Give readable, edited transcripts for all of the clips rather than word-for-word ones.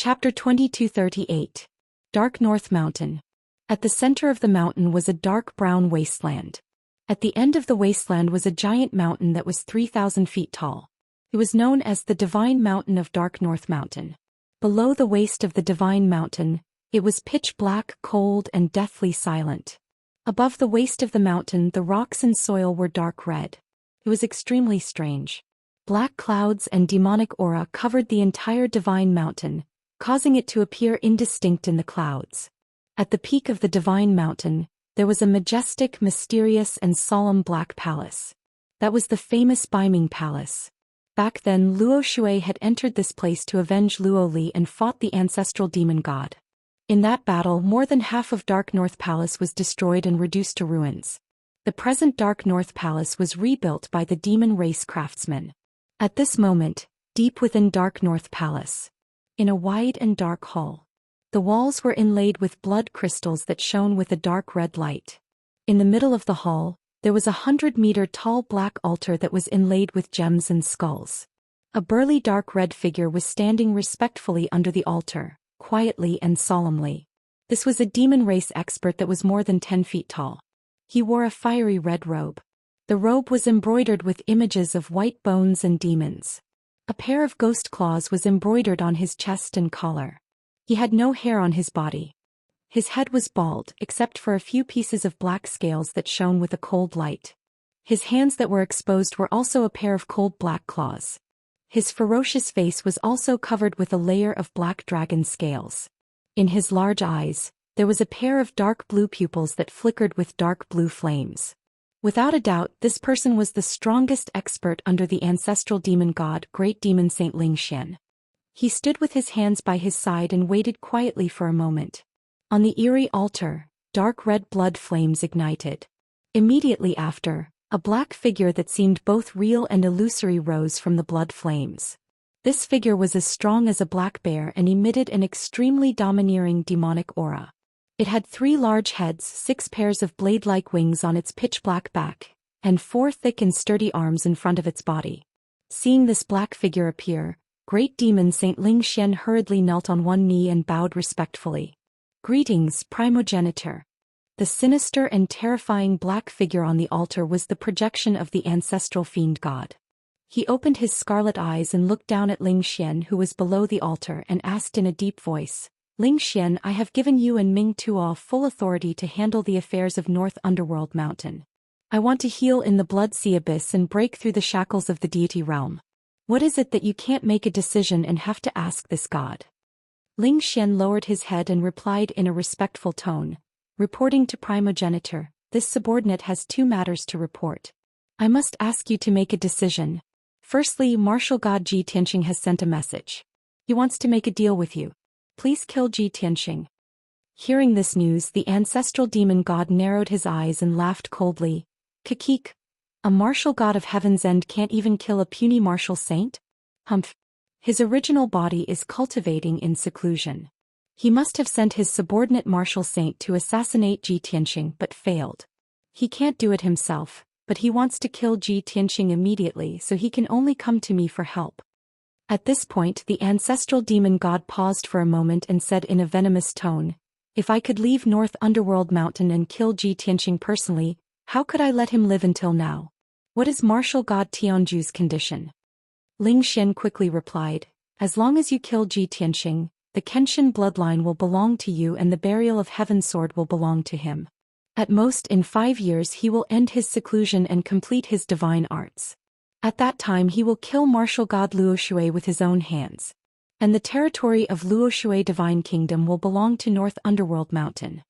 Chapter 2238. Dark North Mountain. At the center of the mountain was a dark brown wasteland. At the end of the wasteland was a giant mountain that was 3,000 feet tall. It was known as the Divine Mountain of Dark North Mountain. Below the waist of the Divine Mountain, it was pitch black, cold, and deathly silent. Above the waist of the mountain, the rocks and soil were dark red. It was extremely strange. Black clouds and demonic aura covered the entire Divine Mountain, causing it to appear indistinct in the clouds. At the peak of the Divine Mountain, there was a majestic, mysterious, and solemn black palace. That was the famous Baiming Palace. Back then, Luo Shui had entered this place to avenge Luo Li and fought the ancestral demon god. In that battle, more than half of Dark North Palace was destroyed and reduced to ruins. The present Dark North Palace was rebuilt by the demon race craftsmen. At this moment, deep within Dark North Palace, in a wide and dark hall, the walls were inlaid with blood crystals that shone with a dark red light. In the middle of the hall, there was a 100-meter-tall black altar that was inlaid with gems and skulls. A burly dark red figure was standing respectfully under the altar, quietly and solemnly. This was a demon race expert that was more than 10 feet tall. He wore a fiery red robe. The robe was embroidered with images of white bones and demons. A pair of ghost claws was embroidered on his chest and collar. He had no hair on his body. His head was bald, except for a few pieces of black scales that shone with a cold light. His hands that were exposed were also a pair of cold black claws. His ferocious face was also covered with a layer of black dragon scales. In his large eyes, there was a pair of dark blue pupils that flickered with dark blue flames. Without a doubt, this person was the strongest expert under the ancestral demon god, Great Demon Saint Ling Xian. He stood with his hands by his side and waited quietly for a moment. On the eerie altar, dark red blood flames ignited. Immediately after, a black figure that seemed both real and illusory rose from the blood flames. This figure was as strong as a black bear and emitted an extremely domineering demonic aura. It had 3 large heads, 6 pairs of blade-like wings on its pitch-black back, and 4 thick and sturdy arms in front of its body. Seeing this black figure appear, Great Demon Saint Ling Xian hurriedly knelt on one knee and bowed respectfully. "Greetings, primogenitor." The sinister and terrifying black figure on the altar was the projection of the ancestral fiend god. He opened his scarlet eyes and looked down at Ling Xian, who was below the altar, and asked in a deep voice, "Ling Xian, I have given you and Ming Tuo full authority to handle the affairs of North Underworld Mountain. I want to heal in the Blood Sea Abyss and break through the shackles of the deity realm. What is it that you can't make a decision and have to ask this god?" Ling Xian lowered his head and replied in a respectful tone, "Reporting to primogenitor, this subordinate has 2 matters to report. I must ask you to make a decision. Firstly, Martial God Ji Tianxing has sent a message. He wants to make a deal with you. Please kill Ji Tianxing." Hearing this news, the ancestral demon god narrowed his eyes and laughed coldly. "Kakik, a martial god of Heaven's End can't even kill a puny martial saint? Humph. His original body is cultivating in seclusion. He must have sent his subordinate martial saint to assassinate Ji Tianxing but failed. He can't do it himself, but he wants to kill Ji Tianxing immediately, so he can only come to me for help." At this point, the ancestral demon god paused for a moment and said in a venomous tone, "If I could leave North Underworld Mountain and kill Ji Tianxing personally, how could I let him live until now? What is martial god Tianju's condition?" Ling Xian quickly replied, "As long as you kill Ji Tianxing, the Kenshin bloodline will belong to you and the burial of Heaven's Sword will belong to him. At most in 5 years he will end his seclusion and complete his divine arts. At that time he will kill martial god Luo Shui with his own hands. And the territory of Luo Shui Divine Kingdom will belong to North Underworld Mountain."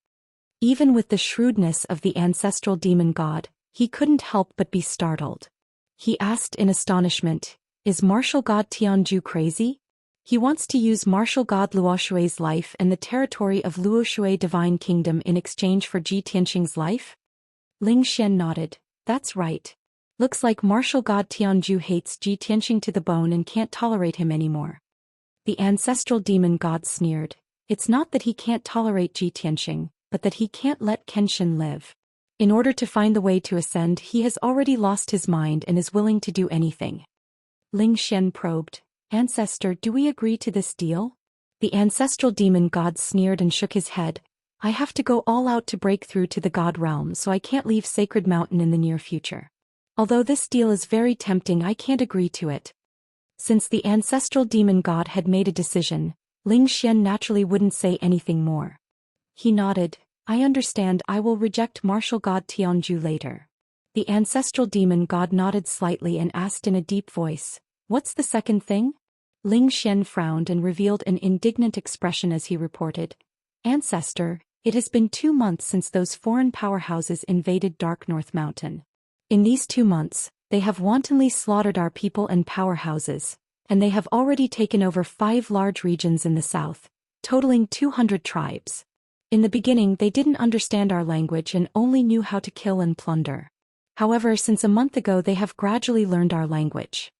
Even with the shrewdness of the ancestral demon god, he couldn't help but be startled. He asked in astonishment, "Is martial god Tianju crazy? He wants to use martial god Luo Shui's life and the territory of Luo Shui Divine Kingdom in exchange for Ji Tianxing's life?" Ling Xian nodded. "That's right. Looks like martial god Tianju hates Ji Tianxing to the bone and can't tolerate him anymore." The ancestral demon god sneered. "It's not that he can't tolerate Ji Tianxing, but that he can't let Kenshin live. In order to find the way to ascend, he has already lost his mind and is willing to do anything." Ling Xian probed, "Ancestor, do we agree to this deal?" The ancestral demon god sneered and shook his head. I have to go all out to break through to the god realm, so I can't leave Sacred Mountain in the near future. Although this deal is very tempting, I can't agree to it. Since the ancestral demon god had made a decision, Ling Xian naturally wouldn't say anything more. He nodded. I understand. I will reject martial god Tianju later. The ancestral demon god nodded slightly and asked in a deep voice, what's the second thing? Ling Xian frowned and revealed an indignant expression as he reported, Ancestor, it has been 2 months since those foreign powerhouses invaded Dark North Mountain. In these 2 months, they have wantonly slaughtered our people and powerhouses, and they have already taken over 5 large regions in the south, totaling 200 tribes. In the beginning, they didn't understand our language and only knew how to kill and plunder. However, since a month ago they have gradually learned our language.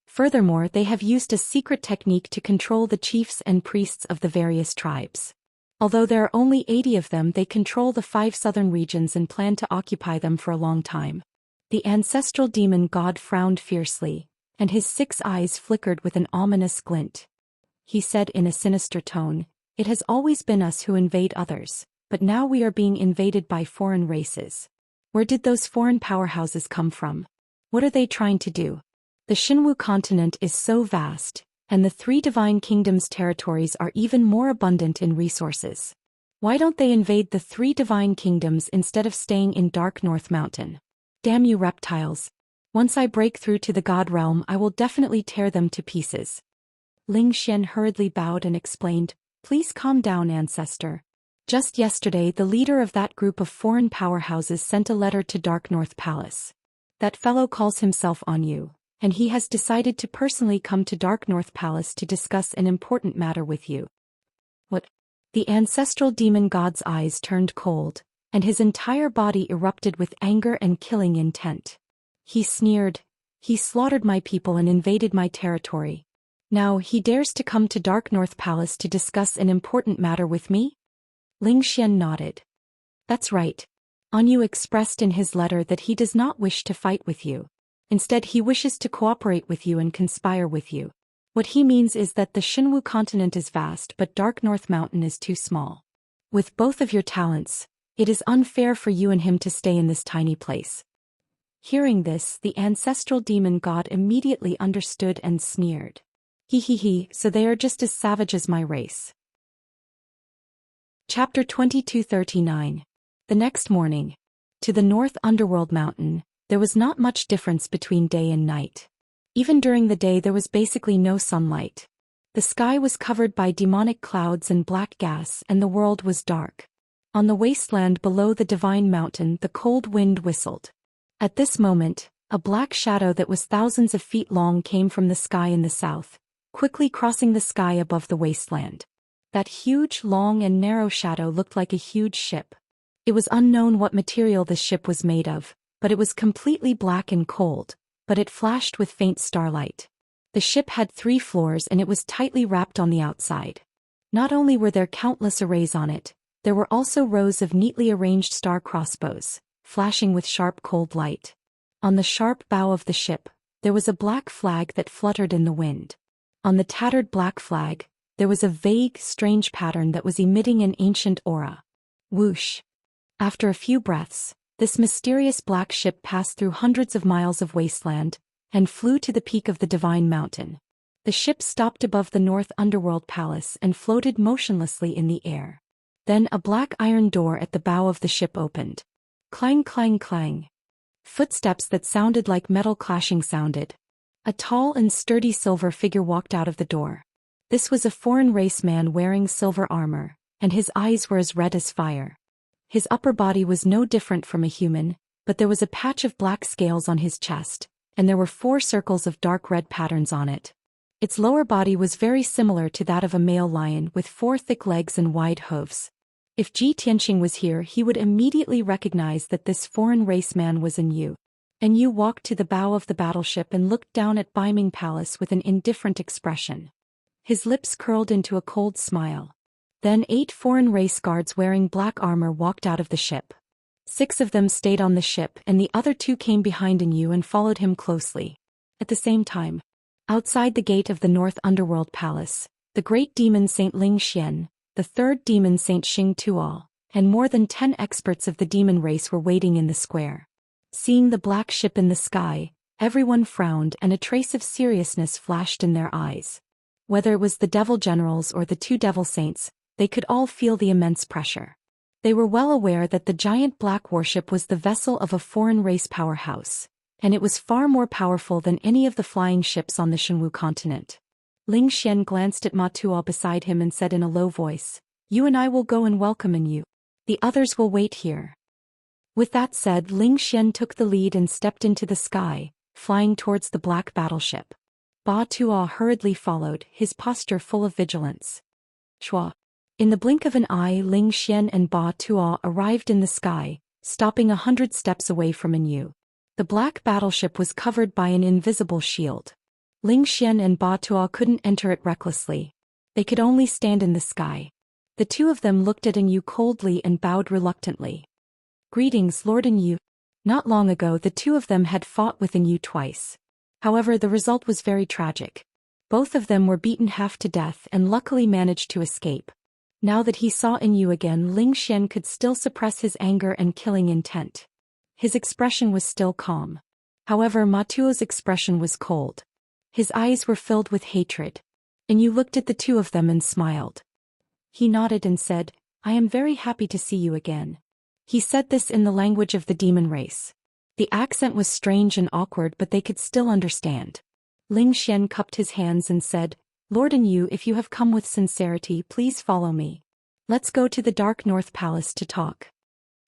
Furthermore, they have used a secret technique to control the chiefs and priests of the various tribes. Although there are only 80 of them, they control the 5 southern regions and plan to occupy them for a long time. The ancestral demon god frowned fiercely, and his 6 eyes flickered with an ominous glint. He said in a sinister tone, It has always been us who invade others, but now we are being invaded by foreign races. Where did those foreign powerhouses come from? What are they trying to do? The Xinwu continent is so vast, and the 3 divine kingdoms' territories are even more abundant in resources. Why don't they invade the 3 divine kingdoms instead of staying in Dark North Mountain? Damn you reptiles. Once I break through to the god realm, I will definitely tear them to pieces. Ling Xian hurriedly bowed and explained, Please calm down, ancestor. Just yesterday the leader of that group of foreign powerhouses sent a letter to Dark North Palace. That fellow calls himself Anu, and he has decided to personally come to Dark North Palace to discuss an important matter with you. What? The ancestral demon god's eyes turned cold, and his entire body erupted with anger and killing intent. He sneered, He slaughtered my people and invaded my territory. Now he dares to come to Dark North Palace to discuss an important matter with me? Ling Xian nodded. That's right. Anu expressed in his letter that he does not wish to fight with you. Instead, he wishes to cooperate with you and conspire with you. What he means is that the Xinwu continent is vast but Dark North Mountain is too small. With both of your talents, it is unfair for you and him to stay in this tiny place. Hearing this, the ancestral demon god immediately understood and sneered. He, so they are just as savage as my race. Chapter 2239. The next morning. To the north underworld mountain, there was not much difference between day and night. Even during the day there was basically no sunlight. The sky was covered by demonic clouds and black gas, and the world was dark. On the wasteland below the divine mountain the cold wind whistled. At this moment, a black shadow that was thousands of feet long came from the sky in the south, quickly crossing the sky above the wasteland. That huge, long and narrow shadow looked like a huge ship. It was unknown what material this ship was made of, but it was completely black and cold, but it flashed with faint starlight. The ship had 3 floors and it was tightly wrapped on the outside. Not only were there countless arrays on it, there were also rows of neatly arranged star crossbows, flashing with sharp cold light. On the sharp bow of the ship, there was a black flag that fluttered in the wind. On the tattered black flag, there was a vague, strange pattern that was emitting an ancient aura. Whoosh! After a few breaths, this mysterious black ship passed through hundreds of miles of wasteland, and flew to the peak of the divine mountain. The ship stopped above the North Underworld Palace and floated motionlessly in the air. Then a black iron door at the bow of the ship opened. Clang, clang, clang. Footsteps that sounded like metal clashing sounded. A tall and sturdy silver figure walked out of the door. This was a foreign race man wearing silver armor, and his eyes were as red as fire. His upper body was no different from a human, but there was a patch of black scales on his chest, and there were 4 circles of dark red patterns on it. Its lower body was very similar to that of a male lion with 4 thick legs and wide hooves. If Ji Tianxing was here, he would immediately recognize that this foreign race man was Yu. Yu walked to the bow of the battleship and looked down at Beiming Palace with an indifferent expression. His lips curled into a cold smile. Then 8 foreign race guards wearing black armor walked out of the ship. 6 of them stayed on the ship and the other 2 came behind Yu and followed him closely. At the same time, outside the gate of the North Underworld Palace, the great demon Saint Ling Xian, the third demon Saint Xing Tuo, and more than 10 experts of the demon race were waiting in the square. Seeing the black ship in the sky, everyone frowned and a trace of seriousness flashed in their eyes. Whether it was the devil generals or the 2 devil saints, they could all feel the immense pressure. They were well aware that the giant black warship was the vessel of a foreign race powerhouse, and it was far more powerful than any of the flying ships on the Shenwu continent. Ling Xian glanced at Ma Tuo beside him and said in a low voice, "You and I will go and welcome you. The others will wait here." With that said, Ling Xian took the lead and stepped into the sky, flying towards the black battleship. Ba Tuo hurriedly followed, his posture full of vigilance. Chua. In the blink of an eye, Ling Xian and Ba Tuo arrived in the sky, stopping 100 steps away from Yu. The black battleship was covered by an invisible shield. Ling Xian and Ba Tuo couldn't enter it recklessly. They could only stand in the sky. The 2 of them looked at Yu coldly and bowed reluctantly. "Greetings, Lord Yu." Not long ago the 2 of them had fought with Yu twice. However, the result was very tragic. Both of them were beaten half to death and luckily managed to escape. Now that he saw Yu again, Ling Xian could still suppress his anger and killing intent. His expression was still calm. However, Ma Tuo's expression was cold. His eyes were filled with hatred. Yu looked at the 2 of them and smiled. He nodded and said, "I am very happy to see you again." He said this in the language of the demon race. The accent was strange and awkward, but they could still understand. Ling Xian cupped his hands and said, "Lord Yu, if you have come with sincerity, please follow me. Let's go to the Dark North Palace to talk."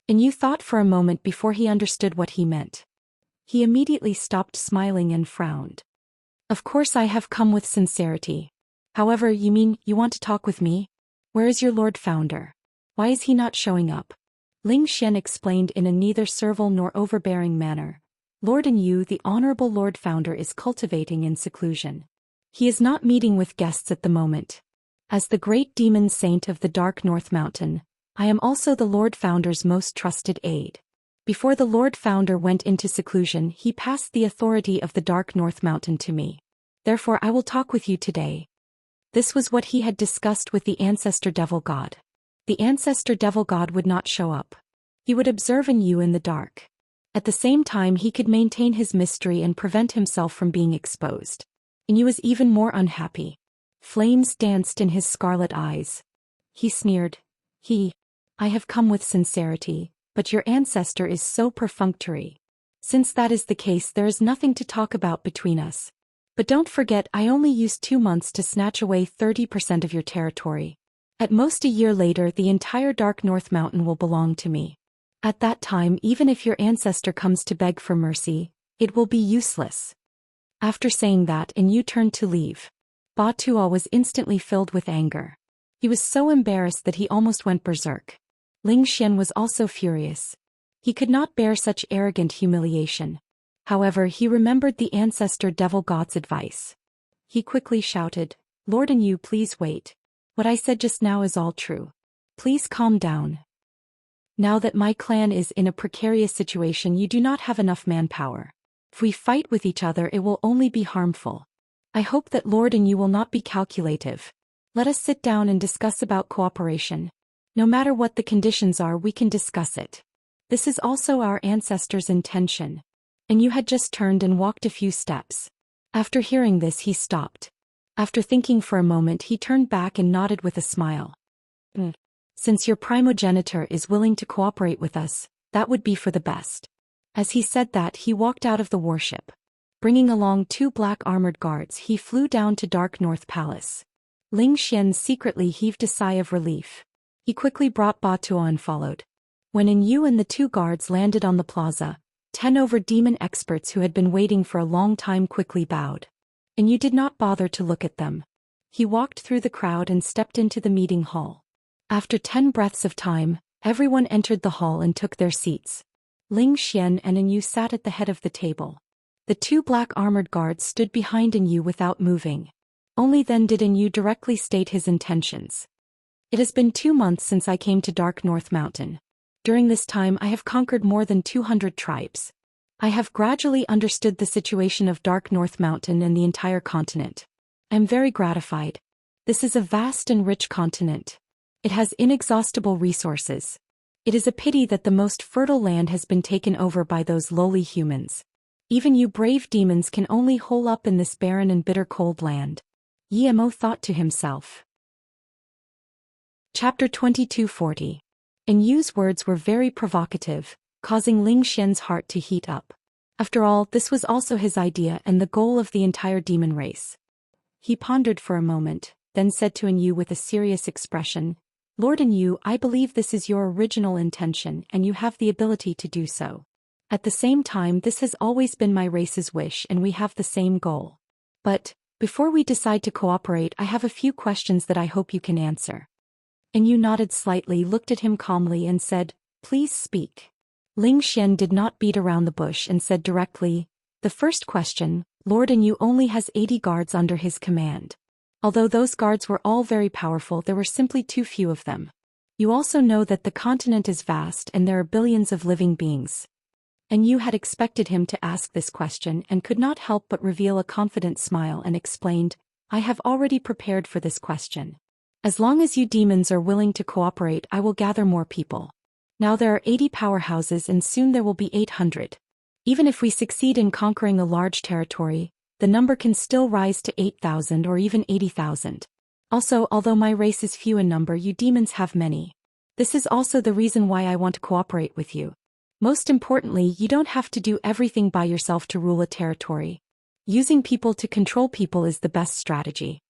Yu thought for a moment before he understood what he meant. He immediately stopped smiling and frowned. "Of course I have come with sincerity. However, you mean you want to talk with me? Where is your Lord Founder? Why is he not showing up?" Ling Xian explained in a neither servile nor overbearing manner. "Lord Yu, the Honorable Lord Founder, is cultivating in seclusion. He is not meeting with guests at the moment. As the great demon saint of the Dark North Mountain, I am also the Lord Founder's most trusted aide. Before the Lord Founder went into seclusion, he passed the authority of the Dark North Mountain to me. Therefore I will talk with you today." This was what he had discussed with the Ancestor Devil God. The Ancestor Devil God would not show up. He would observe Yu in the dark. At the same time, he could maintain his mystery and prevent himself from being exposed. Yu was even more unhappy. Flames danced in his scarlet eyes. He sneered. "I have come with sincerity, but your ancestor is so perfunctory. Since that is the case, there is nothing to talk about between us. But don't forget, I only used 2 months to snatch away 30% of your territory. At most a year later, the entire Dark North Mountain will belong to me. At that time, even if your ancestor comes to beg for mercy, it will be useless." After saying that, Yu turned to leave. Ba Tuo was instantly filled with anger. He was so embarrassed that he almost went berserk. Ling Xian was also furious. He could not bear such arrogant humiliation. However, he remembered the Ancestor Devil God's advice. He quickly shouted, "Lord Yu, please wait. What I said just now is all true. Please calm down. Now that my clan is in a precarious situation, you do not have enough manpower. If we fight with each other, it will only be harmful. I hope that Lord Yu will not be calculative. Let us sit down and discuss about cooperation. No matter what the conditions are, we can discuss it. This is also our ancestors' intention." Yu had just turned and walked a few steps. After hearing this, he stopped. After thinking for a moment, he turned back and nodded with a smile. "Since your primogenitor is willing to cooperate with us, that would be for the best." As he said that, he walked out of the warship. Bringing along 2 black armored guards, he flew down to Dark North Palace. Ling Xian secretly heaved a sigh of relief. He quickly brought Ba Tuo and followed. When Yu and the 2 guards landed on the plaza, 10 over demon experts who had been waiting for a long time quickly bowed. Yu did not bother to look at them. He walked through the crowd and stepped into the meeting hall. After 10 breaths of time, everyone entered the hall and took their seats. Ling Xian and Yu sat at the head of the table. The 2 black armored guards stood behind Yu without moving. Only then did Yu directly state his intentions. "It has been 2 months since I came to Dark North Mountain. During this time I have conquered more than 200 tribes. I have gradually understood the situation of Dark North Mountain and the entire continent. I am very gratified. This is a vast and rich continent. It has inexhaustible resources. It is a pity that the most fertile land has been taken over by those lowly humans. Even you brave demons can only hole up in this barren and bitter cold land. Yemo thought to himself. Chapter 2240. And Yu's words were very provocative, causing Ling Xian's heart to heat up. After all, this was also his idea and the goal of the entire demon race. He pondered for a moment, then said to Yu with a serious expression, Lord Yu, I believe this is your original intention and you have the ability to do so. At the same time, this has always been my race's wish and we have the same goal. But, before we decide to cooperate, I have a few questions that I hope you can answer. Yu nodded slightly, looked at him calmly and said, Please speak. Ling Xian did not beat around the bush and said directly, The first question, Lord Yu only has 80 guards under his command. Although those guards were all very powerful, there were simply too few of them. You also know that the continent is vast and there are billions of living beings. Yu had expected him to ask this question and could not help but reveal a confident smile and explained, I have already prepared for this question. As long as you demons are willing to cooperate, I will gather more people. Now there are 80 powerhouses and soon there will be 800. Even if we succeed in conquering a large territory, the number can still rise to 8,000 or even 80,000. Also, although my race is few in number, you demons have many. This is also the reason why I want to cooperate with you. Most importantly, you don't have to do everything by yourself to rule a territory. Using people to control people is the best strategy.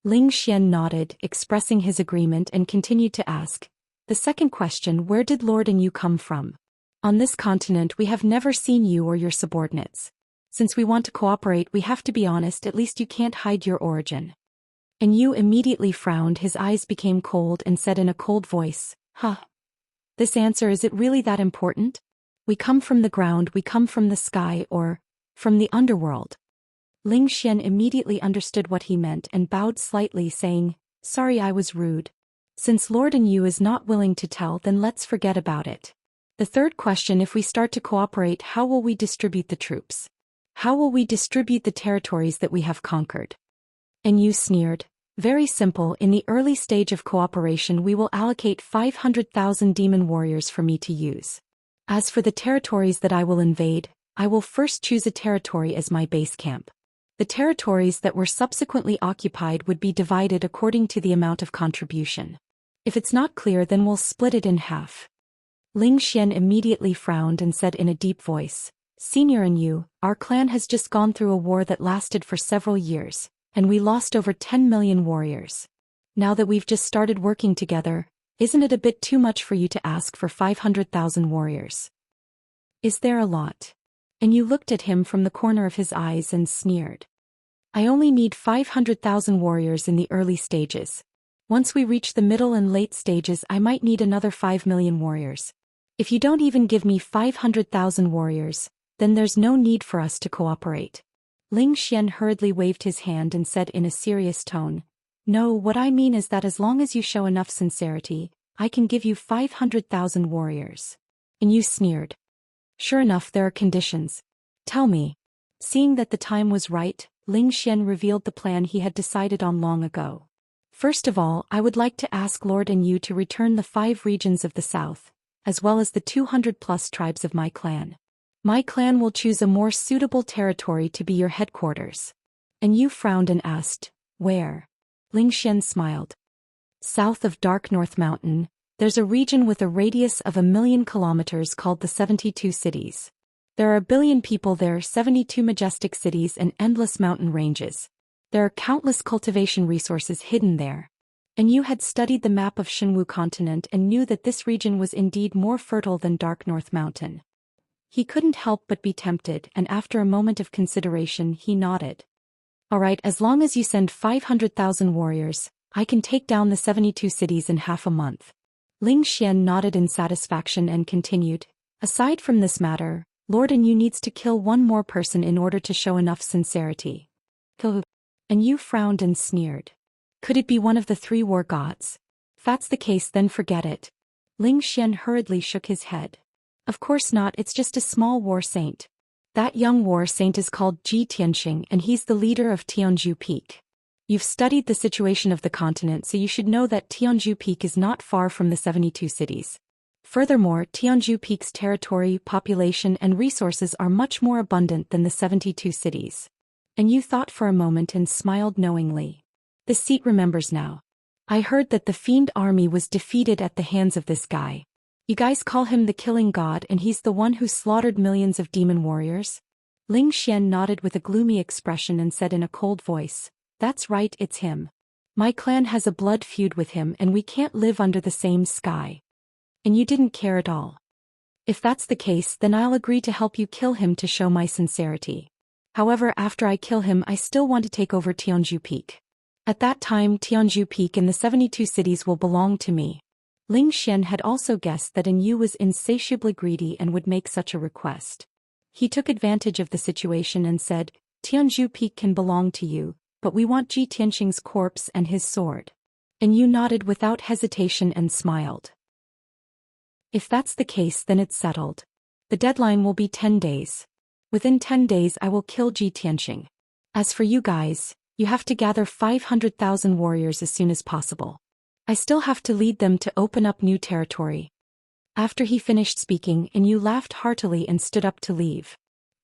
Ling Xian nodded, expressing his agreement and continued to ask, The second question, where did Lord Yu come from? On this continent we have never seen you or your subordinates. Since we want to cooperate, we have to be honest, at least you can't hide your origin. Yu immediately frowned, his eyes became cold and said in a cold voice, This answer, is it really that important? We come from the ground, we come from the sky, or from the underworld. Ling Xian immediately understood what he meant and bowed slightly, saying, Sorry, I was rude. Since Lord Yu is not willing to tell, then let's forget about it. The third question, if we start to cooperate, how will we distribute the troops? How will we distribute the territories that we have conquered? Yu sneered. Very simple, in the early stage of cooperation we will allocate 500,000 demon warriors for me to use. As for the territories that I will invade, I will first choose a territory as my base camp. The territories that were subsequently occupied would be divided according to the amount of contribution. If it's not clear, then we'll split it in half. Ling Xian immediately frowned and said in a deep voice, Senior Yu, our clan has just gone through a war that lasted for several years, and we lost over 10 million warriors. Now that we've just started working together, isn't it a bit too much for you to ask for 500,000 warriors? Is there a lot? Yu looked at him from the corner of his eyes and sneered. I only need 500,000 warriors in the early stages. Once we reach the middle and late stages, I might need another 5 million warriors. If you don't even give me 500,000 warriors, then there's no need for us to cooperate. Ling Xian hurriedly waved his hand and said in a serious tone, No, what I mean is that as long as you show enough sincerity, I can give you 500,000 warriors. Yu sneered. Sure enough, there are conditions. Tell me. Seeing that the time was right, Ling Xian revealed the plan he had decided on long ago. First of all, I would like to ask Lord Yu to return the 5 regions of the south, as well as the 200+ tribes of my clan. My clan will choose a more suitable territory to be your headquarters. Yu frowned and asked, Where? Ling Xian smiled. South of Dark North Mountain, there's a region with a radius of 1,000,000 kilometers called the 72 cities. There are 1 billion people there, 72 majestic cities and endless mountain ranges. There are countless cultivation resources hidden there. Yu had studied the map of Shenwu continent and knew that this region was indeed more fertile than Dark North Mountain. He couldn't help but be tempted, and after a moment of consideration he nodded. Alright, as long as you send 500,000 warriors, I can take down the 72 cities in half a month. Ling Xian nodded in satisfaction and continued, Aside from this matter, Lord Yu needs to kill one more person in order to show enough sincerity. Yu frowned and sneered. Could it be one of the 3 war gods? If that's the case, then forget it. Ling Xian hurriedly shook his head. Of course not, it's just a small war saint. That young war saint is called Ji Tianxing and he's the leader of Tianzhu Peak. You've studied the situation of the continent, so you should know that Tianzhu Peak is not far from the 72 cities. Furthermore, Tianzhu Peak's territory, population, and resources are much more abundant than the 72 cities. And you thought for a moment and smiled knowingly. The seat remembers now. I heard that the fiend army was defeated at the hands of this guy. You guys call him the killing god, and he's the one who slaughtered millions of demon warriors? Ling Xian nodded with a gloomy expression and said in a cold voice, "That's right, it's him. My clan has a blood feud with him and we can't live under the same sky." And you didn't care at all. If that's the case, then I'll agree to help you kill him to show my sincerity. However, after I kill him, I still want to take over Tianzhu Peak. At that time, Tianzhu Peak and the 72 cities will belong to me. Ling Xian had also guessed that Yu was insatiably greedy and would make such a request. He took advantage of the situation and said, "Tianzhu Peak can belong to you, but we want Ji Tianxing's corpse and his sword." And Yu nodded without hesitation and smiled. "If that's the case, then it's settled. The deadline will be 10 days. Within 10 days I will kill Ji Tianxing. As for you guys, you have to gather 500,000 warriors as soon as possible. I still have to lead them to open up new territory." After he finished speaking, Yu laughed heartily and stood up to leave.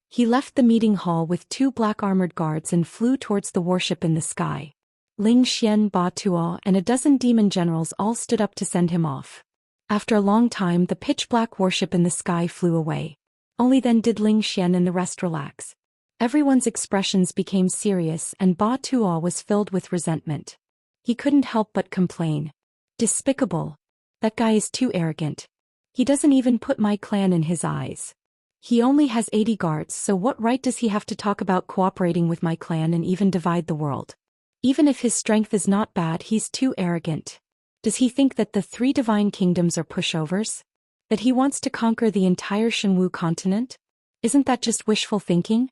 He left the meeting hall with 2 black armored guards and flew towards the warship in the sky. Ling Xian, Ba Tuo, and a dozen demon generals all stood up to send him off. After a long time, the pitch-black warship in the sky flew away. Only then did Ling Xian and the rest relax. Everyone's expressions became serious and Ba Tuo was filled with resentment. He couldn't help but complain. "Despicable. That guy is too arrogant. He doesn't even put my clan in his eyes. He only has 80 guards, so what right does he have to talk about cooperating with my clan and even divide the world? Even if his strength is not bad, he's too arrogant. Does he think that the 3 divine kingdoms are pushovers? That he wants to conquer the entire Shenwu continent? Isn't that just wishful thinking?"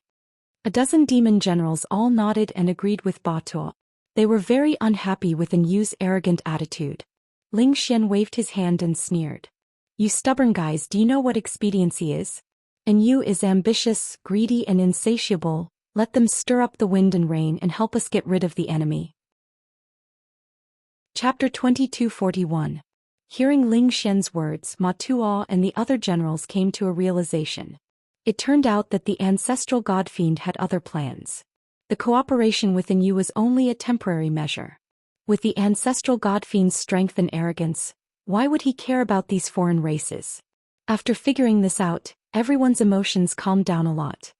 A dozen demon generals all nodded and agreed with Ba Tuo. They were very unhappy with Yu's arrogant attitude. Ling Xian waved his hand and sneered. "You stubborn guys, do you know what expediency is? Yu is ambitious, greedy and insatiable. Let them stir up the wind and rain and help us get rid of the enemy." Chapter 2241. Hearing Ling Xian's words, Ma Tuo and the other generals came to a realization. It turned out that the ancestral god fiend had other plans. The cooperation with Yu was only a temporary measure. With the ancestral god fiend's strength and arrogance, why would he care about these foreign races? After figuring this out, everyone's emotions calmed down a lot.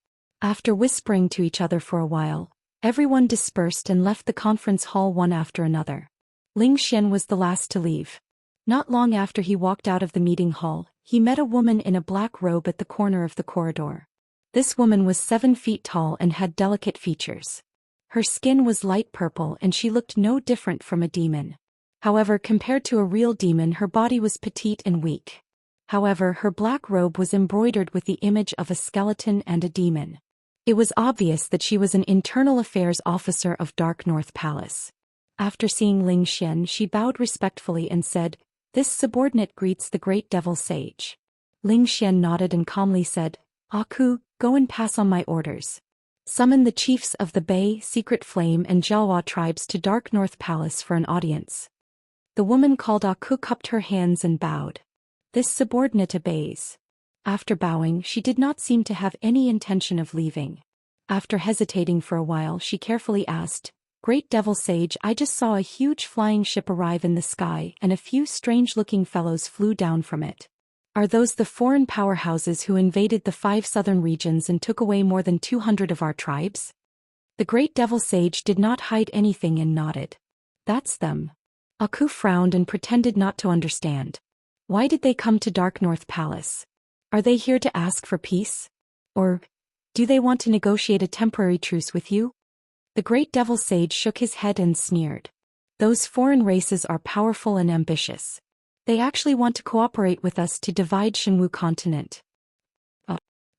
After whispering to each other for a while, everyone dispersed and left the conference hall one after another. Ling Xian was the last to leave. Not long after he walked out of the meeting hall, he met a woman in a black robe at the corner of the corridor. This woman was 7 feet tall and had delicate features. Her skin was light purple and she looked no different from a demon. However, compared to a real demon, her body was petite and weak. However, her black robe was embroidered with the image of a skeleton and a demon. It was obvious that she was an internal affairs officer of Dark North Palace. After seeing Ling Xian, she bowed respectfully and said, "This subordinate greets the great devil sage." Ling Xian nodded and calmly said, "Aku, go and pass on my orders. Summon the chiefs of the Bei, Secret Flame and Jiahua tribes to Dark North Palace for an audience." The woman called Aku cupped her hands and bowed. This subordinate obeys. After bowing, she did not seem to have any intention of leaving. After hesitating for a while, she carefully asked, "Great Devil Sage, I just saw a huge flying ship arrive in the sky and a few strange-looking fellows flew down from it. Are those the foreign powerhouses who invaded the 5 southern regions and took away more than 200 of our tribes?" The Great Devil Sage did not hide anything and nodded. "That's them." Aku frowned and pretended not to understand. "Why did they come to Dark North Palace? Are they here to ask for peace? Or do they want to negotiate a temporary truce with you?" The Great Devil Sage shook his head and sneered. "Those foreign races are powerful and ambitious. They actually want to cooperate with us to divide Shenwu continent."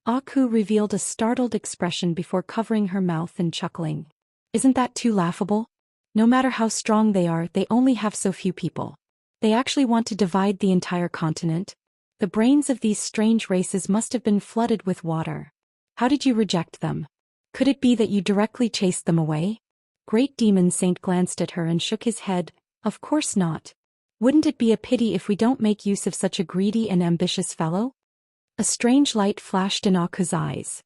Aku revealed a startled expression before covering her mouth and chuckling. "Isn't that too laughable? No matter how strong they are, they only have so few people. They actually want to divide the entire continent? The brains of these strange races must have been flooded with water. How did you reject them? Could it be that you directly chased them away?" Great Demon Saint glanced at her and shook his head. Of course not. Wouldn't it be a pity if we don't make use of such a greedy and ambitious fellow? A strange light flashed in Aku's eyes.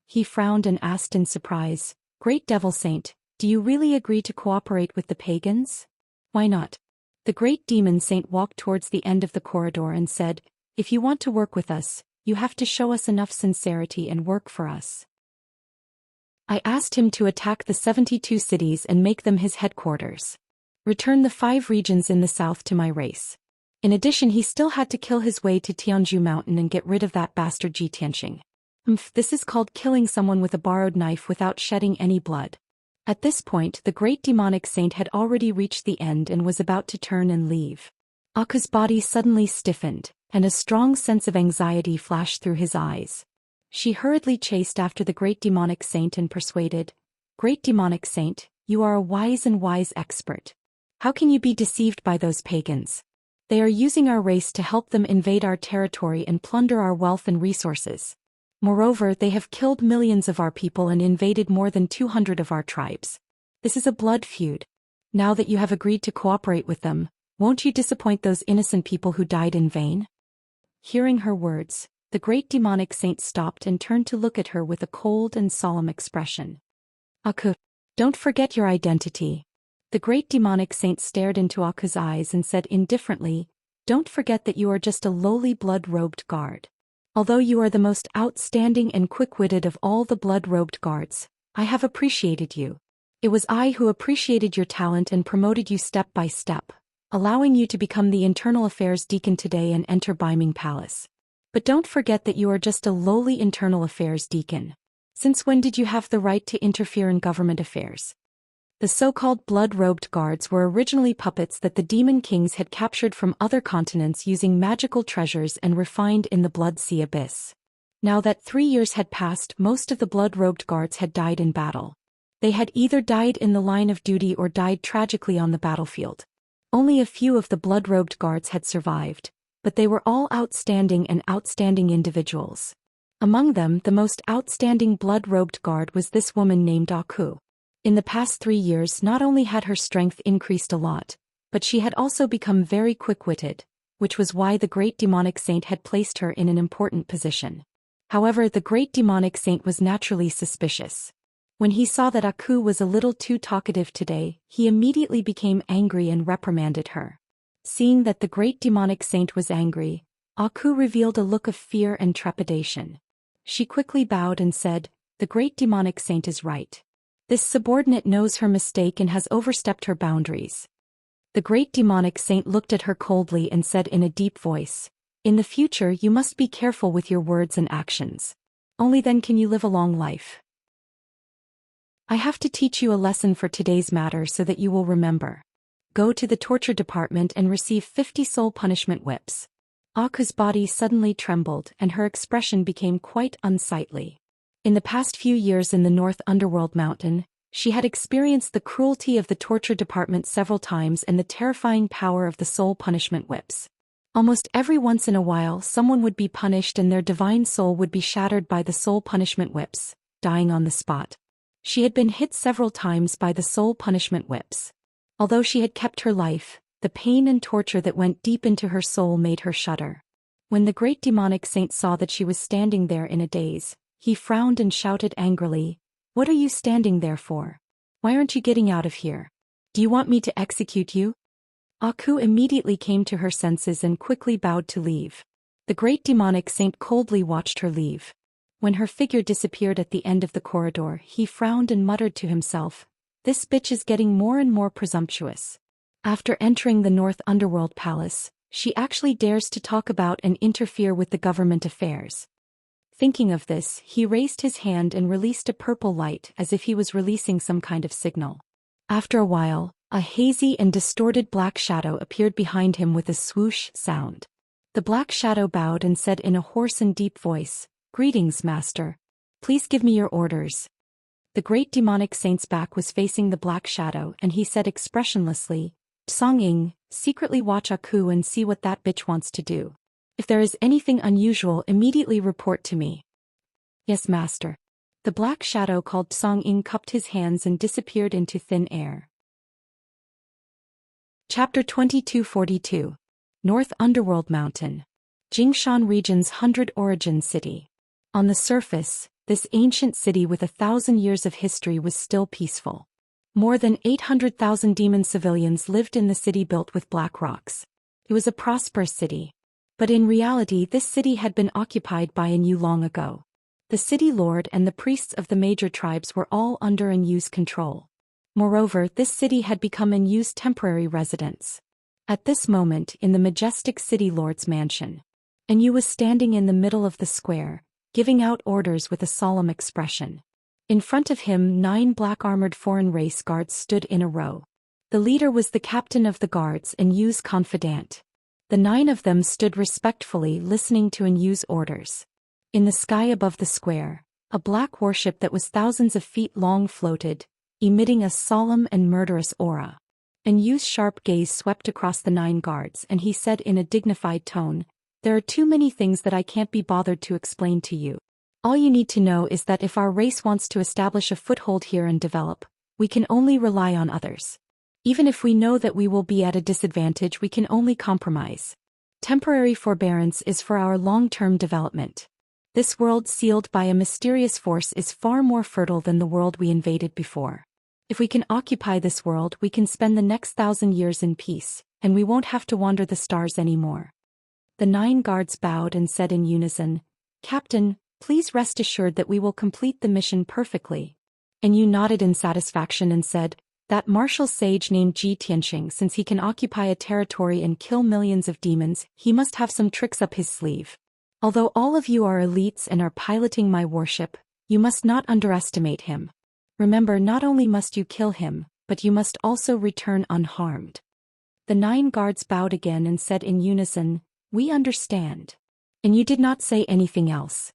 He frowned and asked in surprise, Great Devil Saint, do you really agree to cooperate with the pagans? Why not? The Great Demon Saint walked towards the end of the corridor and said, If you want to work with us, you have to show us enough sincerity and work for us. I asked him to attack the 72 cities and make them his headquarters. Return the 5 regions in the south to my race. In addition, he still had to kill his way to Tianzhu Mountain and get rid of that bastard Tianxia. This is called killing someone with a borrowed knife without shedding any blood. At this point, the Great Demonic Saint had already reached the end and was about to turn and leave. Aku's body suddenly stiffened, and a strong sense of anxiety flashed through his eyes. She hurriedly chased after the Great Demonic Saint and persuaded, Great Demonic Saint, you are a wise expert. How can you be deceived by those pagans? They are using our race to help them invade our territory and plunder our wealth and resources. Moreover, they have killed millions of our people and invaded more than 200 of our tribes. This is a blood feud. Now that you have agreed to cooperate with them, won't you disappoint those innocent people who died in vain? Hearing her words, the Great Demonic Saint stopped and turned to look at her with a cold and solemn expression. Aku, don't forget your identity. The Great Demonic Saint stared into Aku's eyes and said indifferently, Don't forget that you are just a lowly blood-robed guard. Although you are the most outstanding and quick-witted of all the blood-robed guards, I have appreciated you. It was I who appreciated your talent and promoted you step by step, allowing you to become the Internal Affairs Deacon today and enter Beiming Palace. But don't forget that you are just a lowly Internal Affairs Deacon. Since when did you have the right to interfere in government affairs? The so-called blood-robed guards were originally puppets that the demon kings had captured from other continents using magical treasures and refined in the Blood Sea abyss. Now that 3 years had passed, most of the blood-robed guards had died in battle. They had either died in the line of duty or died tragically on the battlefield. Only a few of the blood-robed guards had survived, but they were all outstanding individuals. Among them, the most outstanding blood-robed guard was this woman named Aku. In the past 3 years, not only had her strength increased a lot, but she had also become very quick-witted, which was why the Great Demonic Saint had placed her in an important position. However, the Great Demonic Saint was naturally suspicious. When he saw that Aku was a little too talkative today, he immediately became angry and reprimanded her. Seeing that the Great Demonic Saint was angry, Aku revealed a look of fear and trepidation. She quickly bowed and said, The Great Demonic Saint is right. This subordinate knows her mistake and has overstepped her boundaries. The Great Demonic Saint looked at her coldly and said in a deep voice, In the future you must be careful with your words and actions. Only then can you live a long life. I have to teach you a lesson for today's matter so that you will remember. Go to the torture department and receive 50 soul punishment whips. Aku's body suddenly trembled and her expression became quite unsightly. In the past few years in the North Underworld Mountain, she had experienced the cruelty of the torture department several times and the terrifying power of the soul punishment whips. Almost every once in a while someone would be punished and their divine soul would be shattered by the soul punishment whips, dying on the spot. She had been hit several times by the soul punishment whips. Although she had kept her life, the pain and torture that went deep into her soul made her shudder. When the Great Demonic Saint saw that she was standing there in a daze, he frowned and shouted angrily, What are you standing there for? Why aren't you getting out of here? Do you want me to execute you? Aku immediately came to her senses and quickly bowed to leave. The Great Demonic Saint coldly watched her leave. When her figure disappeared at the end of the corridor, he frowned and muttered to himself, This bitch is getting more and more presumptuous. After entering the North Underworld Palace, she actually dares to talk about and interfere with the government affairs. Thinking of this, he raised his hand and released a purple light as if he was releasing some kind of signal. After a while, a hazy and distorted black shadow appeared behind him with a swoosh sound. The black shadow bowed and said in a hoarse and deep voice, Greetings, Master. Please give me your orders. The Great Demonic Saint's back was facing the black shadow and he said expressionlessly, Song-ing, secretly watch Aku and see what that bitch wants to do. If there is anything unusual, immediately report to me. Yes, Master. The black shadow called Song-ing cupped his hands and disappeared into thin air. Chapter 2242. North Underworld Mountain. Jingshan Region's 100 Origin City. On the surface, this ancient city with 1,000 years of history was still peaceful. More than 800,000 demon civilians lived in the city built with black rocks. It was a prosperous city. But in reality, this city had been occupied by an Yu long ago. The city lord and the priests of the major tribes were all under an Yu's control. Moreover, this city had become an Yu's temporary residence. At this moment, in the majestic city lord's mansion, an Yu was standing in the middle of the square, giving out orders with a solemn expression. In front of him, 9 black-armored foreign race guards stood in a row. The leader was the captain of the guards and Yu's confidant. The 9 of them stood respectfully listening to an Yu's orders. In the sky above the square, a black warship that was thousands of feet long floated, emitting a solemn and murderous aura. An Yu's sharp gaze swept across the 9 guards and he said in a dignified tone, "There are too many things that I can't be bothered to explain to you. All you need to know is that if our race wants to establish a foothold here and develop, we can only rely on others. Even if we know that we will be at a disadvantage, we can only compromise. Temporary forbearance is for our long-term development. This world sealed by a mysterious force is far more fertile than the world we invaded before. If we can occupy this world, we can spend the next 1,000 years in peace, and we won't have to wander the stars anymore." The 9 guards bowed and said in unison, "Captain, please rest assured that we will complete the mission perfectly." And Yu nodded in satisfaction and said, "That martial sage named Zhou Xian, since he can occupy a territory and kill millions of demons, he must have some tricks up his sleeve. Although all of you are elites and are piloting my warship, you must not underestimate him. Remember, not only must you kill him, but you must also return unharmed." The 9 guards bowed again and said in unison, "We understand." And Yu did not say anything else.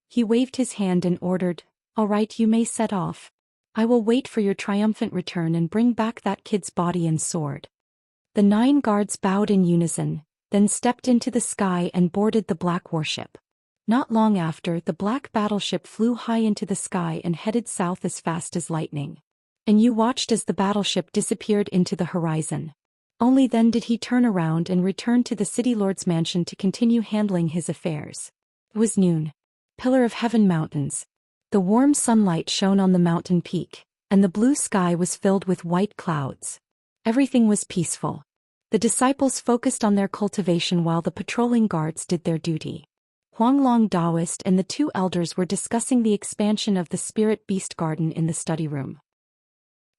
He waved his hand and ordered, "All right, you may set off. I will wait for your triumphant return and bring back that kid's body and sword." The 9 guards bowed in unison, then stepped into the sky and boarded the black warship. Not long after, the black battleship flew high into the sky and headed south as fast as lightning. And Yu watched as the battleship disappeared into the horizon. Only then did he turn around and return to the city lord's mansion to continue handling his affairs. It was noon. Pillar of Heaven Mountains. The warm sunlight shone on the mountain peak, and the blue sky was filled with white clouds. Everything was peaceful. The disciples focused on their cultivation while the patrolling guards did their duty. Huanglong Taoist and the 2 elders were discussing the expansion of the Spirit Beast Garden in the study room.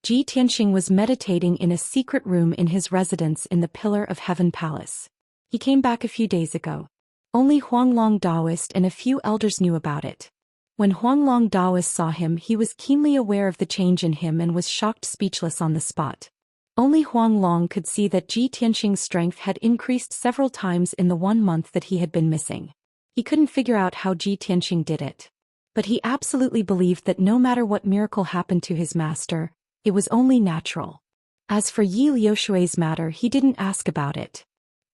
Zhi Tianxing was meditating in a secret room in his residence in the Pillar of Heaven Palace. He came back a few days ago. Only Huanglong Taoist and a few elders knew about it. When Huanglong Taoist saw him, he was keenly aware of the change in him and was shocked speechless on the spot. Only Huanglong could see that Zhi Tianxing's strength had increased several times in the 1 month that he had been missing. He couldn't figure out how Zhi Tianxing did it. But he absolutely believed that no matter what miracle happened to his master, it was only natural. As for Yi Liushui's matter, he didn't ask about it.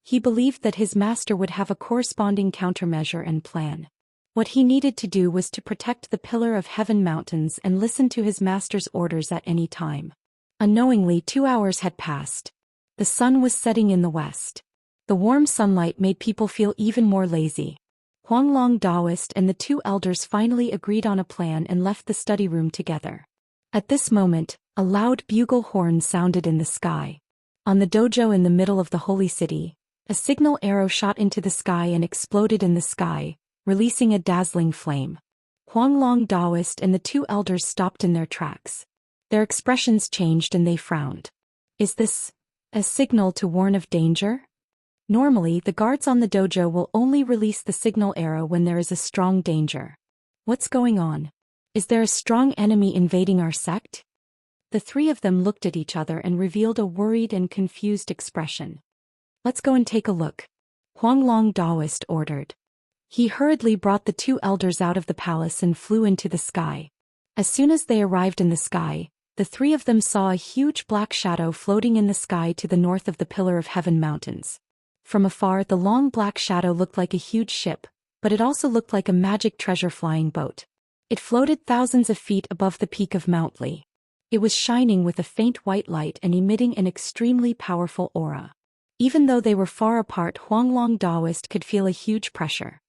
He believed that his master would have a corresponding countermeasure and plan. What he needed to do was to protect the Pillar of Heaven Mountains and listen to his master's orders at any time. Unknowingly, 2 hours had passed. The sun was setting in the west. The warm sunlight made people feel even more lazy. Huanglong Taoist and the 2 elders finally agreed on a plan and left the study room together. At this moment, a loud bugle horn sounded in the sky. On the dojo in the middle of the holy city, a signal arrow shot into the sky and exploded in the sky, releasing a dazzling flame. Huanglong Taoist and the 2 elders stopped in their tracks. Their expressions changed and they frowned. Is this a signal to warn of danger? Normally, the guards on the dojo will only release the signal arrow when there is a strong danger. What's going on? Is there a strong enemy invading our sect? The 3 of them looked at each other and revealed a worried and confused expression. Let's go and take a look, Huanglong Taoist ordered. He hurriedly brought the 2 elders out of the palace and flew into the sky. As soon as they arrived in the sky, the 3 of them saw a huge black shadow floating in the sky to the north of the Pillar of Heaven Mountains. From afar, the long black shadow looked like a huge ship, but it also looked like a magic treasure flying boat. It floated thousands of feet above the peak of Mount Li. It was shining with a faint white light and emitting an extremely powerful aura. Even though they were far apart, Huanglong Daoist could feel a huge pressure.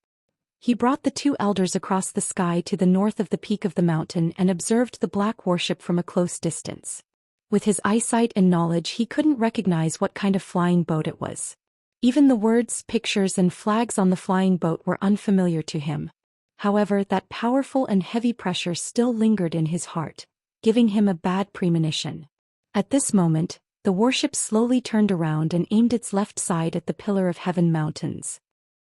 He brought the two elders across the sky to the north of the peak of the mountain and observed the black worship from a close distance. With his eyesight and knowledge, he couldn't recognize what kind of flying boat it was. Even the words, pictures and flags on the flying boat were unfamiliar to him. However, that powerful and heavy pressure still lingered in his heart, giving him a bad premonition. At this moment, the warship slowly turned around and aimed its left side at the Pillar of Heaven Mountains.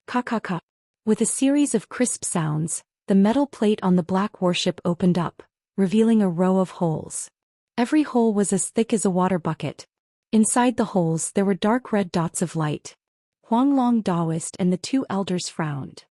Ka-ka-ka. With a series of crisp sounds, the metal plate on the black warship opened up, revealing a row of holes. Every hole was as thick as a water bucket. Inside the holes there were dark red dots of light. Huanglong Daoist and the two elders frowned.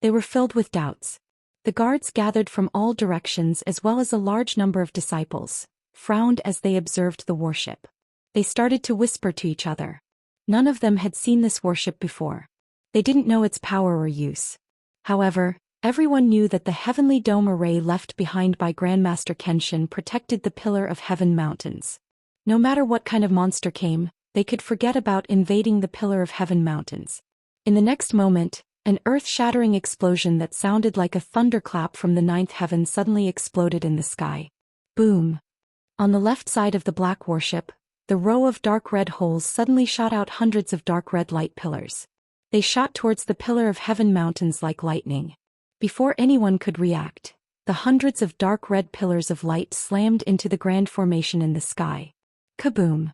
They were filled with doubts. The guards gathered from all directions as well as a large number of disciples, frowned as they observed the warship. They started to whisper to each other. None of them had seen this warship before. They didn't know its power or use. However, everyone knew that the heavenly dome array left behind by Grandmaster Kenshin protected the Pillar of Heaven Mountains. No matter what kind of monster came, they could forget about invading the Pillar of Heaven Mountains. In the next moment, an earth-shattering explosion that sounded like a thunderclap from the ninth heaven suddenly exploded in the sky. Boom! On the left side of the black warship, the row of dark red holes suddenly shot out hundreds of dark red light pillars. They shot towards the Pillar of Heaven Mountains like lightning. Before anyone could react, the hundreds of dark red pillars of light slammed into the grand formation in the sky. Kaboom!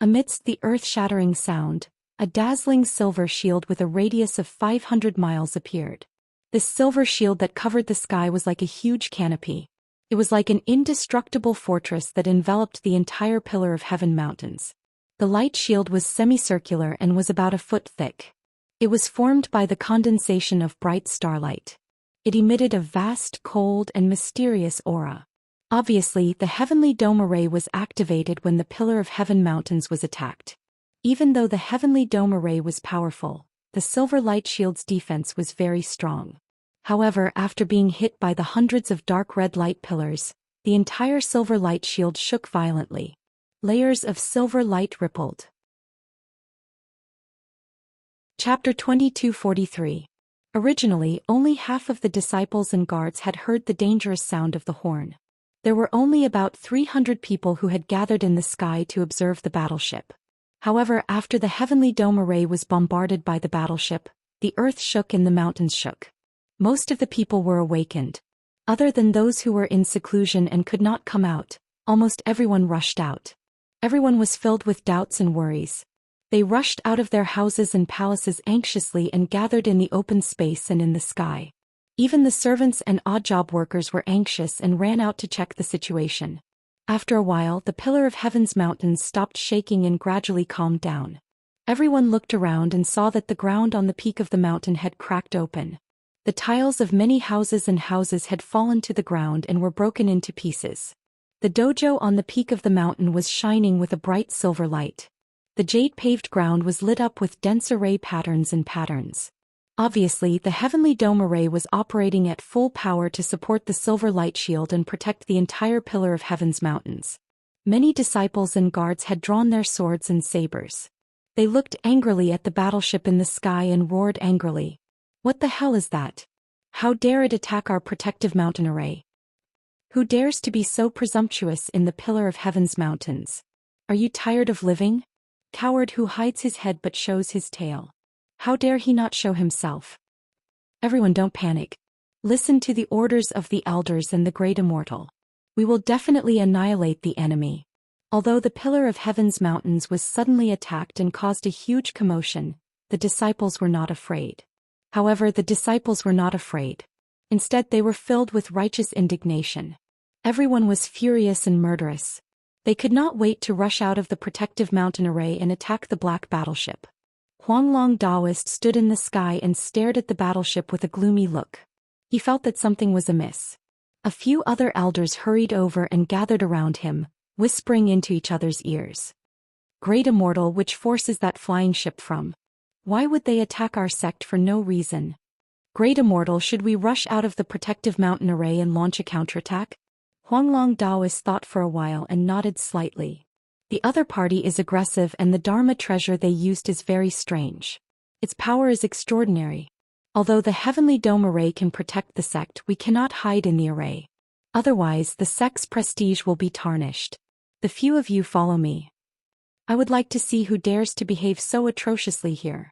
Amidst the earth-shattering sound, a dazzling silver shield with a radius of 500 miles appeared. This silver shield that covered the sky was like a huge canopy. It was like an indestructible fortress that enveloped the entire Pillar of Heaven Mountains. The light shield was semicircular and was about a foot thick. It was formed by the condensation of bright starlight. It emitted a vast, cold, and mysterious aura. Obviously, the heavenly dome array was activated when the Pillar of Heaven Mountains was attacked. Even though the heavenly dome array was powerful, the silver light shield's defense was very strong. However, after being hit by the hundreds of dark red light pillars, the entire silver light shield shook violently. Layers of silver light rippled. Chapter 2243. Originally, only half of the disciples and guards had heard the dangerous sound of the horn. There were only about 300 people who had gathered in the sky to observe the battleship. However, after the heavenly dome array was bombarded by the battleship, the earth shook and the mountains shook. Most of the people were awakened. Other than those who were in seclusion and could not come out, almost everyone rushed out. Everyone was filled with doubts and worries. They rushed out of their houses and palaces anxiously and gathered in the open space and in the sky. Even the servants and odd job workers were anxious and ran out to check the situation. After a while, the Pillar of Heaven's mountains stopped shaking and gradually calmed down. Everyone looked around and saw that the ground on the peak of the mountain had cracked open. The tiles of many houses had fallen to the ground and were broken into pieces. The dojo on the peak of the mountain was shining with a bright silver light. The jade-paved ground was lit up with dense array patterns and patterns. Obviously, the heavenly dome array was operating at full power to support the silver light shield and protect the entire Pillar of Heaven's mountains. Many disciples and guards had drawn their swords and sabers. They looked angrily at the battleship in the sky and roared angrily. What the hell is that? How dare it attack our protective mountain array? Who dares to be so presumptuous in the Pillar of Heaven's mountains? Are you tired of living? Coward who hides his head but shows his tail. How dare he not show himself? Everyone, don't panic. Listen to the orders of the elders and the great immortal. We will definitely annihilate the enemy. Although the Pillar of Heaven's mountains was suddenly attacked and caused a huge commotion, the disciples were not afraid. However, the disciples were not afraid. Instead, they were filled with righteous indignation. Everyone was furious and murderous. They could not wait to rush out of the protective mountain array and attack the black battleship. Huanglong Daoist stood in the sky and stared at the battleship with a gloomy look. He felt that something was amiss. A few other elders hurried over and gathered around him, whispering into each other's ears. Great Immortal, which force is that flying ship from? Why would they attack our sect for no reason? Great Immortal, should we rush out of the protective mountain array and launch a counterattack? Huanglong Daoist thought for a while and nodded slightly. The other party is aggressive and the Dharma treasure they used is very strange. Its power is extraordinary. Although the Heavenly Dome array can protect the sect, we cannot hide in the array. Otherwise, the sect's prestige will be tarnished. The few of you follow me. I would like to see who dares to behave so atrociously here.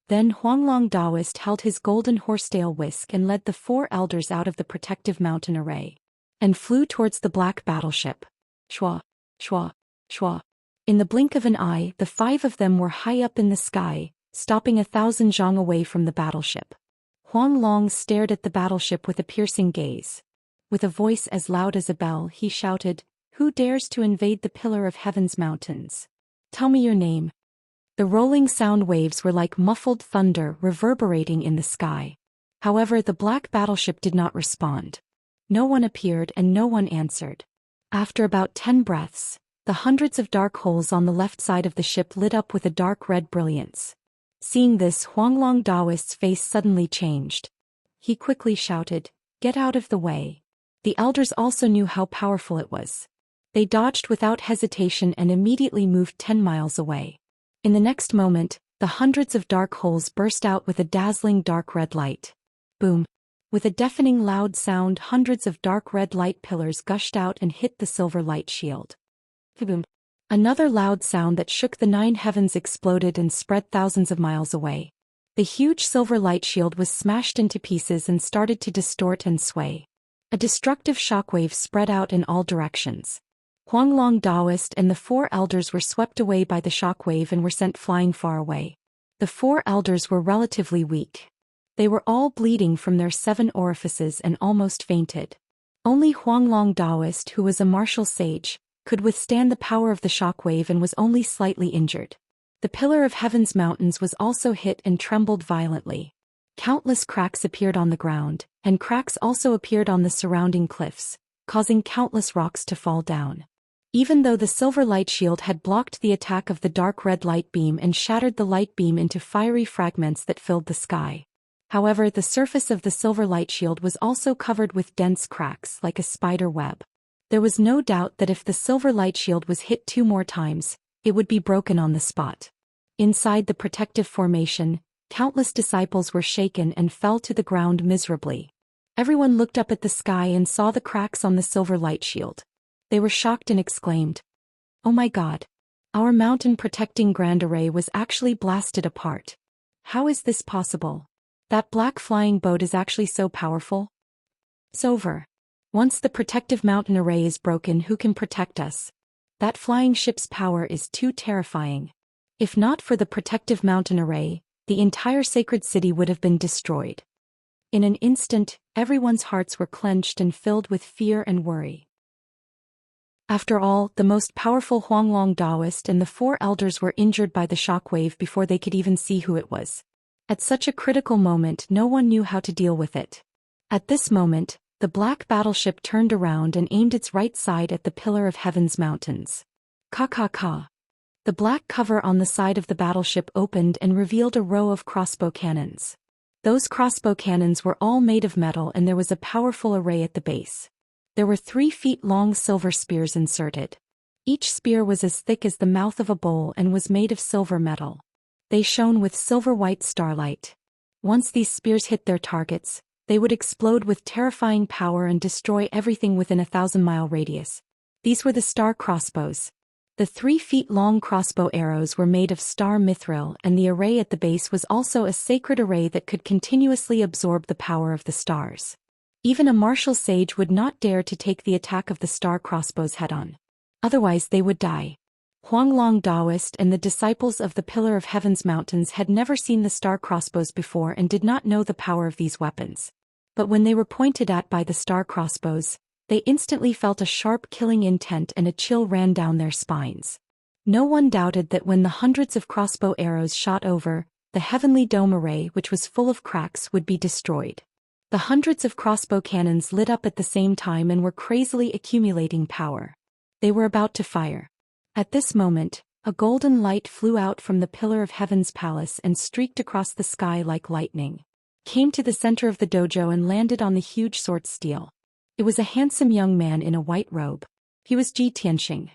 Then Huanglong Daoist held his golden horsetail whisk and led the 4 elders out of the protective mountain array, and flew towards the black battleship. Shua, shua, shua. In the blink of an eye, the 5 of them were high up in the sky, stopping 1,000 zhang away from the battleship. Huanglong stared at the battleship with a piercing gaze. With a voice as loud as a bell, he shouted, "Who dares to invade the Pillar of Heaven's mountains? Tell me your name." The rolling sound waves were like muffled thunder reverberating in the sky. However, the black battleship did not respond. No one appeared and no one answered. After about 10 breaths, the hundreds of dark holes on the left side of the ship lit up with a dark red brilliance. Seeing this, Huanglong Daoist's face suddenly changed. He quickly shouted, "Get out of the way." The elders also knew how powerful it was. They dodged without hesitation and immediately moved 10 miles away. In the next moment, the hundreds of dark holes burst out with a dazzling dark red light. Boom! With a deafening loud sound, hundreds of dark red light pillars gushed out and hit the silver light shield. Boom! Another loud sound that shook the 9 heavens exploded and spread thousands of miles away. The huge silver light shield was smashed into pieces and started to distort and sway. A destructive shockwave spread out in all directions. Huanglong Daoist and the 4 elders were swept away by the shockwave and were sent flying far away. The 4 elders were relatively weak. They were all bleeding from their 7 orifices and almost fainted. Only Huanglong Daoist, who was a martial sage, could withstand the power of the shockwave and was only slightly injured. The Pillar of Heaven's mountains was also hit and trembled violently. Countless cracks appeared on the ground, and cracks also appeared on the surrounding cliffs, causing countless rocks to fall down. Even though the silver light shield had blocked the attack of the dark red light beam and shattered the light beam into fiery fragments that filled the sky. However, the surface of the silver light shield was also covered with dense cracks like a spider web. There was no doubt that if the silver light shield was hit 2 more times, it would be broken on the spot. Inside the protective formation, countless disciples were shaken and fell to the ground miserably. Everyone looked up at the sky and saw the cracks on the silver light shield. They were shocked and exclaimed, "Oh my God! Our mountain-protecting grand array was actually blasted apart. How is this possible? That black flying boat is actually so powerful? It's over. Once the protective mountain array is broken, who can protect us? That flying ship's power is too terrifying. If not for the protective mountain array, the entire sacred city would have been destroyed." In an instant, everyone's hearts were clenched and filled with fear and worry. After all, the most powerful Huanglong Daoist and the 4 elders were injured by the shockwave before they could even see who it was. At such a critical moment, no one knew how to deal with it. At this moment, the black battleship turned around and aimed its right side at the Pillar of Heaven's mountains. Ka. The black cover on the side of the battleship opened and revealed a row of crossbow cannons. Those crossbow cannons were all made of metal and there was a powerful array at the base. There were 3 feet long silver spears inserted. Each spear was as thick as the mouth of a bowl and was made of silver metal. They shone with silver-white starlight. Once these spears hit their targets, they would explode with terrifying power and destroy everything within a 1,000-mile radius. These were the star crossbows. The 3 feet long crossbow arrows were made of star mithril, and the array at the base was also a sacred array that could continuously absorb the power of the stars. Even a martial sage would not dare to take the attack of the star crossbows head-on. Otherwise they would die. Huanglong Daoist and the disciples of the Pillar of Heaven's mountains had never seen the star crossbows before and did not know the power of these weapons. But when they were pointed at by the star crossbows, they instantly felt a sharp killing intent and a chill ran down their spines. No one doubted that when the hundreds of crossbow arrows shot over, the heavenly dome array, which was full of cracks, would be destroyed. The hundreds of crossbow cannons lit up at the same time and were crazily accumulating power. They were about to fire. At this moment, a golden light flew out from the Pillar of Heaven's palace and streaked across the sky like lightning. came to the center of the dojo and landed on the huge sword steel. It was a handsome young man in a white robe. He was Zhou Xian.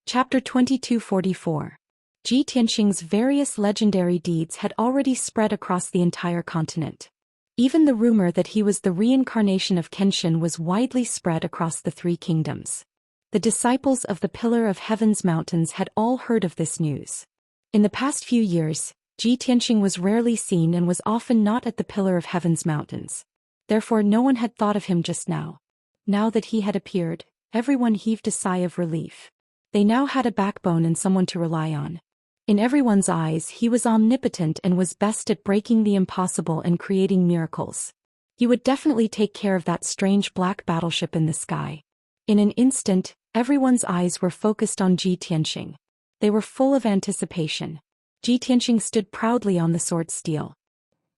Chapter 2244. Zhou Xian's various legendary deeds had already spread across the entire continent. Even the rumor that he was the reincarnation of Kenshin was widely spread across the three kingdoms. The disciples of the Pillar of Heaven's mountains had all heard of this news. In the past few years, Zhou Xian was rarely seen and was often not at the Pillar of Heaven's mountains. Therefore no one had thought of him just now. Now that he had appeared, everyone heaved a sigh of relief. They now had a backbone and someone to rely on. In everyone's eyes, he was omnipotent and was best at breaking the impossible and creating miracles. He would definitely take care of that strange black battleship in the sky. In an instant, everyone's eyes were focused on Zhou Xian. They were full of anticipation. Zhou Xian stood proudly on the sword steel.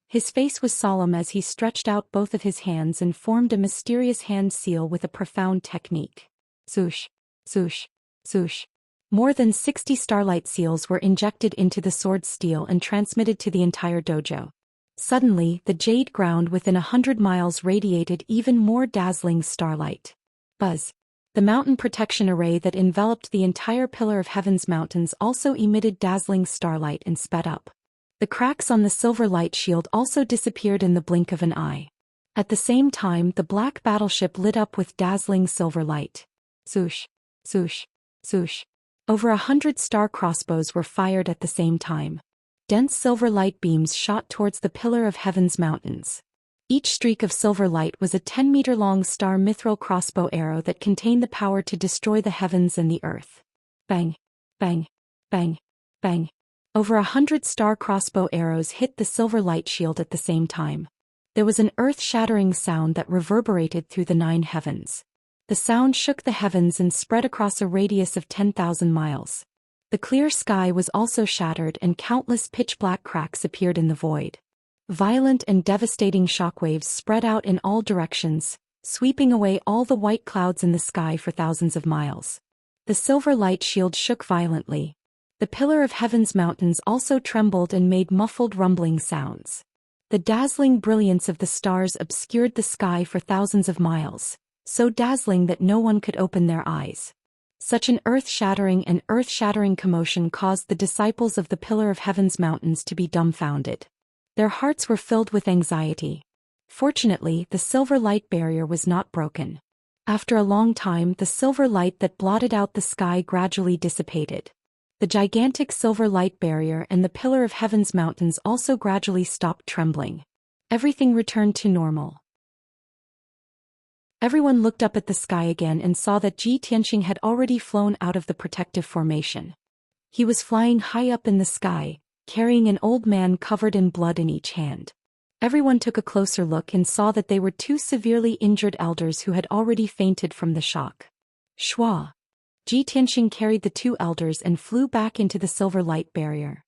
His face was solemn as he stretched out both of his hands and formed a mysterious hand seal with a profound technique. Swoosh, swoosh, swoosh. More than 60 starlight seals were injected into the sword steel and transmitted to the entire dojo. Suddenly, the jade ground within 100 miles radiated even more dazzling starlight. Buzz. The mountain protection array that enveloped the entire Pillar of Heaven's mountains also emitted dazzling starlight and sped up. The cracks on the silver light shield also disappeared in the blink of an eye. At the same time, the black battleship lit up with dazzling silver light. Swoosh, swoosh, swoosh. Over 100 star crossbows were fired at the same time. Dense silver light beams shot towards the Pillar of Heaven's mountains. Each streak of silver light was a 10-meter-long star mithril crossbow arrow that contained the power to destroy the heavens and the earth. Bang, bang, bang, bang. Over 100 star crossbow arrows hit the silver light shield at the same time. There was an earth-shattering sound that reverberated through the 9 heavens. The sound shook the heavens and spread across a radius of 10,000 miles. The clear sky was also shattered and countless pitch-black cracks appeared in the void. Violent and devastating shockwaves spread out in all directions, sweeping away all the white clouds in the sky for thousands of miles. The silver light shield shook violently. The Pillar of Heaven's mountains also trembled and made muffled rumbling sounds. The dazzling brilliance of the stars obscured the sky for thousands of miles, so dazzling that no one could open their eyes. Such an earth-shattering commotion caused the disciples of the Pillar of Heaven's mountains to be dumbfounded. Their hearts were filled with anxiety. Fortunately, the silver light barrier was not broken. After a long time, the silver light that blotted out the sky gradually dissipated. The gigantic silver light barrier and the Pillar of Heaven's mountains also gradually stopped trembling. Everything returned to normal. Everyone looked up at the sky again and saw that Zhou Xian had already flown out of the protective formation. He was flying high up in the sky, carrying an old man covered in blood in each hand. Everyone took a closer look and saw that they were 2 severely injured elders who had already fainted from the shock. Shua. Zhou Xian carried the 2 elders and flew back into the silver light barrier.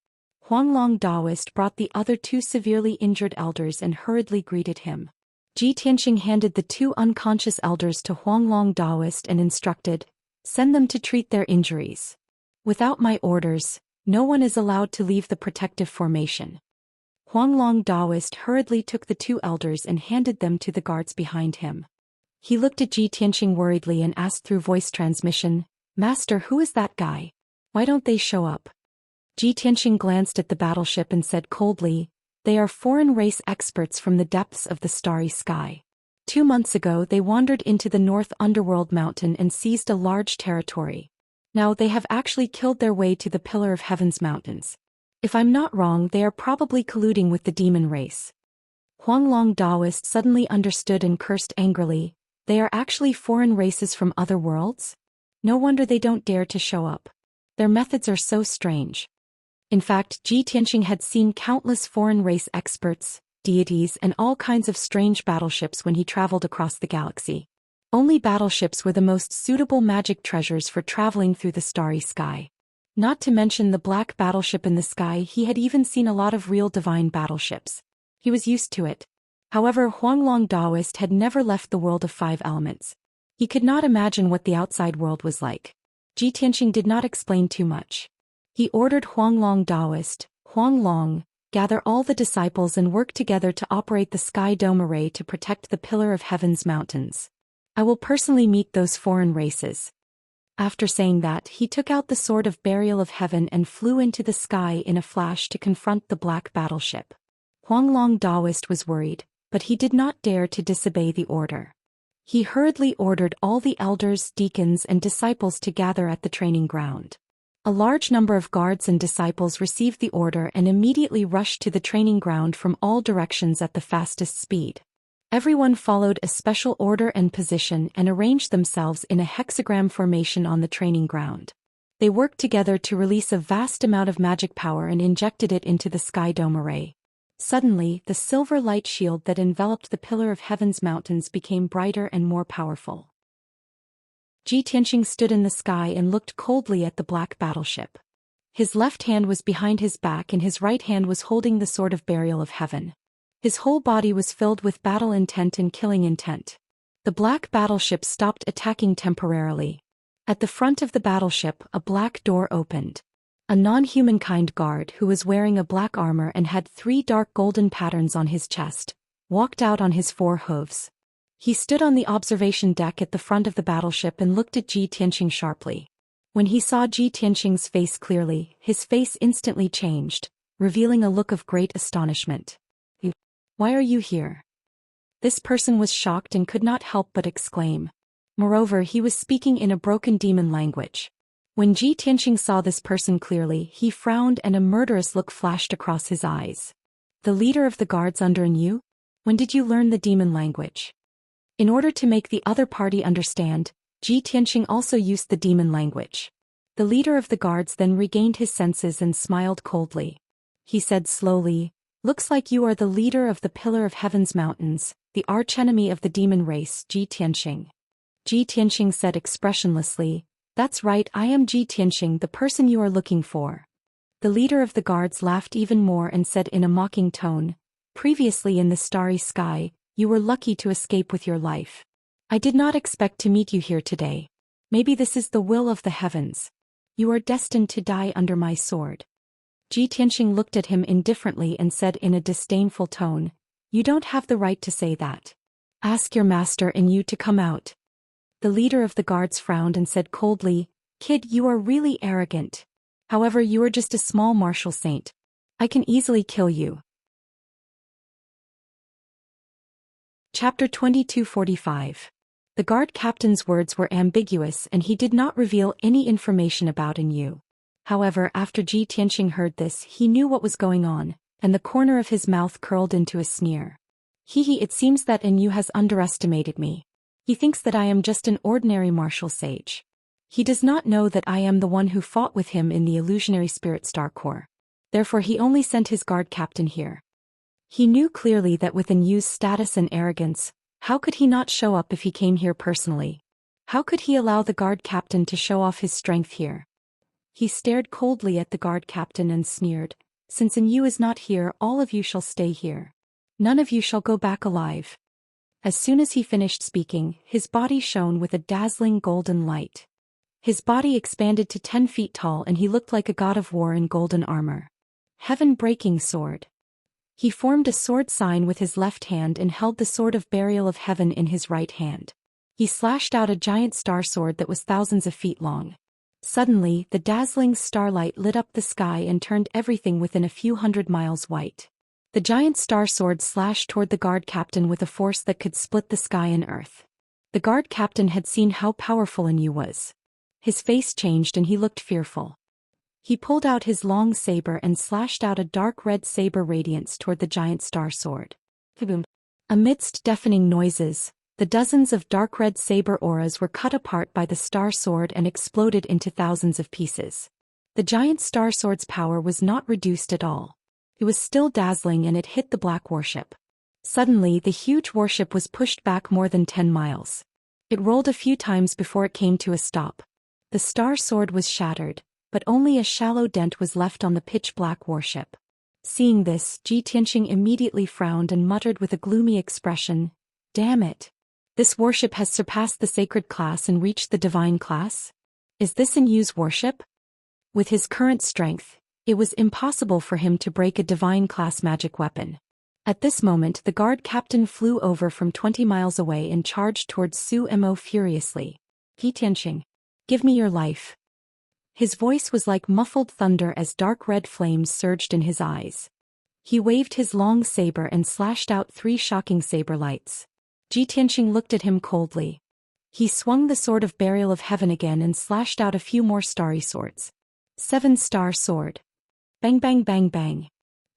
Huanglong Daoist brought the other 2 severely injured elders and hurriedly greeted him. Zhou Xian handed the 2 unconscious elders to Huanglong Daoist and instructed, "Send them to treat their injuries. Without my orders, no one is allowed to leave the protective formation." Huanglong Daoist hurriedly took the 2 elders and handed them to the guards behind him. He looked at Zhou Xian worriedly and asked through voice transmission, "Master, who is that guy? Why don't they show up?" Zhou Xian glanced at the battleship and said coldly, "They are foreign race experts from the depths of the starry sky. 2 months ago they wandered into the North Underworld mountain and seized a large territory. Now they have actually killed their way to the Pillar of Heaven's mountains. If I'm not wrong, they are probably colluding with the demon race." Huanglong Daoist suddenly understood and cursed angrily, "They are actually foreign races from other worlds? No wonder they don't dare to show up. Their methods are so strange." In fact, Zhou Xian had seen countless foreign race experts, deities and all kinds of strange battleships when he traveled across the galaxy. Only battleships were the most suitable magic treasures for traveling through the starry sky. Not to mention the black battleship in the sky, he had even seen a lot of real divine battleships. He was used to it. However, Huanglong Daoist had never left the world of 5 elements. He could not imagine what the outside world was like. Zhou Xian did not explain too much. He ordered Huanglong Daoist, "Huanglong, Gather all the disciples and work together to operate the Sky Dome Array to protect the Pillar of Heaven's mountains. I will personally meet those foreign races." After saying that, he took out the Sword of Burial of Heaven and flew into the sky in a flash to confront the black battleship. Huanglong Daoist was worried, but he did not dare to disobey the order. He hurriedly ordered all the elders, deacons, and disciples to gather at the training ground. A large number of guards and disciples received the order and immediately rushed to the training ground from all directions at the fastest speed. Everyone followed a special order and position and arranged themselves in a hexagram formation on the training ground. They worked together to release a vast amount of magic power and injected it into the Sky Dome Array. Suddenly, the silver light shield that enveloped the Pillar of Heaven's mountains became brighter and more powerful. Ji Tianxing stood in the sky and looked coldly at the black battleship. His left hand was behind his back and his right hand was holding the Sword of Burial of Heaven. His whole body was filled with battle intent and killing intent. The black battleship stopped attacking temporarily. At the front of the battleship, a black door opened. A non-humankind guard who was wearing a black armor and had 3 dark golden patterns on his chest, walked out on his 4 hooves. He stood on the observation deck at the front of the battleship and looked at Ji Tianxing sharply. When he saw Ji Tianxing's face clearly, his face instantly changed, revealing a look of great astonishment. "Why are you here?" This person was shocked and could not help but exclaim. Moreover, he was speaking in a broken demon language. When Ji Tianxing saw this person clearly, he frowned and a murderous look flashed across his eyes. "The leader of the guards under you? When did you learn the demon language?" In order to make the other party understand, Ji Tianxing also used the demon language. The leader of the guards then regained his senses and smiled coldly. He said slowly, "Looks like you are the leader of the Pillar of Heaven's mountains, the archenemy of the demon race, Ji Tianxing." Ji Tianxing said expressionlessly, "That's right, I am Ji Tianxing, the person you are looking for." The leader of the guards laughed even more and said in a mocking tone, "Previously in the starry sky, you were lucky to escape with your life. I did not expect to meet you here today. Maybe this is the will of the heavens. You are destined to die under my sword." Ji Tianxing looked at him indifferently and said in a disdainful tone, "You don't have the right to say that. Ask your master and you to come out." The leader of the guards frowned and said coldly, "Kid, you are really arrogant. However, you are just a small martial saint. I can easily kill you." Chapter 2245. The guard captain's words were ambiguous and he did not reveal any information about Yu. However, after Ji Tianxing heard this, he knew what was going on, and the corner of his mouth curled into a sneer. "Hee, it seems that Yu has underestimated me. He thinks that I am just an ordinary martial sage. He does not know that I am the one who fought with him in the illusionary spirit star core. Therefore he only sent his guard captain here." He knew clearly that with Yu's status and arrogance, how could he not show up if he came here personally? How could he allow the guard captain to show off his strength here? He stared coldly at the guard captain and sneered, "Since Yu is not here, all of you shall stay here. None of you shall go back alive." As soon as he finished speaking, his body shone with a dazzling golden light. His body expanded to 10 feet tall and he looked like a god of war in golden armor. Heaven-breaking sword. He formed a sword sign with his left hand and held the Sword of Burial of Heaven in his right hand. He slashed out a giant star sword that was thousands of feet long. Suddenly, the dazzling starlight lit up the sky and turned everything within a few hundred miles white. The giant star sword slashed toward the guard captain with a force that could split the sky and earth. The guard captain had seen how powerful Yu was. His face changed and he looked fearful. He pulled out his long saber and slashed out a dark red saber radiance toward the giant star sword. Boom! Amidst deafening noises, the dozens of dark red saber auras were cut apart by the star sword and exploded into thousands of pieces. The giant star sword's power was not reduced at all. It was still dazzling and it hit the black warship. Suddenly, the huge warship was pushed back more than 10 miles. It rolled a few times before it came to a stop. The star sword was shattered, but only a shallow dent was left on the pitch-black warship. Seeing this, Ji Tianxing immediately frowned and muttered with a gloomy expression, "Damn it! This warship has surpassed the sacred class and reached the divine class? Is this Yu's warship?" With his current strength, It was impossible for him to break a divine-class magic weapon. At this moment the guard captain flew over from 20 miles away and charged towards Su Mo furiously. Ji Tianxing, give me your life. His voice was like muffled thunder as dark red flames surged in his eyes. He waved his long saber and slashed out 3 shocking saber lights. Ji Tianxing looked at him coldly. He swung the sword of burial of heaven again and slashed out a few more starry swords. 7-star sword. Bang bang bang bang.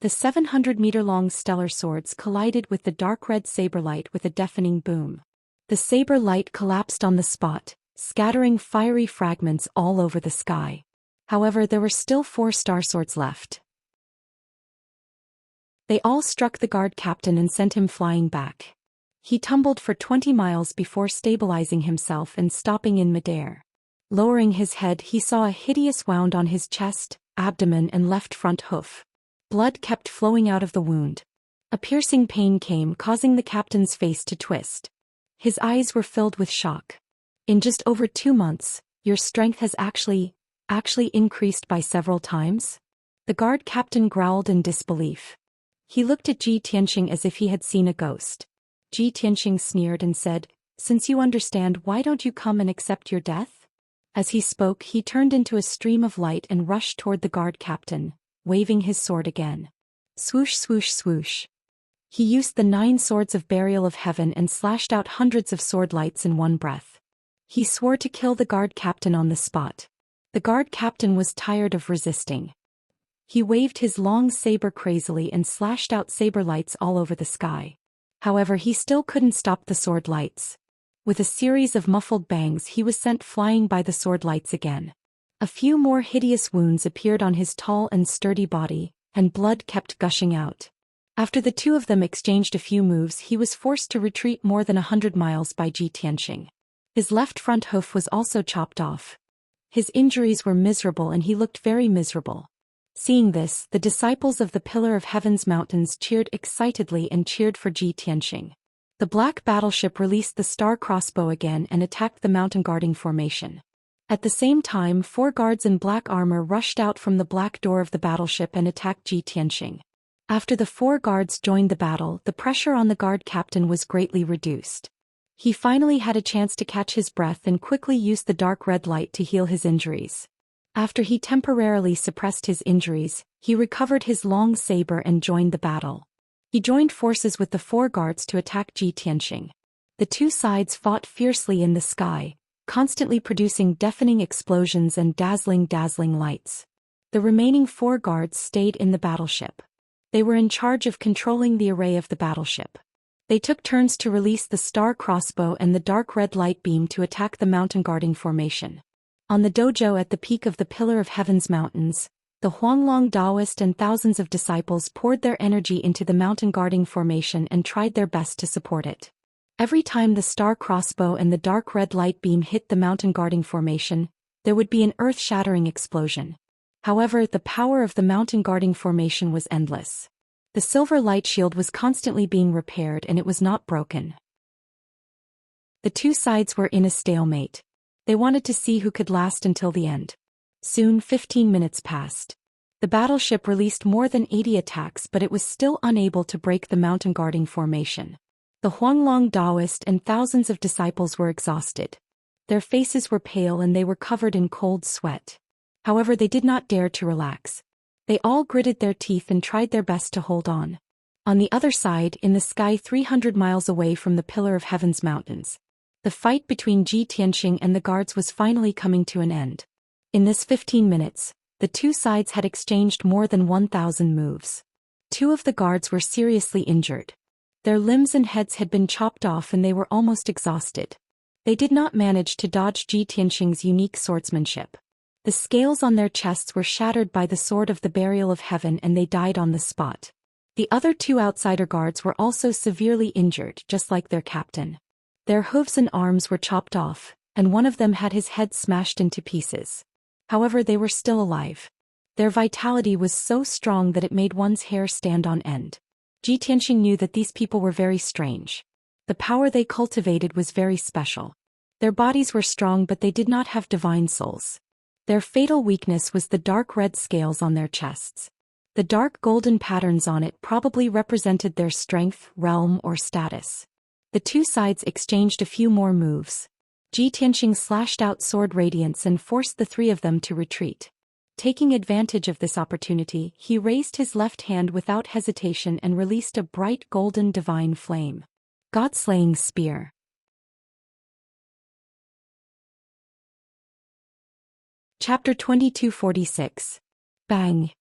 The 700-meter-long stellar swords collided with the dark red saber light with a deafening boom. The saber light collapsed on the spot, scattering fiery fragments all over the sky. However, there were still 4-star swords left. They all struck the guard captain and sent him flying back. He tumbled for 20 miles before stabilizing himself and stopping in midair. Lowering his head, he saw a hideous wound on his chest, abdomen and left front hoof. Blood kept flowing out of the wound. A piercing pain came, causing the captain's face to twist. His eyes were filled with shock. In just over 2 months, your strength has actually increased by several times? The guard captain growled in disbelief. He looked at Ji Tianxing as if he had seen a ghost. Ji Tianxing sneered and said, "Since you understand, why don't you come and accept your death?" As he spoke, he turned into a stream of light and rushed toward the guard captain, waving his sword again. Swoosh swoosh swoosh. He used the 9 swords of burial of heaven and slashed out hundreds of sword lights in one breath. He swore to kill the guard captain on the spot. The guard captain was tired of resisting. He waved his long saber crazily and slashed out saber lights all over the sky. However, he still couldn't stop the sword lights. With a series of muffled bangs, he was sent flying by the sword lights again. A few more hideous wounds appeared on his tall and sturdy body, and blood kept gushing out. After the two of them exchanged a few moves, he was forced to retreat more than 100 miles by Ji Tianxing. His left front hoof was also chopped off. His injuries were miserable and he looked very miserable. Seeing this, the disciples of the Pillar of Heaven's mountains cheered excitedly and cheered for Ji Tianxing. The black battleship released the star crossbow again and attacked the mountain guarding formation. At the same time, 4 guards in black armor rushed out from the black door of the battleship and attacked Ji Tianxing. After the 4 guards joined the battle, the pressure on the guard captain was greatly reduced. He finally had a chance to catch his breath and quickly used the dark red light to heal his injuries. After he temporarily suppressed his injuries, he recovered his long saber and joined the battle. He joined forces with the 4 guards to attack Ji Tianxing. The two sides fought fiercely in the sky, constantly producing deafening explosions and dazzling lights. The remaining 4 guards stayed in the battleship. They were in charge of controlling the array of the battleship. They took turns to release the star crossbow and the dark red light beam to attack the mountain guarding formation. On the dojo at the peak of the Pillar of Heaven's mountains, the Huanglong Taoist and thousands of disciples poured their energy into the mountain guarding formation and tried their best to support it. Every time the star crossbow and the dark red light beam hit the mountain guarding formation, there would be an earth-shattering explosion. However, the power of the mountain guarding formation was endless. The silver light shield was constantly being repaired and it was not broken. The two sides were in a stalemate. They wanted to see who could last until the end. Soon 15 minutes passed. The battleship released more than 80 attacks, but it was still unable to break the mountain guarding formation. The Huanglong Taoist and thousands of disciples were exhausted. Their faces were pale and they were covered in cold sweat. However, they did not dare to relax. They all gritted their teeth and tried their best to hold on. On the other side, in the sky 300 miles away from the Pillar of Heaven's mountains, the fight between Ji Tianxing and the guards was finally coming to an end. In this 15 minutes, the two sides had exchanged more than 1,000 moves. 2 of the guards were seriously injured. Their limbs and heads had been chopped off and they were almost exhausted. They did not manage to dodge Ji Tianxing's unique swordsmanship. The scales on their chests were shattered by the sword of the burial of heaven and they died on the spot. The other 2 outsider guards were also severely injured, just like their captain. Their hooves and arms were chopped off, and one of them had his head smashed into pieces. However, they were still alive. Their vitality was so strong that it made one's hair stand on end. Ji Tianxing knew that these people were very strange. The power they cultivated was very special. Their bodies were strong but they did not have divine souls. Their fatal weakness was the dark red scales on their chests. The dark golden patterns on it probably represented their strength, realm, or status. The two sides exchanged a few more moves. Ji Tianxing slashed out sword radiance and forced the three of them to retreat. Taking advantage of this opportunity, he raised his left hand without hesitation and released a bright golden divine flame. God-slaying spear. Chapter 2246. Bang!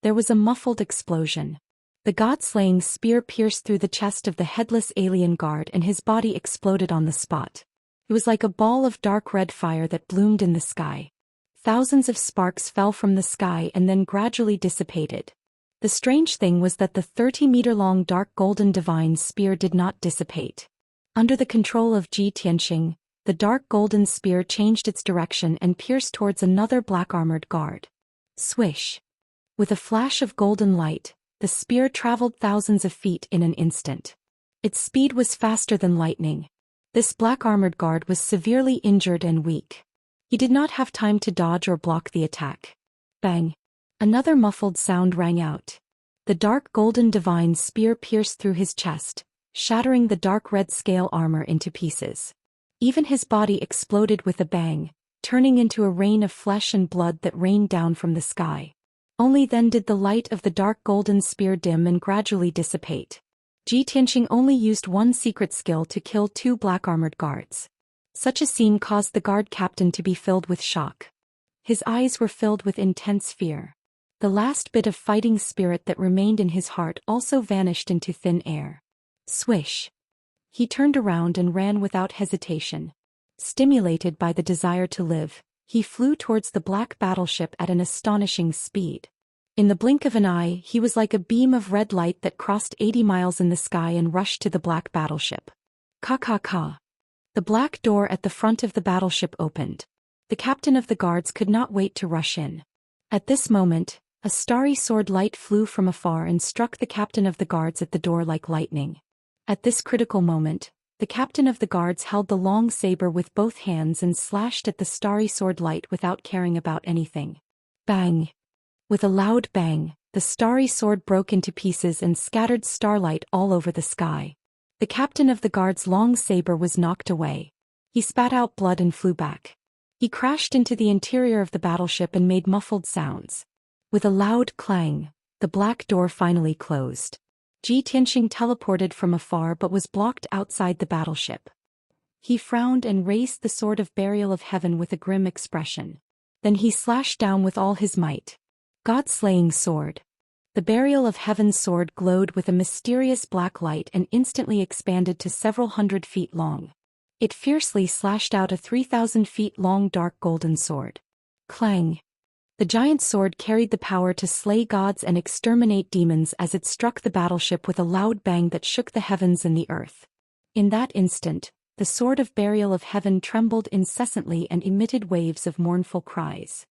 There was a muffled explosion. The god-slaying spear pierced through the chest of the headless alien guard and his body exploded on the spot. It was like a ball of dark red fire that bloomed in the sky. Thousands of sparks fell from the sky and then gradually dissipated. The strange thing was that the 30-meter-long dark golden divine spear did not dissipate. Under the control of Ji Tianxing, the dark golden spear changed its direction and pierced towards another black-armored guard. Swish! With a flash of golden light, the spear traveled thousands of feet in an instant. Its speed was faster than lightning. This black-armored guard was severely injured and weak. He did not have time to dodge or block the attack. Bang! Another muffled sound rang out. The dark golden divine spear pierced through his chest, shattering the dark red scale armor into pieces. Even his body exploded with a bang, turning into a rain of flesh and blood that rained down from the sky. Only then did the light of the dark golden spear dim and gradually dissipate. Ji Tianxing only used one secret skill to kill two black-armored guards. Such a scene caused the guard captain to be filled with shock. His eyes were filled with intense fear. The last bit of fighting spirit that remained in his heart also vanished into thin air. Swish! He turned around and ran without hesitation. Stimulated by the desire to live, he flew towards the black battleship at an astonishing speed. In the blink of an eye, he was like a beam of red light that crossed 80 miles in the sky and rushed to the black battleship. Ka. The black door at the front of the battleship opened. The captain of the guards could not wait to rush in. At this moment, a starry sword light flew from afar and struck the captain of the guards at the door like lightning. At this critical moment, the captain of the guards held the long saber with both hands and slashed at the starry sword light without caring about anything. Bang! With a loud bang, the starry sword broke into pieces and scattered starlight all over the sky. The captain of the guard's long saber was knocked away. He spat out blood and flew back. He crashed into the interior of the battleship and made muffled sounds. With a loud clang, the black door finally closed. Ji Tianxing teleported from afar but was blocked outside the battleship. He frowned and raised the sword of burial of heaven with a grim expression. Then he slashed down with all his might. God-slaying sword. The burial of heaven's sword glowed with a mysterious black light and instantly expanded to several hundred feet long. It fiercely slashed out a 3,000 feet long dark golden sword. Clang! The giant sword carried the power to slay gods and exterminate demons as it struck the battleship with a loud bang that shook the heavens and the earth. In that instant, the sword of burial of heaven trembled incessantly and emitted waves of mournful cries.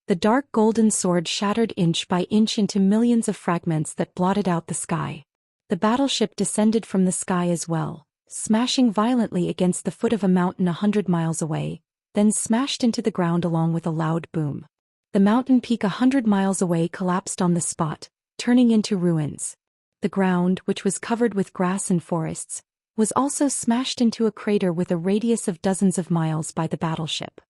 The dark golden sword shattered inch by inch into millions of fragments that blotted out the sky. The battleship descended from the sky as well, smashing violently against the foot of a mountain 100 miles away, then smashed into the ground along with a loud boom. The mountain peak 100 miles away collapsed on the spot, turning into ruins. The ground, which was covered with grass and forests, was also smashed into a crater with a radius of dozens of miles by the battleship.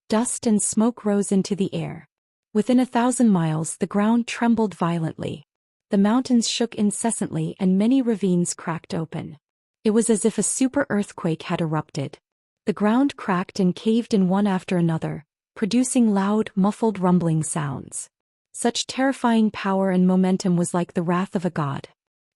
Dust and smoke rose into the air. Within 1,000 miles the ground trembled violently. The mountains shook incessantly and many ravines cracked open. It was as if a super earthquake had erupted. The ground cracked and caved in one after another, producing loud, muffled rumbling sounds. Such terrifying power and momentum was like the wrath of a god.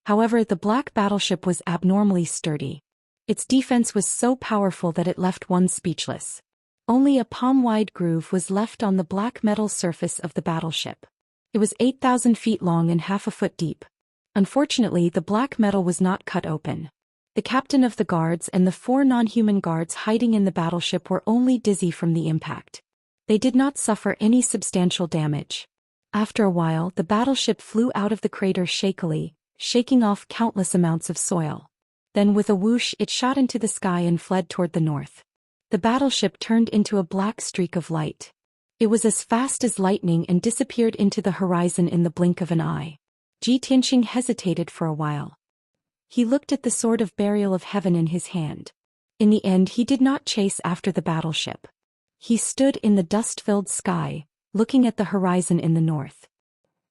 However, the black battleship was abnormally sturdy. Its defense was so powerful that it left one speechless. Only a palm-wide groove was left on the black metal surface of the battleship. It was 8,000 feet long and half a foot deep. Unfortunately, the black metal was not cut open. The captain of the guards and the 4 non-human guards hiding in the battleship were only dizzy from the impact. They did not suffer any substantial damage. After a while, the battleship flew out of the crater shakily, shaking off countless amounts of soil. Then with a whoosh it shot into the sky and fled toward the north. The battleship turned into a black streak of light. It was as fast as lightning and disappeared into the horizon in the blink of an eye. Xianxia hesitated for a while. He looked at the sword of burial of heaven in his hand. In the end he did not chase after the battleship. He stood in the dust-filled sky, looking at the horizon in the north.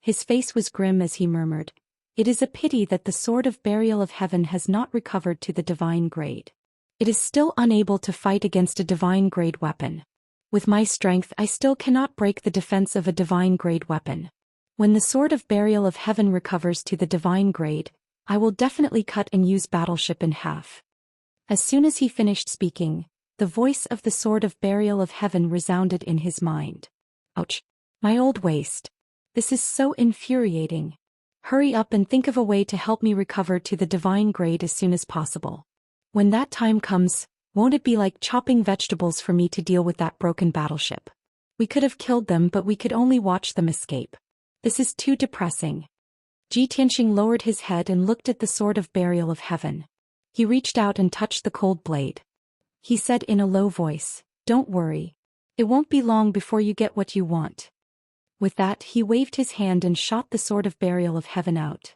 His face was grim as he murmured, "It is a pity that the sword of burial of heaven has not recovered to the divine grade. It is still unable to fight against a divine grade weapon. With my strength I still cannot break the defense of a divine grade weapon. When the sword of burial of heaven recovers to the divine grade, I will definitely cut and use battleship in half." As soon as he finished speaking, the voice of the sword of burial of heaven resounded in his mind. "Ouch! My old waist. This is so infuriating. Hurry up and think of a way to help me recover to the divine grade as soon as possible. When that time comes, won't it be like chopping vegetables for me to deal with that broken battleship? We could have killed them, but we could only watch them escape. This is too depressing." Xianxia lowered his head and looked at the sword of burial of heaven. He reached out and touched the cold blade. He said in a low voice, "Don't worry. It won't be long before you get what you want." With that he waved his hand and shot the sword of burial of heaven out.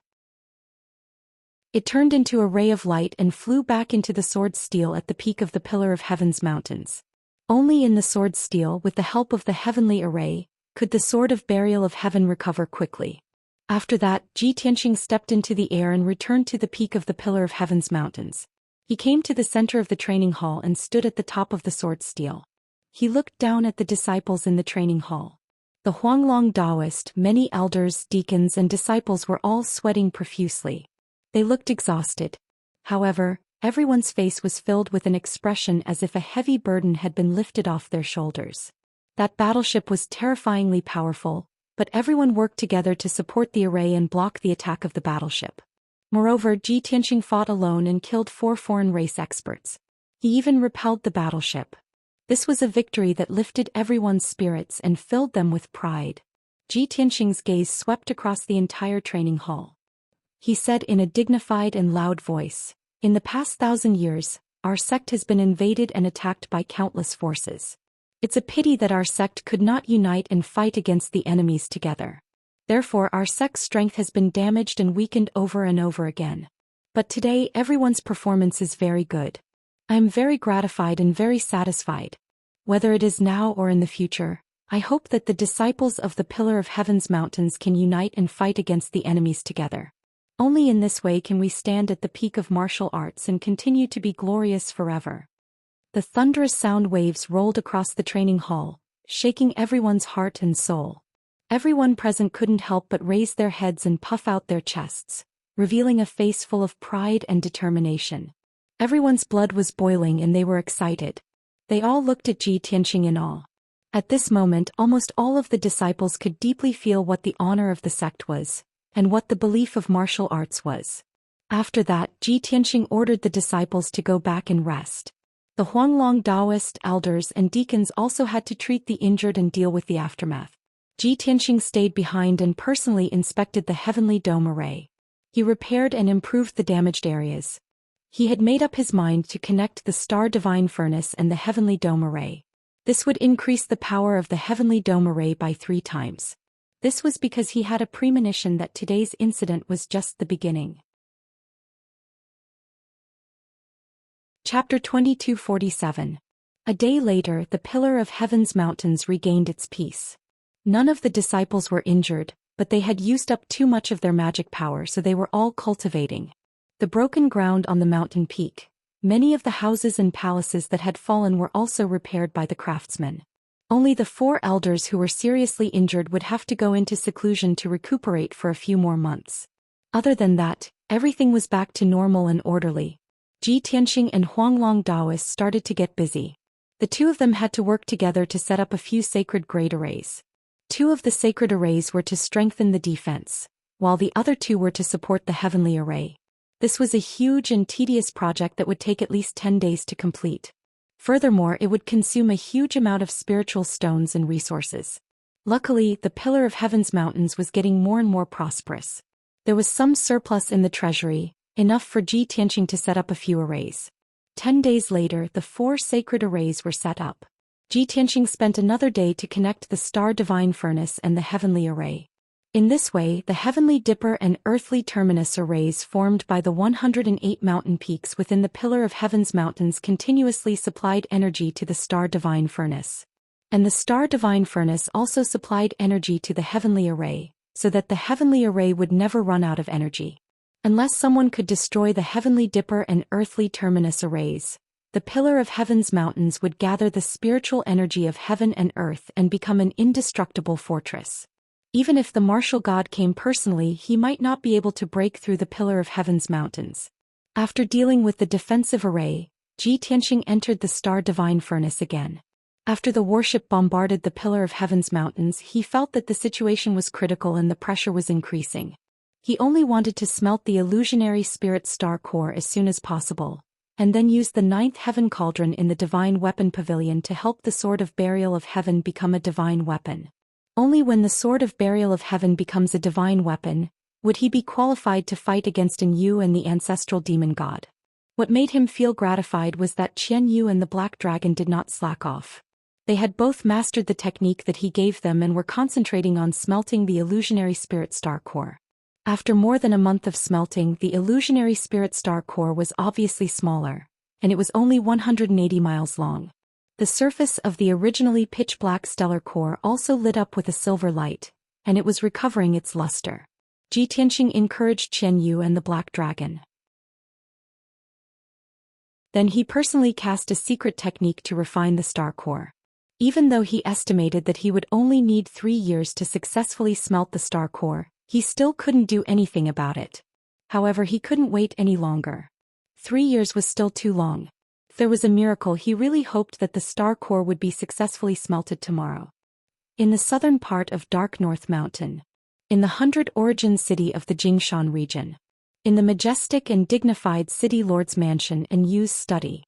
It turned into a ray of light and flew back into the sword steel at the peak of the Pillar of Heaven's mountains. Only in the sword steel, with the help of the heavenly array, could the sword of burial of heaven recover quickly. After that, Xianxia stepped into the air and returned to the peak of the Pillar of Heaven's mountains. He came to the center of the training hall and stood at the top of the sword steel. He looked down at the disciples in the training hall. The Huanglong Taoist, many elders, deacons and disciples were all sweating profusely. They looked exhausted. However, everyone's face was filled with an expression as if a heavy burden had been lifted off their shoulders. That battleship was terrifyingly powerful, but everyone worked together to support the array and block the attack of the battleship. Moreover, Xianxia fought alone and killed 4 foreign race experts. He even repelled the battleship. This was a victory that lifted everyone's spirits and filled them with pride. Xianxia's gaze swept across the entire training hall. He said in a dignified and loud voice, "In the past 1,000 years, our sect has been invaded and attacked by countless forces. It's a pity that our sect could not unite and fight against the enemies together. Therefore our sect's strength has been damaged and weakened over and over again. But today everyone's performance is very good. I am very gratified and very satisfied. Whether it is now or in the future, I hope that the disciples of the Pillar of Heaven's mountains can unite and fight against the enemies together. Only in this way can we stand at the peak of martial arts and continue to be glorious forever." The thunderous sound waves rolled across the training hall, shaking everyone's heart and soul. Everyone present couldn't help but raise their heads and puff out their chests, revealing a face full of pride and determination. Everyone's blood was boiling and they were excited. They all looked at Xianxia in awe. At this moment almost all of the disciples could deeply feel what the honor of the sect was, and what the belief of martial arts was. After that, Xianxia ordered the disciples to go back and rest. The Huanglong Taoist elders and deacons also had to treat the injured and deal with the aftermath. Xianxia stayed behind and personally inspected the heavenly dome array. He repaired and improved the damaged areas. He had made up his mind to connect the Star Divine Furnace and the heavenly dome array. This would increase the power of the heavenly dome array by 3 times. This was because he had a premonition that today's incident was just the beginning. Chapter 2247. A day later, the Pillar of Heaven's mountains regained its peace. None of the disciples were injured, but they had used up too much of their magic power, so they were all cultivating. The broken ground on the mountain peak, many of the houses and palaces that had fallen were also repaired by the craftsmen. Only the 4 elders who were seriously injured would have to go into seclusion to recuperate for a few more months. Other than that, everything was back to normal and orderly. Xianxia and Huanglong Taoists started to get busy. The 2 of them had to work together to set up a few sacred grade arrays. 2 of the sacred arrays were to strengthen the defense, while the other 2 were to support the heavenly array. This was a huge and tedious project that would take at least 10 days to complete. Furthermore, it would consume a huge amount of spiritual stones and resources. Luckily, the Pillar of Heaven's mountains was getting more and more prosperous. There was some surplus in the treasury, enough for Xianxia to set up a few arrays. 10 days later, the 4 sacred arrays were set up. Xianxia spent another day to connect the star divine furnace and the heavenly array. In this way, the heavenly dipper and earthly terminus arrays formed by the 108 mountain peaks within the Pillar of Heaven's mountains continuously supplied energy to the star divine furnace. And the star divine furnace also supplied energy to the heavenly array, so that the heavenly array would never run out of energy. Unless someone could destroy the heavenly dipper and earthly terminus arrays, the Pillar of Heaven's mountains would gather the spiritual energy of heaven and earth and become an indestructible fortress. Even if the martial god came personally, he might not be able to break through the Pillar of Heaven's mountains. After dealing with the defensive array, Xianxia entered the star divine furnace again. After the warship bombarded the Pillar of Heaven's mountains, he felt that the situation was critical and the pressure was increasing. He only wanted to smelt the illusionary spirit star core as soon as possible, and then use the 9th heaven cauldron in the divine weapon pavilion to help the sword of burial of heaven become a divine weapon. Only when the sword of burial of heaven becomes a divine weapon, would he be qualified to fight against An Yu and the ancestral demon god. What made him feel gratified was that Qian Yu and the black dragon did not slack off. They had both mastered the technique that he gave them and were concentrating on smelting the illusionary spirit star core. After more than a month of smelting, the illusionary spirit star core was obviously smaller, and it was only 180 miles long. The surface of the originally pitch-black stellar core also lit up with a silver light, and it was recovering its luster. Xianxia encouraged Qian Yu and the black dragon. Then he personally cast a secret technique to refine the star core. Even though he estimated that he would only need 3 years to successfully smelt the star core, he still couldn't do anything about it. However, he couldn't wait any longer. 3 years was still too long. If there was a miracle, he really hoped that the star core would be successfully smelted tomorrow. In the southern part of Dark North Mountain. In the 100 origin city of the Jingshan region. In the majestic and dignified city lord's mansion and Yu's study.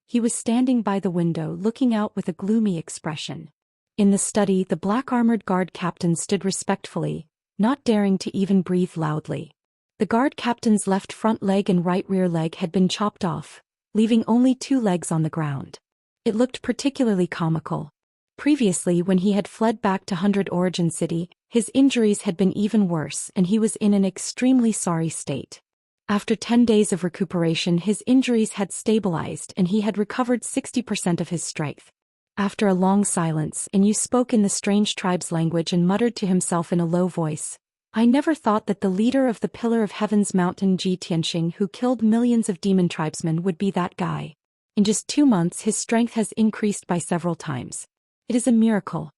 He was standing by the window looking out with a gloomy expression. In the study, the black-armored guard captain stood respectfully, not daring to even breathe loudly. The guard captain's left front leg and right rear leg had been chopped off, leaving only 2 legs on the ground. It looked particularly comical. Previously, when he had fled back to 100 Origin City, his injuries had been even worse and he was in an extremely sorry state. After 10 days of recuperation, his injuries had stabilized and he had recovered 60% of his strength. After a long silence, Yu spoke in the strange tribe's language and muttered to himself in a low voice, "I never thought that the leader of the Pillar of Heaven's mountain Xianxia, who killed millions of demon tribesmen, would be that guy. In just 2 months his strength has increased by several times. It is a miracle.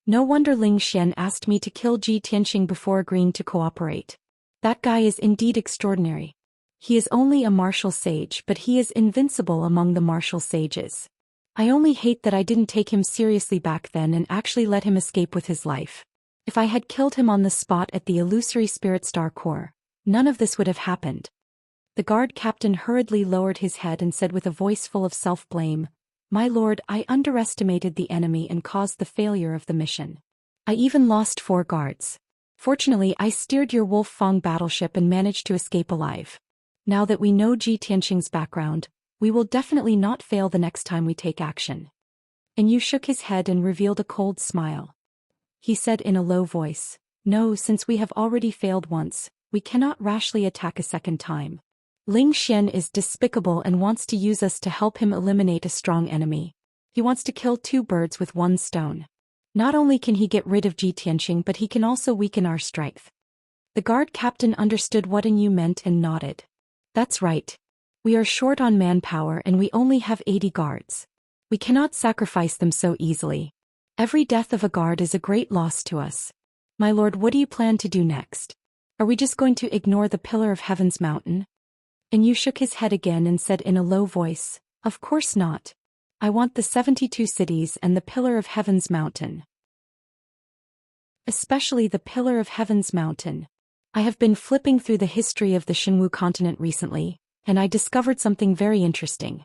No wonder Ling Xian asked me to kill Xianxia before agreeing to cooperate. That guy is indeed extraordinary. He is only a martial sage, but he is invincible among the martial sages. I only hate that I didn't take him seriously back then and actually let him escape with his life. If I had killed him on the spot at the illusory spirit star core, none of this would have happened." The guard captain hurriedly lowered his head and said with a voice full of self-blame, "My lord, I underestimated the enemy and caused the failure of the mission. I even lost 4 guards. Fortunately, I steered your Wolf Fang battleship and managed to escape alive. Now that we know Xianxia's background, we will definitely not fail the next time we take action." And Yu shook his head and revealed a cold smile. He said in a low voice, "No, since we have already failed once, we cannot rashly attack a second time. Ling Xian is despicable and wants to use us to help him eliminate a strong enemy. He wants to kill 2 birds with 1 stone. Not only can he get rid of Xianxia, but he can also weaken our strength." The guard captain understood what Yu meant and nodded. "That's right. We are short on manpower and we only have 80 guards. We cannot sacrifice them so easily. Every death of a guard is a great loss to us. My lord, what do you plan to do next? Are we just going to ignore the Pillar of Heaven's mountain?" And Yu shook his head again and said in a low voice, "Of course not. I want the 72 cities and the Pillar of Heaven's mountain. Especially the Pillar of Heaven's mountain. I have been flipping through the history of the Shenwu continent recently, and I discovered something very interesting.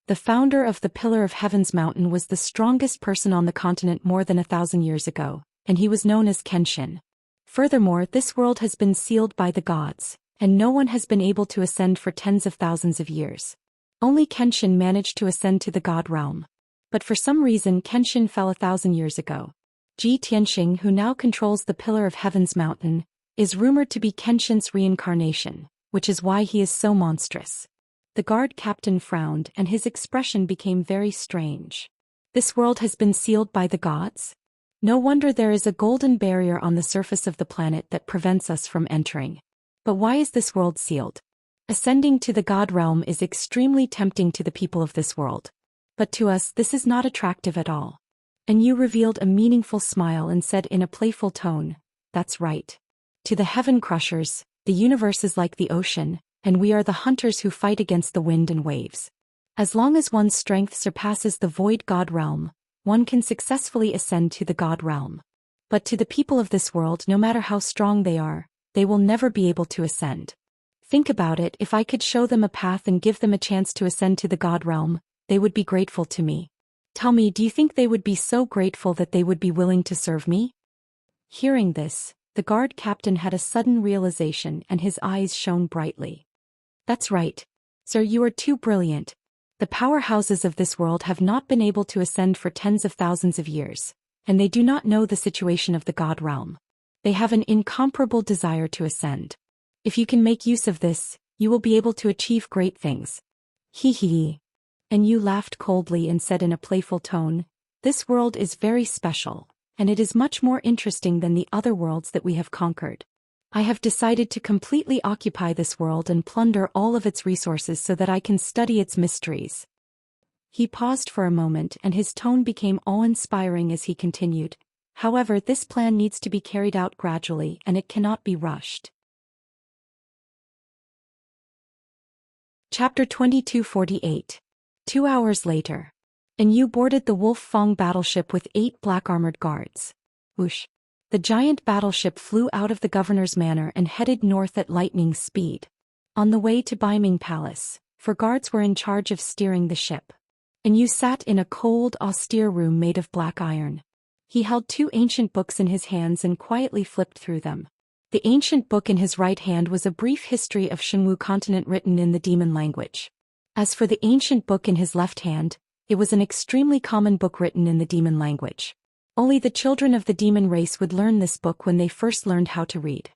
The founder of the Pillar of Heaven's mountain was the strongest person on the continent more than 1,000 years ago, and he was known as Kenshin. Furthermore, this world has been sealed by the gods, and no one has been able to ascend for tens of thousands of years. Only Kenshin managed to ascend to the god realm. But for some reason Kenshin fell 1,000 years ago. Ji Tianxing, who now controls the Pillar of Heaven's mountain, is rumored to be Kenshin's reincarnation, which is why he is so monstrous. The guard captain frowned and his expression became very strange. This world has been sealed by the gods? No wonder there is a golden barrier on the surface of the planet that prevents us from entering. But why is this world sealed? Ascending to the god realm is extremely tempting to the people of this world. But to us this is not attractive at all. And you revealed a meaningful smile and said in a playful tone, "That's right. To the heaven crushers, the universe is like the ocean, and we are the hunters who fight against the wind and waves. As long as one's strength surpasses the void god realm, one can successfully ascend to the god realm. But to the people of this world, no matter how strong they are, they will never be able to ascend. Think about it, if I could show them a path and give them a chance to ascend to the god realm, they would be grateful to me. Tell me, do you think they would be so grateful that they would be willing to serve me?" Hearing this, the guard captain had a sudden realization and his eyes shone brightly. "That's right. Sir, you are too brilliant. The powerhouses of this world have not been able to ascend for tens of thousands of years, and they do not know the situation of the god realm. They have an incomparable desire to ascend. If you can make use of this, you will be able to achieve great things." Hee hee. And you laughed coldly and said in a playful tone, "This world is very special, and it is much more interesting than the other worlds that we have conquered. I have decided to completely occupy this world and plunder all of its resources so that I can study its mysteries." He paused for a moment and his tone became awe-inspiring as he continued, "However, this plan needs to be carried out gradually and it cannot be rushed." Chapter 2248. 2 hours later. And you boarded the Wolf Fong battleship with 8 black-armored guards. Whoosh. The giant battleship flew out of the governor's manor and headed north at lightning speed. On the way to Baiming Palace, 4 guards were in charge of steering the ship. And you sat in a cold, austere room made of black iron. He held 2 ancient books in his hands and quietly flipped through them. The ancient book in his right hand was a brief history of Shenwu continent written in the demon language. As for the ancient book in his left hand, it was an extremely common book written in the demon language. Only the children of the demon race would learn this book when they first learned how to read.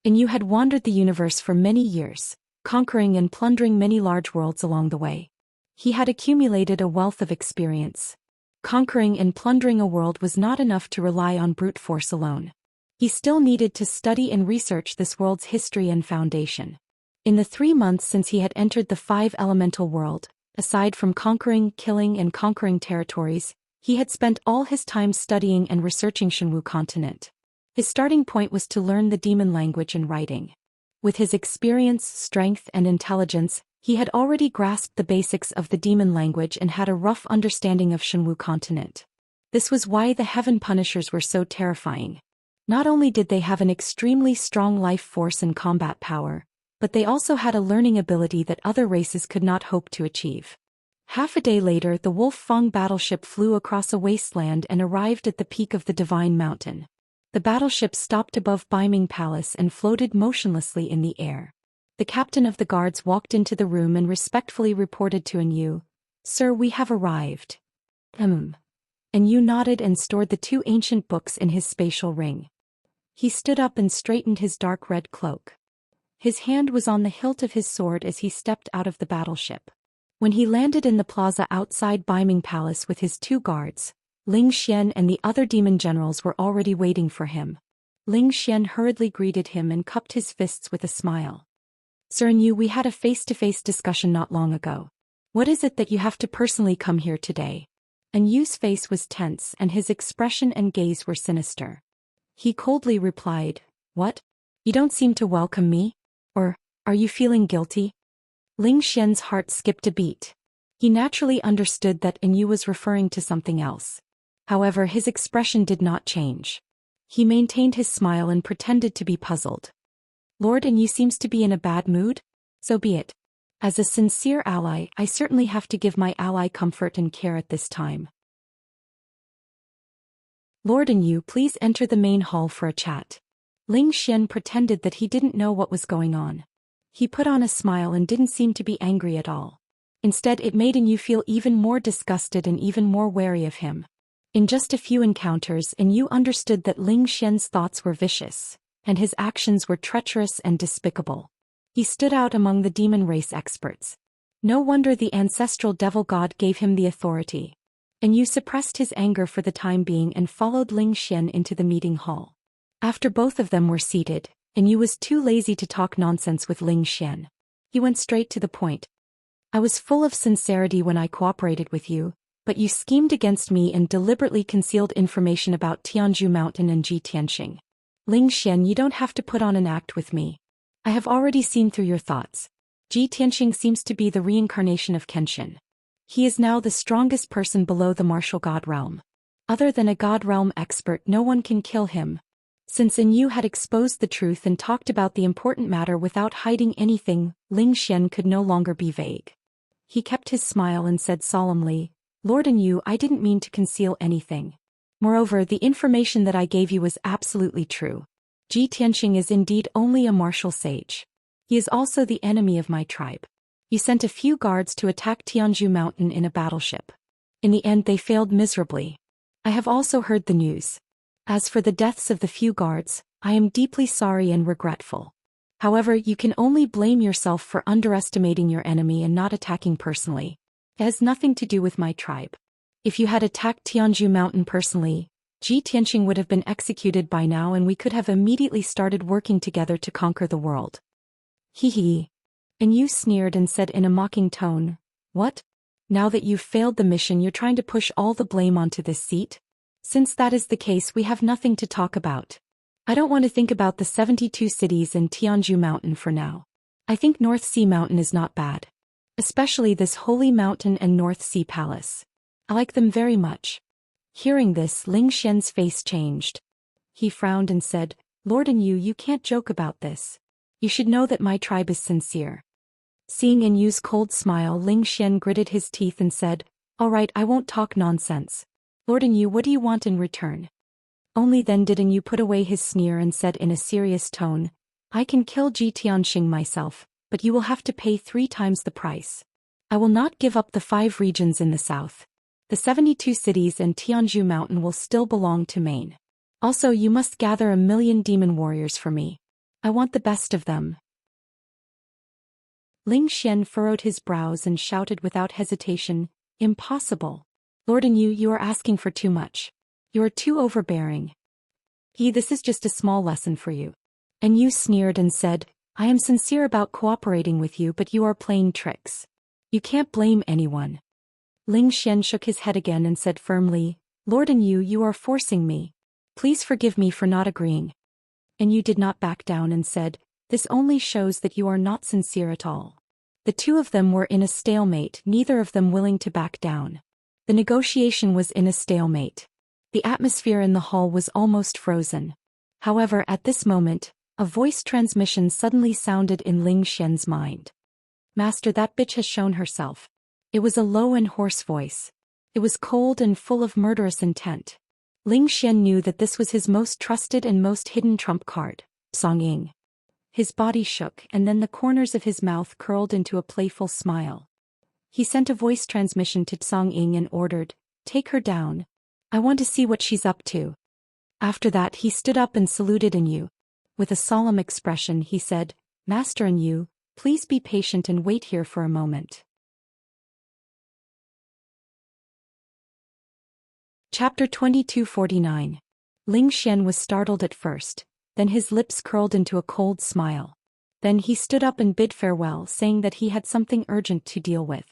And you had wandered the universe for many years, conquering and plundering many large worlds along the way. He had accumulated a wealth of experience. Conquering and plundering a world was not enough to rely on brute force alone. He still needed to study and research this world's history and foundation. In the 3 months since he had entered the 5 elemental world, aside from conquering, killing and conquering territories, he had spent all his time studying and researching Shenwu continent. His starting point was to learn the demon language and writing. With his experience, strength and intelligence, he had already grasped the basics of the demon language and had a rough understanding of Shenwu continent. This was why the Heaven Punishers were so terrifying. Not only did they have an extremely strong life force and combat power, but they also had a learning ability that other races could not hope to achieve. Half a day later, the Wolf Fong battleship flew across a wasteland and arrived at the peak of the Divine Mountain. The battleship stopped above Baiming Palace and floated motionlessly in the air. The captain of the guards walked into the room and respectfully reported to Enyu, "Sir, we have arrived." Enyu nodded and stored the 2 ancient books in his spatial ring. He stood up and straightened his dark red cloak. His hand was on the hilt of his sword as he stepped out of the battleship. When he landed in the plaza outside Baiming Palace with his 2 guards, Ling Xian and the other demon generals were already waiting for him. Ling Xian hurriedly greeted him and cupped his fists with a smile. "Sir Enyu, we had a face-to-face discussion not long ago. What is it that you have to personally come here today?" Enyu's face was tense and his expression and gaze were sinister. He coldly replied, "What? You don't seem to welcome me? Or, are you feeling guilty?" Ling Xian's heart skipped a beat. He naturally understood that Enyu was referring to something else. However, his expression did not change. He maintained his smile and pretended to be puzzled. "Lord Enyu seems to be in a bad mood? So be it. As a sincere ally, I certainly have to give my ally comfort and care at this time. Lord Enyu, please enter the main hall for a chat." Ling Xian pretended that he didn't know what was going on. He put on a smile and didn't seem to be angry at all. Instead, it made Yu feel even more disgusted and even more wary of him. In just a few encounters, Yu understood that Ling Xian's thoughts were vicious, and his actions were treacherous and despicable. He stood out among the demon race experts. No wonder the ancestral devil god gave him the authority. Yu suppressed his anger for the time being and followed Ling Xian into the meeting hall. After both of them were seated, Yu was too lazy to talk nonsense with Ling Xian. He went straight to the point. I was full of sincerity when I cooperated with you, but you schemed against me and deliberately concealed information about Tianzhu Mountain and Tianxing. Ling Xian, you don't have to put on an act with me. I have already seen through your thoughts. Tianxing seems to be the reincarnation of Kenshin. He is now the strongest person below the martial god realm. Other than a god realm expert, no one can kill him. Since Yu had exposed the truth and talked about the important matter without hiding anything, Ling Xian could no longer be vague. He kept his smile and said solemnly, Lord Yu, I didn't mean to conceal anything. Moreover, the information that I gave you was absolutely true. Tianxing is indeed only a martial sage. He is also the enemy of my tribe. You sent a few guards to attack Tianzhu Mountain in a battleship. In the end, they failed miserably. I have also heard the news. As for the deaths of the few guards, I am deeply sorry and regretful. However, you can only blame yourself for underestimating your enemy and not attacking personally. It has nothing to do with my tribe. If you had attacked Tianzhu Mountain personally, Tianxing would have been executed by now and we could have immediately started working together to conquer the world. Hee hee. Yu sneered and said in a mocking tone, What? Now that you've failed the mission, you're trying to push all the blame onto this seat? Since that is the case, we have nothing to talk about. I don't want to think about the 72 cities and Tianzhu Mountain for now. I think North Sea Mountain is not bad. Especially this holy mountain and North Sea Palace. I like them very much. Hearing this, Ling Xian's face changed. He frowned and said, Lord Yu, you can't joke about this. You should know that my tribe is sincere. Seeing Yu's cold smile, Ling Xian gritted his teeth and said, All right, I won't talk nonsense. Lord Yu, what do you want in return? Only then did Yu put away his sneer and said in a serious tone, I can kill Tianxing myself, but you will have to pay 3 times the price. I will not give up the 5 regions in the south. The 72 cities and Tianzhu Mountain will still belong to Maine. Also, you must gather 1,000,000 demon warriors for me. I want the best of them. Ling Xian furrowed his brows and shouted without hesitation, Impossible. Lord Yu, you are asking for too much. You are too overbearing. This is just a small lesson for you. Yu sneered and said, I am sincere about cooperating with you, but you are playing tricks. You can't blame anyone. Ling Xian shook his head again and said firmly, Lord Yu, you are forcing me. Please forgive me for not agreeing. Yu did not back down and said, This only shows that you are not sincere at all. The two of them were in a stalemate, neither of them willing to back down. The negotiation was in a stalemate. The atmosphere in the hall was almost frozen. However, at this moment, a voice transmission suddenly sounded in Ling Xian's mind. Master, that bitch has shown herself. It was a low and hoarse voice. It was cold and full of murderous intent. Ling Xian knew that this was his most trusted and most hidden trump card, Song Ying. His body shook and then the corners of his mouth curled into a playful smile. He sent a voice transmission to Song Ying and ordered, Take her down. I want to see what she's up to. After that he stood up and saluted Yu. With a solemn expression he said, Master Yu, please be patient and wait here for a moment. Chapter 2249. Ling Xian was startled at first, then his lips curled into a cold smile. Then he stood up and bid farewell, saying that he had something urgent to deal with.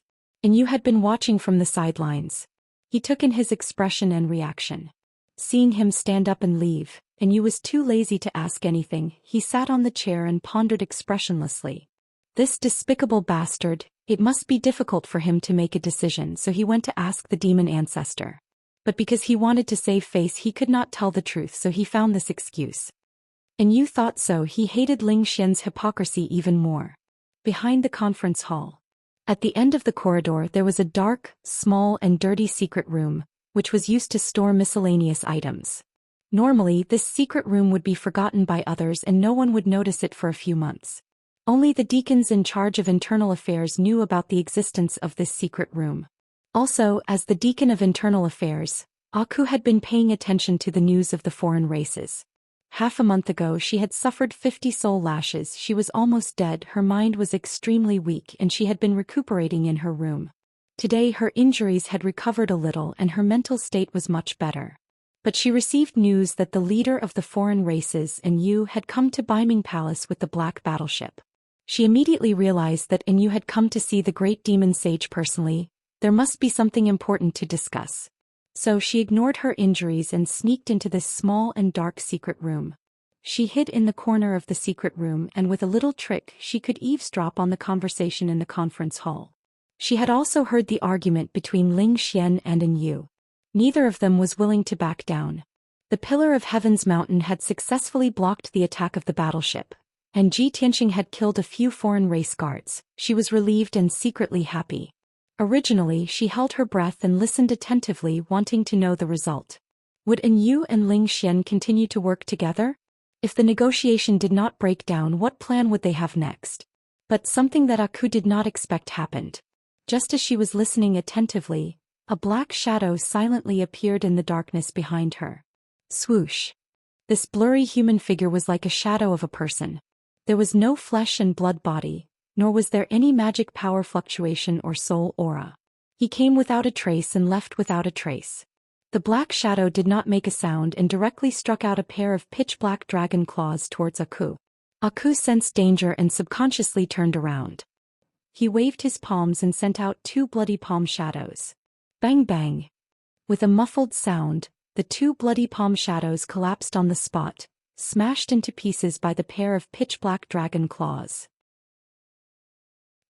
Yu had been watching from the sidelines. He took in his expression and reaction. Seeing him stand up and leave, Yu was too lazy to ask anything. He sat on the chair and pondered expressionlessly. This despicable bastard, it must be difficult for him to make a decision, so he went to ask the demon ancestor. But because he wanted to save face, he could not tell the truth, so he found this excuse. Yu thought so. He hated Ling Xian's hypocrisy even more. Behind the conference hall. At the end of the corridor there was a dark, small and dirty secret room, which was used to store miscellaneous items. Normally, this secret room would be forgotten by others and no one would notice it for a few months. Only the deacons in charge of internal affairs knew about the existence of this secret room. Also, as the deacon of internal affairs, Aku had been paying attention to the news of the foreign races. Half a month ago she had suffered 50 soul lashes, she was almost dead, her mind was extremely weak and she had been recuperating in her room. Today her injuries had recovered a little and her mental state was much better. But she received news that the leader of the foreign races, Yu, had come to Beiming Palace with the black battleship. She immediately realized that Yu had come to see the great demon sage personally. There must be something important to discuss. So she ignored her injuries and sneaked into this small and dark secret room. She hid in the corner of the secret room and with a little trick she could eavesdrop on the conversation in the conference hall. She had also heard the argument between Zhou Xian and Yu. Neither of them was willing to back down. The Pillar of Heaven's mountain had successfully blocked the attack of the battleship, and Xianxia had killed a few foreign race guards. She was relieved and secretly happy. Originally she held her breath and listened attentively, wanting to know the result. Would Yu and Zhou Xian continue to work together? If the negotiation did not break down, what plan would they have next? But something that Aku did not expect happened. Just as she was listening attentively, a black shadow silently appeared in the darkness behind her. Swoosh! This blurry human figure was like a shadow of a person. There was no flesh and blood body, nor was there any magic power fluctuation or soul aura. He came without a trace and left without a trace. The black shadow did not make a sound and directly struck out a pair of pitch-black dragon claws towards Aku. Aku sensed danger and subconsciously turned around. He waved his palms and sent out 2 bloody palm shadows. Bang bang! With a muffled sound, the 2 bloody palm shadows collapsed on the spot, smashed into pieces by the pair of pitch-black dragon claws.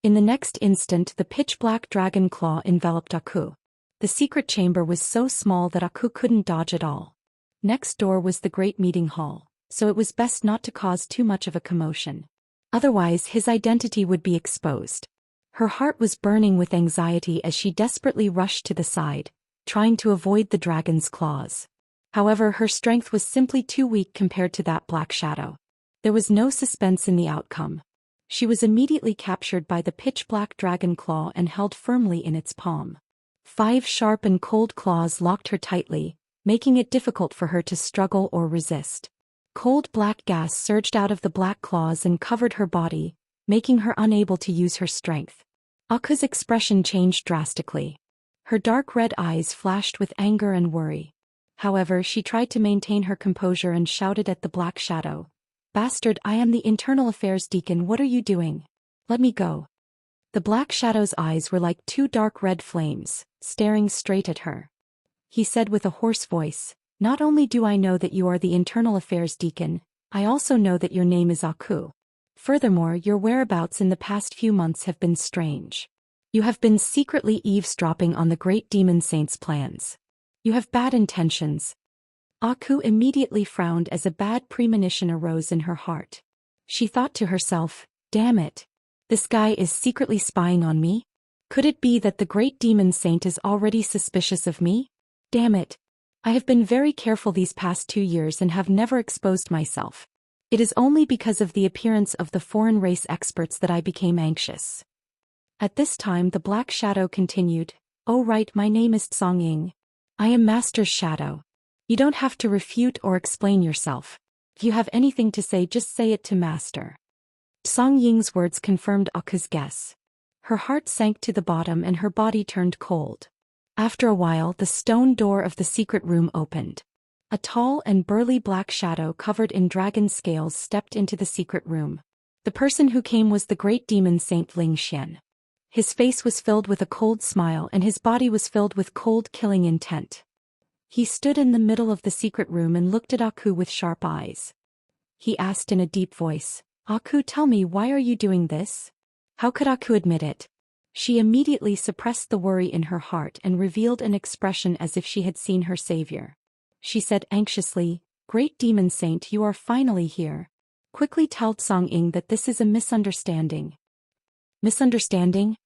In the next instant the pitch-black dragon claw enveloped Aku. The secret chamber was so small that Aku couldn't dodge at all. Next door was the great meeting hall, so it was best not to cause too much of a commotion. Otherwise his identity would be exposed. Her heart was burning with anxiety as she desperately rushed to the side, trying to avoid the dragon's claws. However, her strength was simply too weak compared to that black shadow. There was no suspense in the outcome. She was immediately captured by the pitch-black dragon claw and held firmly in its palm. 5 sharp and cold claws locked her tightly, making it difficult for her to struggle or resist. Cold black gas surged out of the black claws and covered her body, making her unable to use her strength. Aku's expression changed drastically. Her dark red eyes flashed with anger and worry. However, she tried to maintain her composure and shouted at the black shadow, "Bastard, I am the internal affairs deacon, what are you doing? Let me go." The black shadow's eyes were like 2 dark red flames, staring straight at her. He said with a hoarse voice, "Not only do I know that you are the internal affairs deacon, I also know that your name is Aku. Furthermore, your whereabouts in the past few months have been strange. You have been secretly eavesdropping on the great demon saint's plans. You have bad intentions." Aku immediately frowned as a bad premonition arose in her heart. She thought to herself, "Damn it. This guy is secretly spying on me? Could it be that the great demon saint is already suspicious of me? Damn it. I have been very careful these past 2 years and have never exposed myself. It is only because of the appearance of the foreign race experts that I became anxious." At this time the black shadow continued, "Oh right, my name is Tsongying. I am Master's shadow. You don't have to refute or explain yourself. If you have anything to say, just say it to Master." Song Ying's words confirmed Aku's guess. Her heart sank to the bottom and her body turned cold. After a while the stone door of the secret room opened. A tall and burly black shadow covered in dragon scales stepped into the secret room. The person who came was the great demon saint Zhou Xian. His face was filled with a cold smile and his body was filled with cold killing intent. He stood in the middle of the secret room and looked at Aku with sharp eyes. He asked in a deep voice, "Aku, tell me, why are you doing this?" How could Aku admit it? She immediately suppressed the worry in her heart and revealed an expression as if she had seen her savior. She said anxiously, "Great demon saint, you are finally here. Quickly tell Tsongying that this is a misunderstanding." "Misunderstanding?"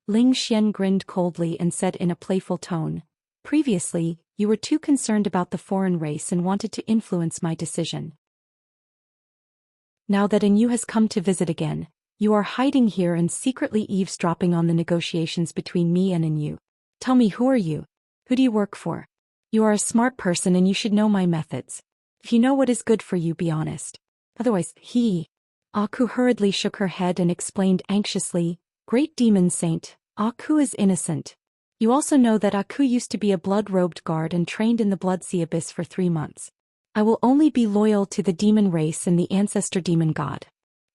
Zhou Xian grinned coldly and said in a playful tone, "Previously, you were too concerned about the foreign race and wanted to influence my decision. Now that Yu has come to visit again, You are hiding here and secretly eavesdropping on the negotiations between me and you. Tell me, who are you? Who do you work for? You are a smart person and you should know my methods. If you know what is good for you, be honest. Otherwise, Aku hurriedly shook her head and explained anxiously, Great Demon Saint, Aku is innocent. You also know that Aku used to be a blood-robed guard and trained in the Bloodsea Abyss for 3 months. I will only be loyal to the demon race and the ancestor demon god.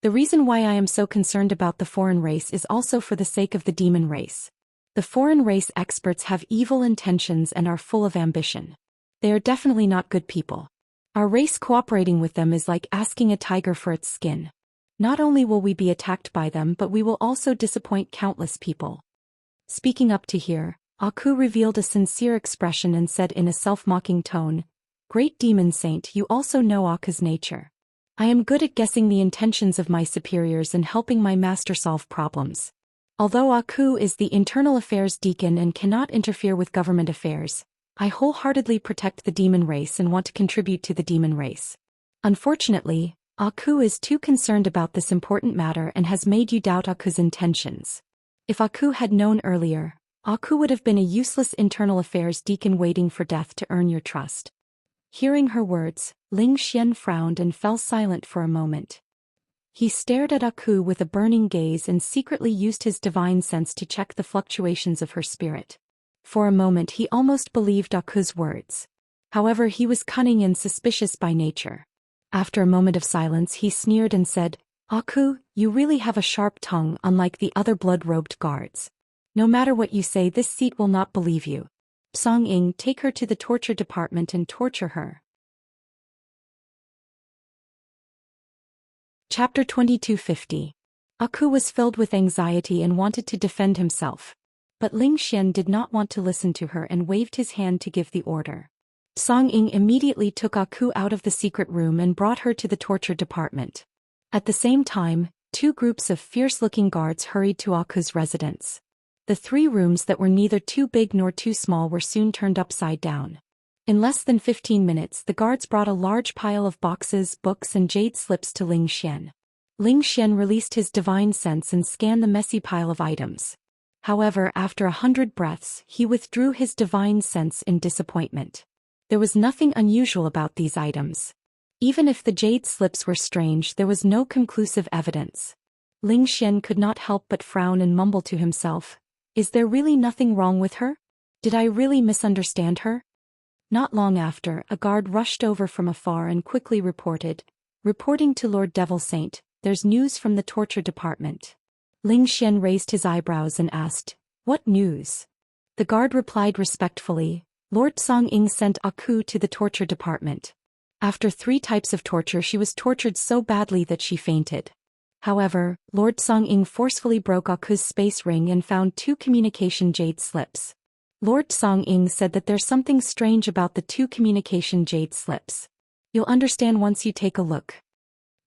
The reason why I am so concerned about the foreign race is also for the sake of the demon race. The foreign race experts have evil intentions and are full of ambition. They are definitely not good people. Our race cooperating with them is like asking a tiger for its skin. Not only will we be attacked by them, but we will also disappoint countless people. Speaking up to here, Aku revealed a sincere expression and said in a self-mocking tone, Great Demon Saint, you also know Aku's nature. I am good at guessing the intentions of my superiors and helping my master solve problems. Although Aku is the internal affairs deacon and cannot interfere with government affairs, I wholeheartedly protect the demon race and want to contribute to the demon race. Unfortunately, Aku is too concerned about this important matter and has made you doubt Aku's intentions. If Aku had known earlier, Aku would have been a useless internal affairs deacon waiting for death to earn your trust. Hearing her words, Xian frowned and fell silent for a moment. He stared at Aku with a burning gaze and secretly used his divine sense to check the fluctuations of her spirit. For a moment he almost believed Aku's words. However, he was cunning and suspicious by nature. After a moment of silence he sneered and said, Aku, you really have a sharp tongue unlike the other blood-robed guards. No matter what you say, this seat will not believe you. Song Ying, take her to the torture department and torture her. Chapter 2250. Aku was filled with anxiety and wanted to defend himself. But Xian did not want to listen to her and waved his hand to give the order. Song Ying immediately took Aku out of the secret room and brought her to the torture department. At the same time, 2 groups of fierce-looking guards hurried to Aku's residence. The 3 rooms that were neither too big nor too small were soon turned upside down. In less than 15 minutes the guards brought a large pile of boxes, books and jade slips to Xian. Xian released his divine sense and scanned the messy pile of items. However, after 100 breaths, he withdrew his divine sense in disappointment. There was nothing unusual about these items. Even if the jade slips were strange, there was no conclusive evidence. Xian could not help but frown and mumble to himself, Is there really nothing wrong with her? Did I really misunderstand her? Not long after, a guard rushed over from afar and quickly reporting to Lord Devil Saint, there's news from the torture department. Xian raised his eyebrows and asked, What news? The guard replied respectfully, Lord Song Ying sent Aku to the torture department. After 3 types of torture she was tortured so badly that she fainted. However, Lord Song Ying forcefully broke Aku's space ring and found 2 communication jade slips. Lord Song Ying said that there's something strange about the 2 communication jade slips. You'll understand once you take a look.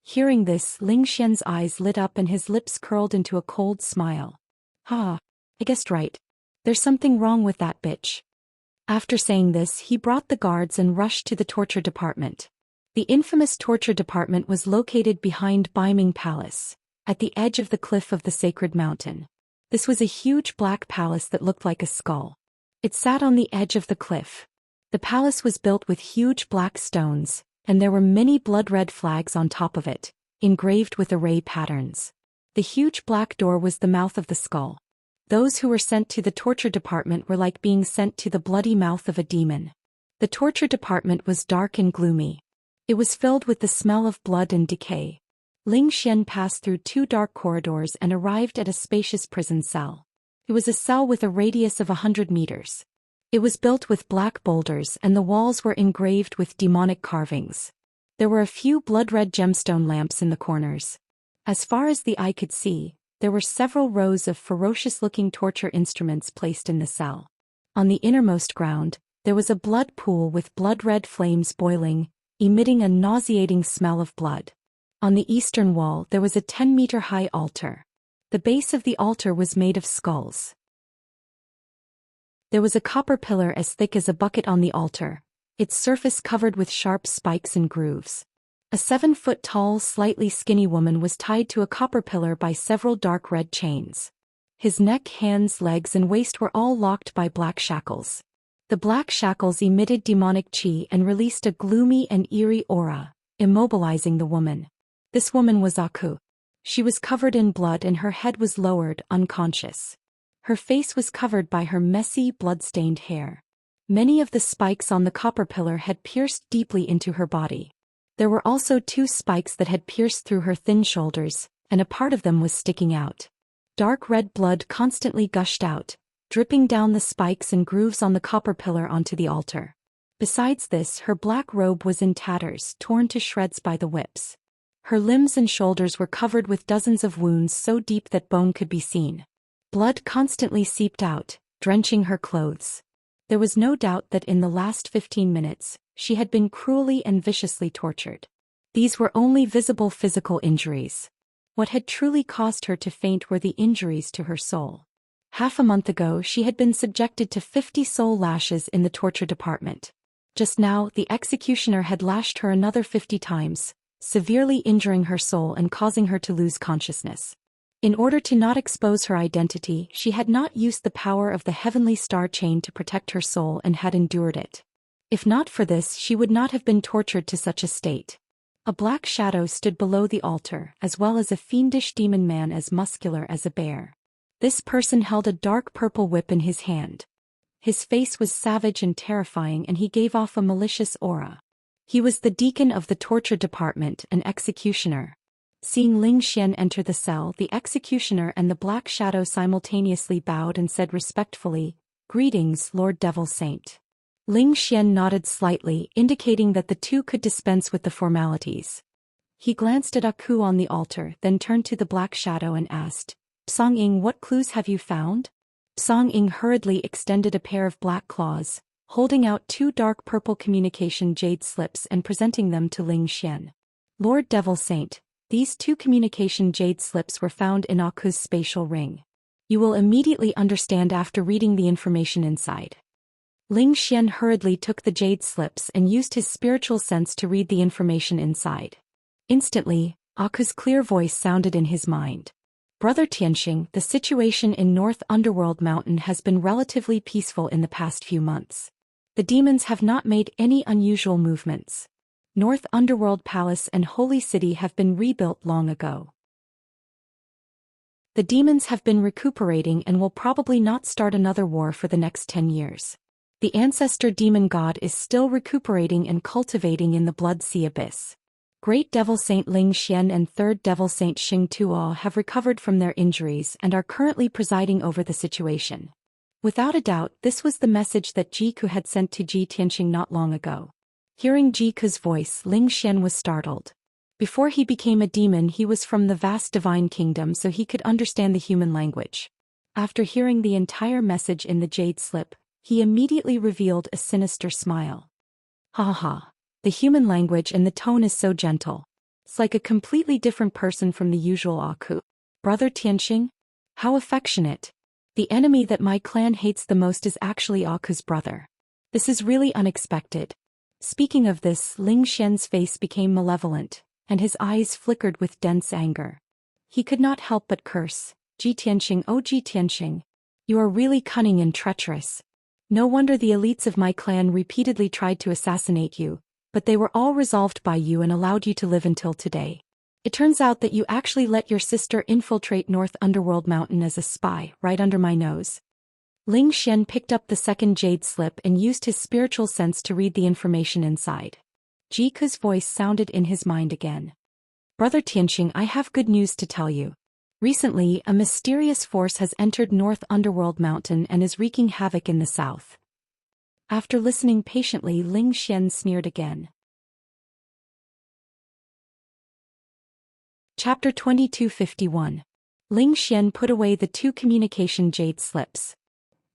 Hearing this, Xian's eyes lit up and his lips curled into a cold smile. I guessed right. There's something wrong with that bitch. After saying this, he brought the guards and rushed to the torture department. The infamous torture department was located behind Baiming Palace, at the edge of the cliff of the sacred mountain. This was a huge black palace that looked like a skull. It sat on the edge of the cliff. The palace was built with huge black stones, and there were many blood-red flags on top of it, engraved with array patterns. The huge black door was the mouth of the skull. Those who were sent to the torture department were like being sent to the bloody mouth of a demon. The torture department was dark and gloomy. It was filled with the smell of blood and decay. Xian passed through 2 dark corridors and arrived at a spacious prison cell. It was a cell with a radius of 100 meters. It was built with black boulders and the walls were engraved with demonic carvings. There were a few blood-red gemstone lamps in the corners. As far as the eye could see, there were several rows of ferocious-looking torture instruments placed in the cell. On the innermost ground, there was a blood pool with blood-red flames boiling, emitting a nauseating smell of blood. On the eastern wall there was a 10-meter-high altar. The base of the altar was made of skulls. There was a copper pillar as thick as a bucket on the altar, its surface covered with sharp spikes and grooves. A 7-foot-tall, slightly skinny woman was tied to a copper pillar by several dark red chains. His neck, hands, legs, and waist were all locked by black shackles. The black shackles emitted demonic chi and released a gloomy and eerie aura, immobilizing the woman. This woman was Aku. She was covered in blood and her head was lowered, unconscious. Her face was covered by her messy, blood-stained hair. Many of the spikes on the copper pillar had pierced deeply into her body. There were also 2 spikes that had pierced through her thin shoulders, and a part of them was sticking out. Dark red blood constantly gushed out, dripping down the spikes and grooves on the copper pillar onto the altar. Besides this, her black robe was in tatters, torn to shreds by the whips. Her limbs and shoulders were covered with dozens of wounds so deep that bone could be seen. Blood constantly seeped out, drenching her clothes. There was no doubt that in the last 15 minutes, she had been cruelly and viciously tortured. These were only visible physical injuries. What had truly caused her to faint were the injuries to her soul. Half a month ago, she had been subjected to 50 soul lashes in the torture department. Just now, the executioner had lashed her another 50 times, severely injuring her soul and causing her to lose consciousness. In order to not expose her identity, she had not used the power of the heavenly star chain to protect her soul and had endured it. If not for this, she would not have been tortured to such a state. A black shadow stood below the altar, as well as a fiendish demon man as muscular as a bear. This person held a dark purple whip in his hand. His face was savage and terrifying, and he gave off a malicious aura. He was the deacon of the torture department, an executioner. Seeing Ling Xian enter the cell, the executioner and the black shadow simultaneously bowed and said respectfully, "Greetings, Lord Devil Saint." Ling Xian nodded slightly, indicating that the two could dispense with the formalities. He glanced at Aku on the altar, then turned to the black shadow and asked, "Song Ying, what clues have you found?" Song Ying hurriedly extended a pair of black claws, holding out 2 dark purple communication jade slips and presenting them to Ling Xian. "Lord Devil Saint, these 2 communication jade slips were found in Aku's spatial ring. You will immediately understand after reading the information inside." Ling Xian hurriedly took the jade slips and used his spiritual sense to read the information inside. Instantly, Aku's clear voice sounded in his mind. "Brother Tianxing, the situation in North Underworld Mountain has been relatively peaceful in the past few months. The demons have not made any unusual movements. North Underworld Palace and Holy City have been rebuilt long ago. The demons have been recuperating and will probably not start another war for the next 10 years. The ancestor demon god is still recuperating and cultivating in the Blood Sea Abyss. Great Devil Saint Ling Xian and Third Devil Saint Xing Tuo have recovered from their injuries and are currently presiding over the situation." Without a doubt, this was the message that Jiku had sent to Ji Tianxing not long ago. Hearing Jiku's voice, Ling Xian was startled. Before he became a demon, he was from the vast divine kingdom, so he could understand the human language. After hearing the entire message in the jade slip, he immediately revealed a sinister smile. "Ha ha ha. The human language and the tone is so gentle. It's like a completely different person from the usual Aku. Brother Tianxing? How affectionate. The enemy that my clan hates the most is actually Aku's brother. This is really unexpected." Speaking of this, Ling Xian's face became malevolent, and his eyes flickered with dense anger. He could not help but curse, "Ji Tianxing, oh Ji Tianxing. You are really cunning and treacherous. No wonder the elites of my clan repeatedly tried to assassinate you, but they were all resolved by you and allowed you to live until today. It turns out that you actually let your sister infiltrate North Underworld Mountain as a spy, right under my nose." Ling Xian picked up the second jade slip and used his spiritual sense to read the information inside. Jiku's voice sounded in his mind again. "Brother Tianxing, I have good news to tell you. Recently, a mysterious force has entered North Underworld Mountain and is wreaking havoc in the south." After listening patiently, Ling Xian sneered again. Chapter 2251. Ling Xian put away the 2 communication jade slips.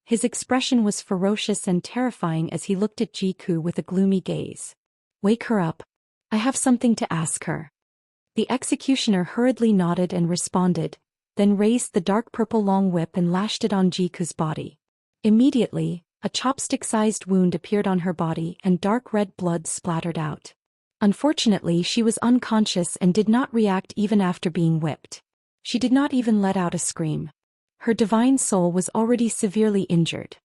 His expression was ferocious and terrifying as he looked at Jiku with a gloomy gaze. "Wake her up. I have something to ask her." The executioner hurriedly nodded and responded, then raised the dark purple long whip and lashed it on Jiku's body. Immediately, a chopstick-sized wound appeared on her body and dark red blood splattered out. Unfortunately, she was unconscious and did not react even after being whipped. She did not even let out a scream. Her divine soul was already severely injured.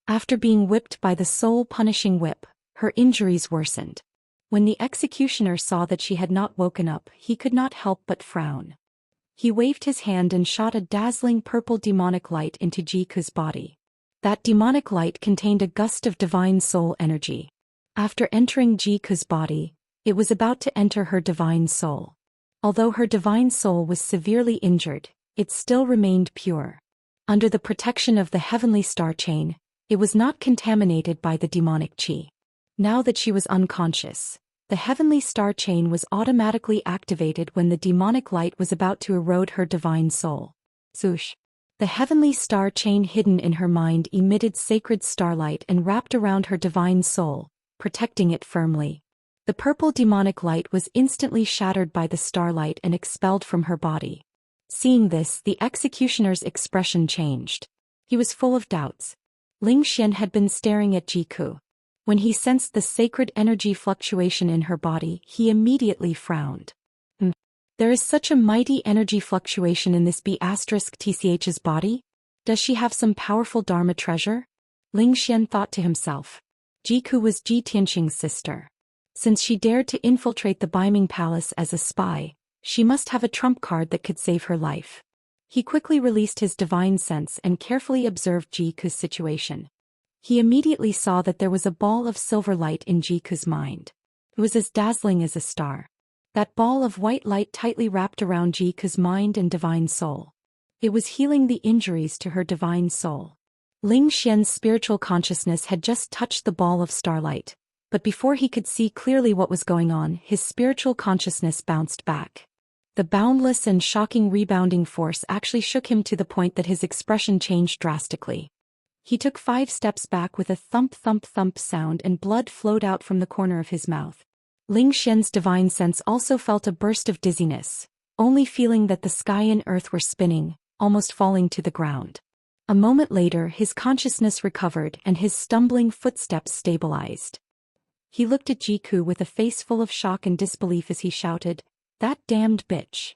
After being whipped by the soul-punishing whip, her injuries worsened. When the executioner saw that she had not woken up, he could not help but frown. He waved his hand and shot a dazzling purple demonic light into Jiku's body. That demonic light contained a gust of divine soul energy. After entering Jiku's body, it was about to enter her divine soul. Although her divine soul was severely injured, it still remained pure. Under the protection of the heavenly star chain, it was not contaminated by the demonic qi. Now that she was unconscious, the heavenly star chain was automatically activated when the demonic light was about to erode her divine soul. Zhoush. The heavenly star chain hidden in her mind emitted sacred starlight and wrapped around her divine soul, protecting it firmly. The purple demonic light was instantly shattered by the starlight and expelled from her body. Seeing this, the executioner's expression changed. He was full of doubts. Xian had been staring at Jiku. When he sensed the sacred energy fluctuation in her body, he immediately frowned. There is such a mighty energy fluctuation in this B*TCH's body? Does she have some powerful Dharma treasure? Xian thought to himself. Jiku was Ji Tianqing's sister. Since she dared to infiltrate the Baiming Palace as a spy, she must have a trump card that could save her life. He quickly released his divine sense and carefully observed Jiku's situation. He immediately saw that there was a ball of silver light in Jiku's mind. It was as dazzling as a star. That ball of white light tightly wrapped around Jiku's mind and divine soul. It was healing the injuries to her divine soul. Xian's spiritual consciousness had just touched the ball of starlight, but before he could see clearly what was going on, his spiritual consciousness bounced back. The boundless and shocking rebounding force actually shook him to the point that his expression changed drastically. He took 5 steps back with a thump-thump-thump sound and blood flowed out from the corner of his mouth. Xian's divine sense also felt a burst of dizziness, only feeling that the sky and earth were spinning, almost falling to the ground. A moment later, his consciousness recovered and his stumbling footsteps stabilized. He looked at Jiku with a face full of shock and disbelief as he shouted, "That damned bitch!"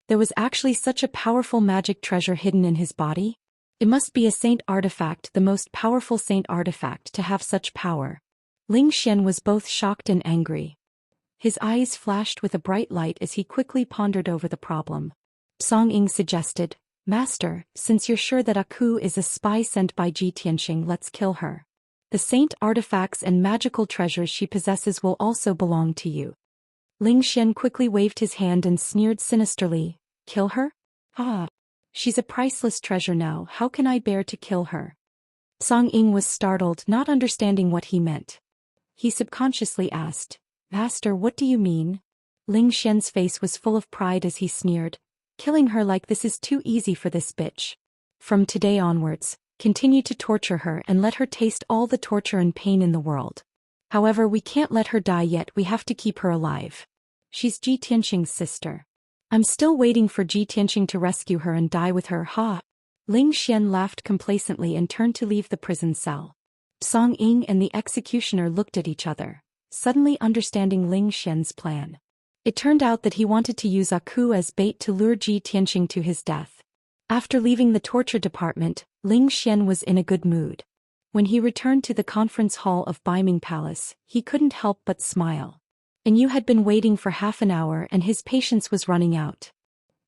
There was actually such a powerful magic treasure hidden in his body? It must be a saint artifact, the most powerful saint artifact to have such power. Xian was both shocked and angry. His eyes flashed with a bright light as he quickly pondered over the problem. Song Ying suggested, "Master, since you're sure that Aku is a spy sent by Ji Tianqing, let's kill her. The saint artifacts and magical treasures she possesses will also belong to you." Xian quickly waved his hand and sneered sinisterly, "Kill her? Ah. She's a priceless treasure now, how can I bear to kill her?" Song Ying was startled, not understanding what he meant. He subconsciously asked, "Master, what do you mean?" Xian's face was full of pride as he sneered, "Killing her like this is too easy for this bitch. From today onwards, continue to torture her and let her taste all the torture and pain in the world. However, we can't let her die yet, we have to keep her alive. She's Ji Tianqing's sister. I'm still waiting for Ji Tianqing to rescue her and die with her, ha." Xian laughed complacently and turned to leave the prison cell. Song Ying and the executioner looked at each other, suddenly understanding Xian's plan. It turned out that he wanted to use Aku as bait to lure Ji Tianqing to his death. After leaving the torture department, Xian was in a good mood. When he returned to the conference hall of Baiming Palace, he couldn't help but smile. And Yu had been waiting for half an hour and his patience was running out.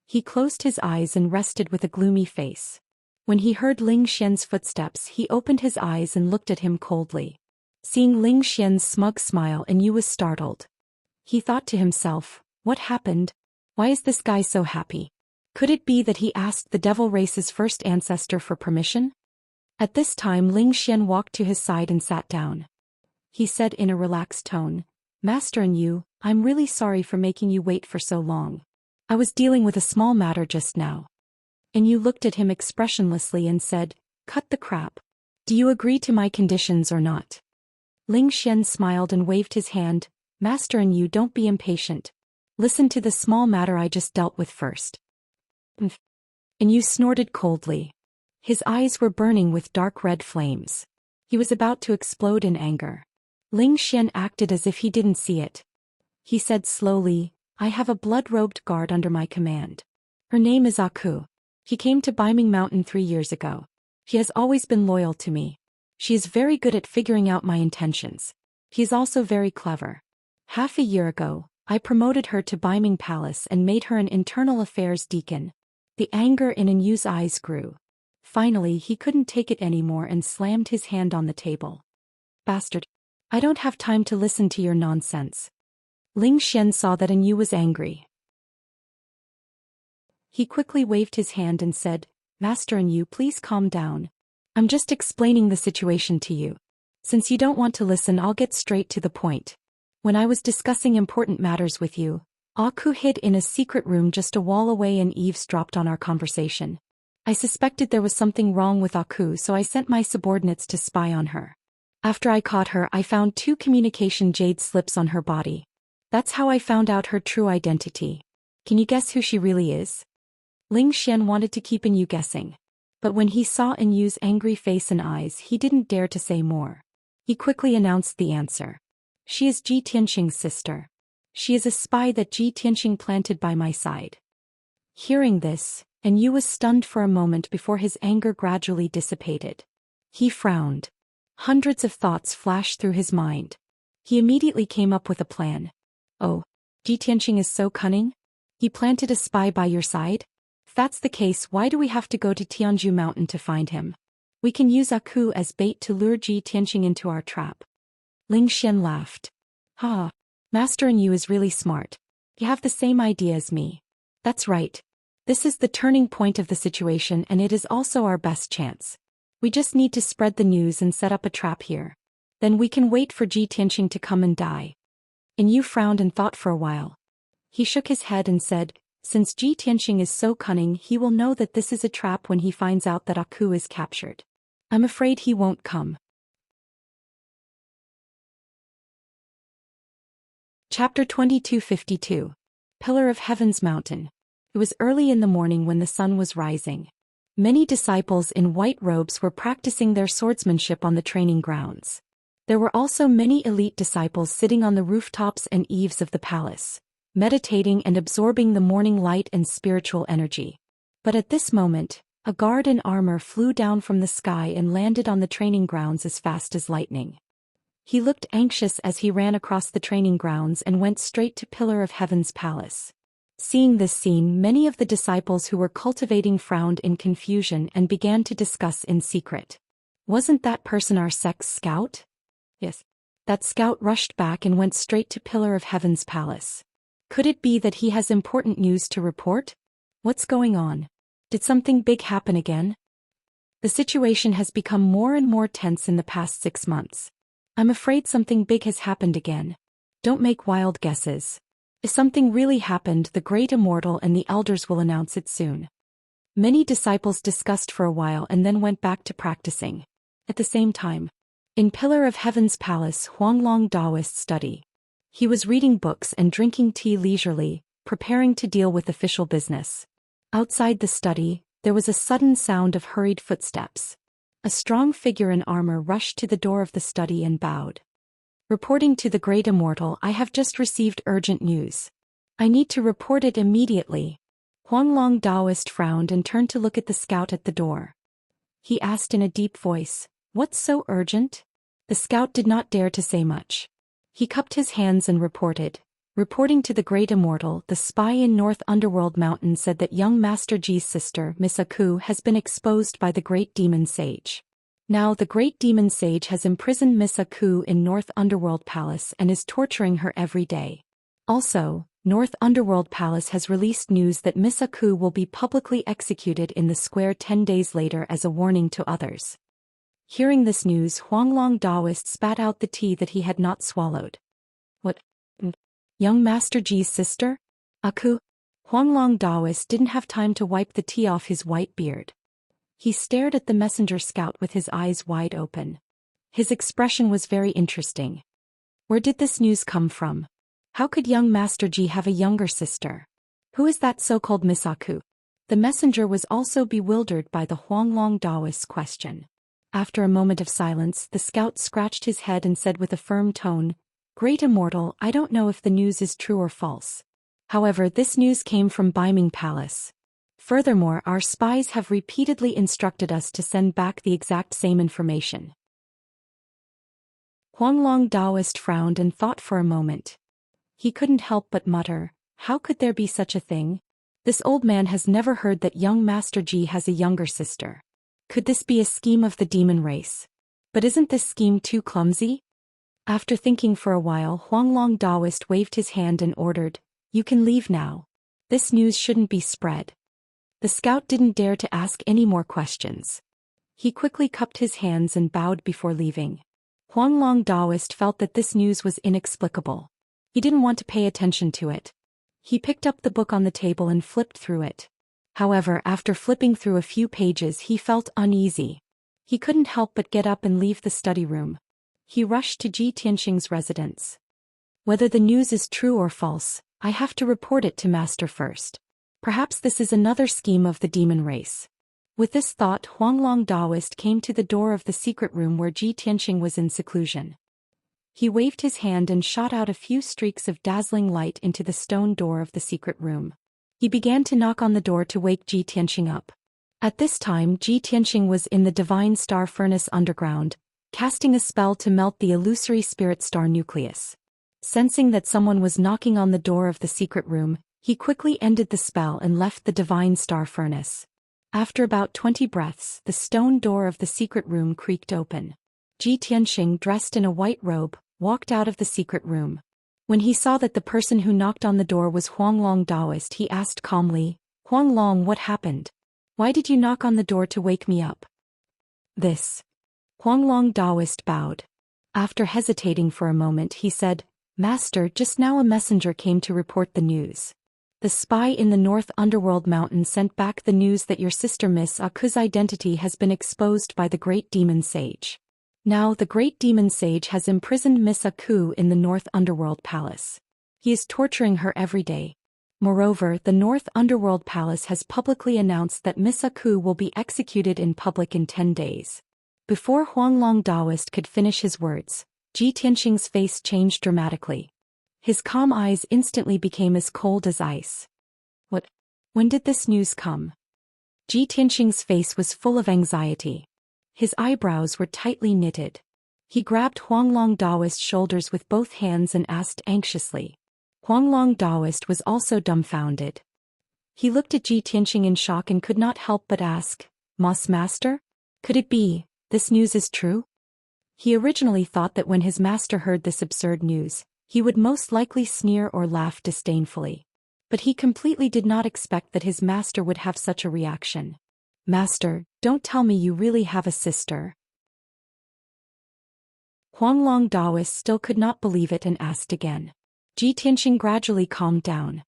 He closed his eyes and rested with a gloomy face. When he heard Xian's footsteps, he opened his eyes and looked at him coldly. Seeing Xian's smug smile, and Yu was startled. He thought to himself, what happened? Why is this guy so happy? Could it be that he asked the devil race's first ancestor for permission? At this time Xian walked to his side and sat down. He said in a relaxed tone, "Master and Yu, I'm really sorry for making you wait for so long. I was dealing with a small matter just now." And Yu looked at him expressionlessly and said, "Cut the crap. Do you agree to my conditions or not?" Xian smiled and waved his hand, "Master and Yu, don't be impatient. Listen to the small matter I just dealt with first." And Yu snorted coldly. His eyes were burning with dark red flames. He was about to explode in anger. Ling Xian acted as if he didn't see it. He said slowly, I have a blood-robed guard under my command. Her name is Aku. He came to Baiming Mountain 3 years ago. He has always been loyal to me. She is very good at figuring out my intentions. He is also very clever. Half a year ago, I promoted her to Baiming Palace and made her an internal affairs deacon. The anger in Yu's eyes grew. Finally, he couldn't take it anymore and slammed his hand on the table. Bastard. I don't have time to listen to your nonsense. Ling Xian saw that Yu was angry. He quickly waved his hand and said, Master Yu, please calm down. I'm just explaining the situation to you. Since you don't want to listen, I'll get straight to the point. When I was discussing important matters with you, Aku hid in a secret room just a wall away and eavesdropped on our conversation. I suspected there was something wrong with Aku, so I sent my subordinates to spy on her. After I caught her, I found 2 communication jade slips on her body. That's how I found out her true identity. Can you guess who she really is? Ling Xian wanted to keep Yu guessing. But when he saw Yu's angry face and eyes, he didn't dare to say more. He quickly announced the answer. She is Ji Tianxing's sister. She is a spy that Ji Tianxing planted by my side. Hearing this, Yu was stunned for a moment before his anger gradually dissipated. He frowned. Hundreds of thoughts flashed through his mind. He immediately came up with a plan. Oh, Ji Tianxing is so cunning? He planted a spy by your side? If that's the case, why do we have to go to Tianzhu Mountain to find him? We can use Aku as bait to lure Ji Tianxing into our trap. Ling Xian laughed. Ha! Master Yu is really smart. You have the same idea as me. That's right. This is the turning point of the situation, and it is also our best chance. We just need to spread the news and set up a trap here. Then we can wait for Ji Tianxing to come and die. Yu frowned and thought for a while. He shook his head and said, since Ji Tianxing is so cunning, he will know that this is a trap when he finds out that Aku is captured. I'm afraid he won't come. Chapter 2252. Pillar of Heaven's Mountain. It was early in the morning when the sun was rising. Many disciples in white robes were practicing their swordsmanship on the training grounds. There were also many elite disciples sitting on the rooftops and eaves of the palace, meditating and absorbing the morning light and spiritual energy. But at this moment, a guard in armor flew down from the sky and landed on the training grounds as fast as lightning. He looked anxious as he ran across the training grounds and went straight to Pillar of Heaven's palace. Seeing this scene, many of the disciples who were cultivating frowned in confusion and began to discuss in secret. Wasn't that person our sect's scout? Yes. That scout rushed back and went straight to Pillar of Heaven's palace. Could it be that he has important news to report? What's going on? Did something big happen again? The situation has become more and more tense in the past 6 months. I'm afraid something big has happened again. Don't make wild guesses. If something really happened, the Great Immortal and the elders will announce it soon. Many disciples discussed for a while and then went back to practicing. At the same time, in Pillar of Heaven's palace, Huanglong Daoist study. He was reading books and drinking tea leisurely, preparing to deal with official business. Outside the study, there was a sudden sound of hurried footsteps. A strong figure in armor rushed to the door of the study and bowed. Reporting to the Great Immortal, I have just received urgent news. I need to report it immediately. Huanglong Daoist frowned and turned to look at the scout at the door. He asked in a deep voice, "What's so urgent?" The scout did not dare to say much. He cupped his hands and reporting to the Great Immortal, the spy in North Underworld Mountain said that young Master Ji's sister, Miss Aku, has been exposed by the Great Demon Sage. Now the Great Demon Sage has imprisoned Miss Aku in North Underworld Palace and is torturing her every day. Also, North Underworld Palace has released news that Miss Aku will be publicly executed in the square 10 days later as a warning to others. Hearing this news, Huanglong Daoist spat out the tea that he had not swallowed. What? Young Master Ji's sister? Aku? Huanglong Daoist didn't have time to wipe the tea off his white beard. He stared at the messenger scout with his eyes wide open. His expression was very interesting. Where did this news come from? How could young Master Ji have a younger sister? Who is that so-called Miss Aku? The messenger was also bewildered by the Huanglong Daoist's question. After a moment of silence, the scout scratched his head and said with a firm tone, "Great Immortal, I don't know if the news is true or false. However, this news came from Beiming Palace. Furthermore, our spies have repeatedly instructed us to send back the exact same information." Huanglong Daoist frowned and thought for a moment. He couldn't help but mutter, "How could there be such a thing? This old man has never heard that young Master Ji has a younger sister. Could this be a scheme of the demon race? But isn't this scheme too clumsy?" After thinking for a while, Huanglong Daoist waved his hand and ordered, "You can leave now. This news shouldn't be spread." The scout didn't dare to ask any more questions. He quickly cupped his hands and bowed before leaving. Huanglong Daoist felt that this news was inexplicable. He didn't want to pay attention to it. He picked up the book on the table and flipped through it. However, after flipping through a few pages, he felt uneasy. He couldn't help but get up and leave the study room. He rushed to Ji Tianxing's residence. "Whether the news is true or false, I have to report it to Master first. Perhaps this is another scheme of the demon race." With this thought, Huanglong Daoist came to the door of the secret room where Ji Tianxing was in seclusion. He waved his hand and shot out a few streaks of dazzling light into the stone door of the secret room. He began to knock on the door to wake Ji Tianxing up. At this time, Ji Tianxing was in the divine star furnace underground, casting a spell to melt the illusory spirit star nucleus. Sensing that someone was knocking on the door of the secret room, he quickly ended the spell and left the divine star furnace. After about 20 breaths, the stone door of the secret room creaked open. Ji Tianxing, dressed in a white robe, walked out of the secret room. When he saw that the person who knocked on the door was Huanglong Daoist, he asked calmly, "Huanglong, what happened? Why did you knock on the door to wake me up?" "This." Huanglong Daoist bowed. After hesitating for a moment, he said, "Master, just now a messenger came to report the news. The spy in the North Underworld Mountain sent back the news that your sister Miss Aku's identity has been exposed by the Great Demon Sage. Now the Great Demon Sage has imprisoned Miss Aku in the North Underworld Palace. He is torturing her every day. Moreover, the North Underworld Palace has publicly announced that Miss Aku will be executed in public in 10 days. Before Huanglong Daoist could finish his words, Ji Tianxing's face changed dramatically. His calm eyes instantly became as cold as ice. "What? When did this news come?" Ji Tianxing's face was full of anxiety. His eyebrows were tightly knitted. He grabbed Huanglong Daoist's shoulders with both hands and asked anxiously. Huanglong Daoist was also dumbfounded. He looked at Ji Tianxing in shock and could not help but ask, Master? Could it be, this news is true?" He originally thought that when his master heard this absurd news, he would most likely sneer or laugh disdainfully. But he completely did not expect that his master would have such a reaction. "Master, don't tell me you really have a sister." Huanglong Daoist still could not believe it and asked again. Ji Tianxing gradually calmed down.